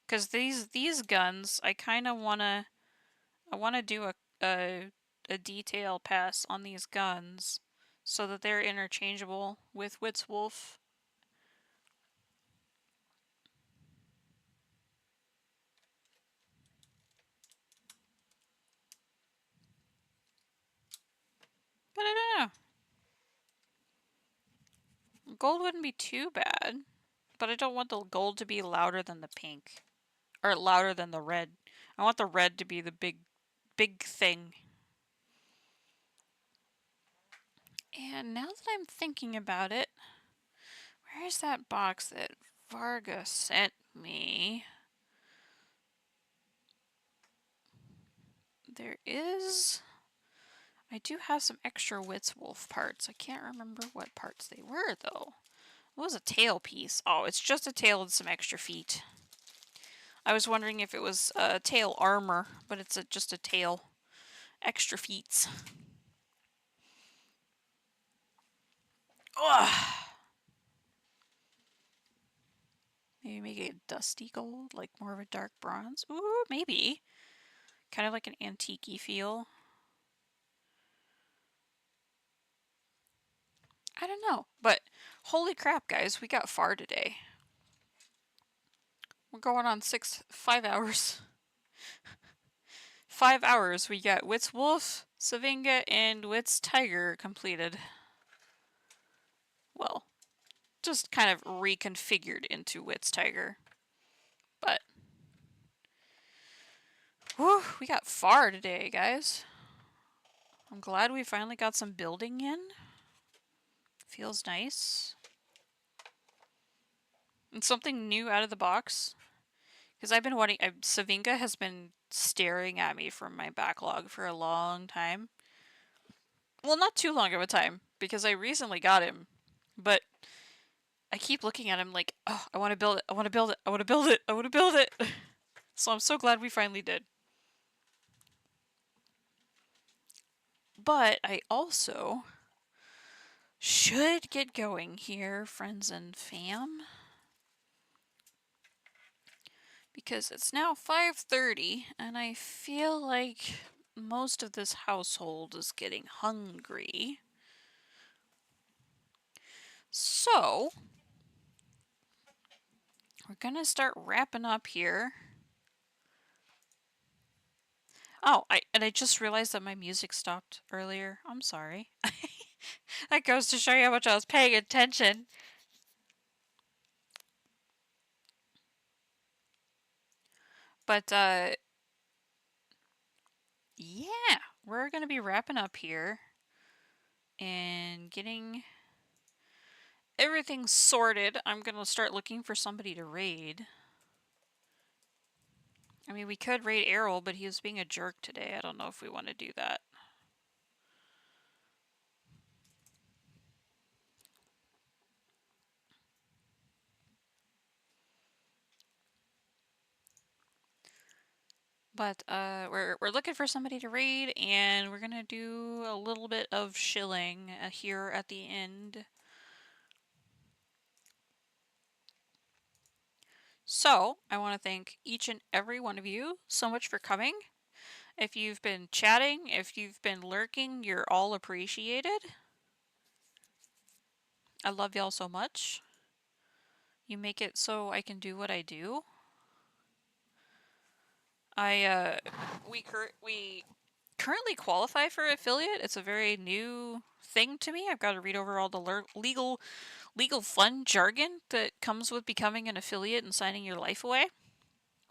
Because these guns, I kind of wanna do a detail pass on these guns, so that they're interchangeable with Whitz Wolf. But I don't know. Gold wouldn't be too bad, but I don't want the gold to be louder than the pink, or louder than the red. I want the red to be the big thing. And now that I'm thinking about it, where's that box that Varga sent me? There is... I do have some extra Whitz Wolf parts. I can't remember what parts they were, though. What was a tail piece? Oh, it's just a tail and some extra feet. I was wondering if it was tail armor, but it's just a tail. Extra feet. Ugh. Maybe make it dusty gold, like more of a dark bronze. Ooh, maybe. Kind of like an antique-y feel. I don't know, but holy crap, guys, we got far today. We're going on 5 hours. 5 hours, we got Whitz Wolf, Savinga, and Whitz Tiger completed. Well, just kind of reconfigured into Whitz Tiger. But, whew, we got far today, guys. I'm glad we finally got some building in. Feels nice. And something new out of the box. Because I've been wanting... Savinga has been staring at me from my backlog for a long time. Well, not too long of a time, because I recently got him. But I keep looking at him like, oh, I want to build it, I want to build it, I want to build it, I want to build it. So I'm so glad we finally did. But I also should get going here, friends and fam. Because it's now 5:30 and I feel like most of this household is getting hungry. So, we're gonna start wrapping up here. Oh, I just realized that my music stopped earlier. I'm sorry. That goes to show you how much I was paying attention. But, yeah, we're gonna be wrapping up here and getting everything sorted. I'm gonna start looking for somebody to raid. I mean, we could raid Errol, but he was being a jerk today. I don't know if we want to do that. But we're looking for somebody to raid, and we're gonna do a little bit of shilling here at the end. So I want to thank each and every one of you so much for coming. If you've been chatting, if you've been lurking, you're all appreciated. I love y'all so much. You make it so I can do what I do. We currently qualify for affiliate. It's a very new thing to me. I've got to read over all the legal fun jargon that comes with becoming an affiliate and signing your life away.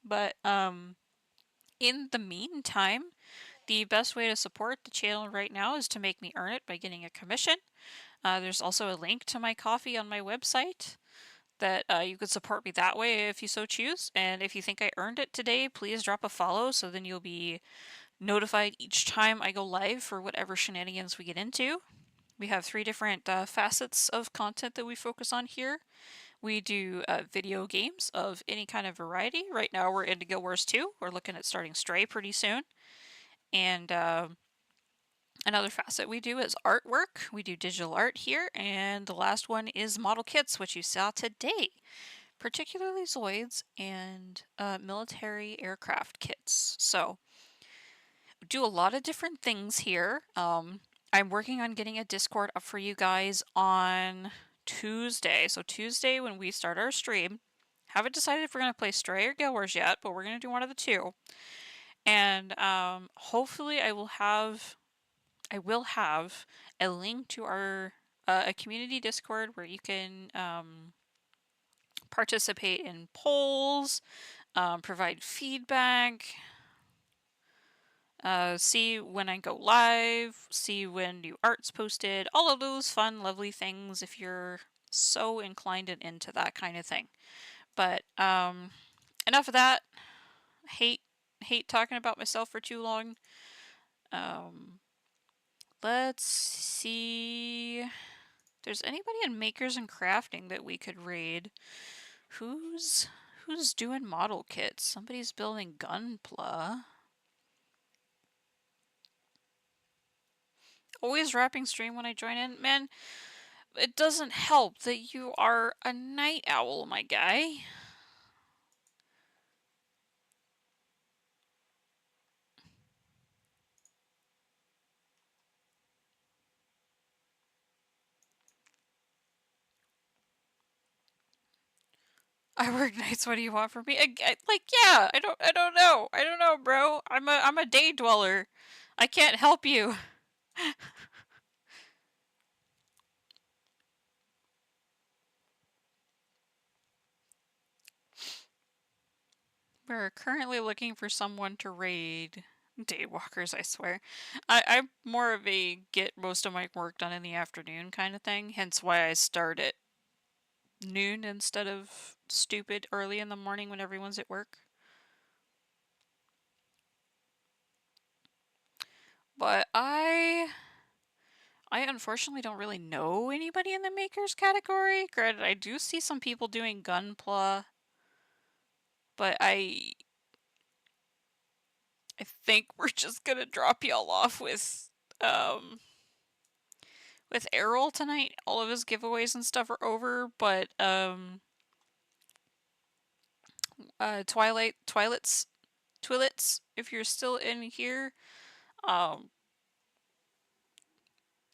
But in the meantime, the best way to support the channel right now is to make me earn it by getting a commission. There's also a link to my coffee on my website that you could support me that way if you so choose. And if you think I earned it today, please drop a follow so then you'll be notified each time I go live for whatever shenanigans we get into. We have 3 different facets of content that we focus on here. We do video games of any kind of variety. Right now we're into Guild Wars 2. We're looking at starting Stray pretty soon. And another facet we do is artwork. We do digital art here. And the last one is model kits, which you saw today. Particularly Zoids and military aircraft kits. So do a lot of different things here. I'm working on getting a Discord up for you guys on Tuesday. So Tuesday when we start our stream, haven't decided if we're going to play Stray or Guild Wars yet, but we're going to do one of the two. And hopefully I will have a link to our a community Discord where you can participate in polls, provide feedback, see when I go live, see when new art's posted, all of those fun, lovely things if you're so inclined and into that kind of thing. But enough of that. Hate talking about myself for too long. Let's see. There's anybody in Makers and Crafting that we could raid. Who's doing model kits? Somebody's building Gunpla. Always wrapping stream when I join in. Man, it doesn't help that you are a night owl, my guy. I work nights. What do you want from me? Yeah. I don't know. I don't know, bro. I'm a day dweller. I can't help you. We're currently looking for someone to raid. Daywalkers, I swear. I'm more of a get most of my work done in the afternoon kind of thing, hence why I start at noon instead of stupid early in the morning when everyone's at work. But I unfortunately don't really know anybody in the makers category. Granted, I do see some people doing Gunpla, but I think we're just gonna drop y'all off with Errol tonight. All of his giveaways and stuff are over, but Twilets, if you're still in here,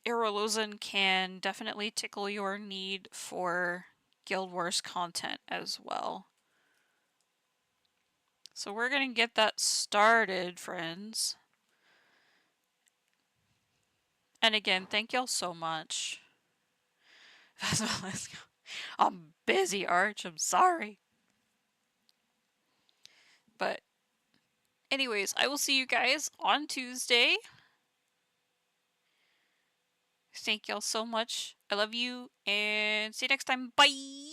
Errolozen can definitely tickle your need for Guild Wars content as well. So we're gonna get that started, friends. And again, thank y'all so much. Let's go. I'm busy, Arch. I'm sorry. But anyways, I will see you guys on Tuesday. Thank y'all so much. I love you, and see you next time. Bye!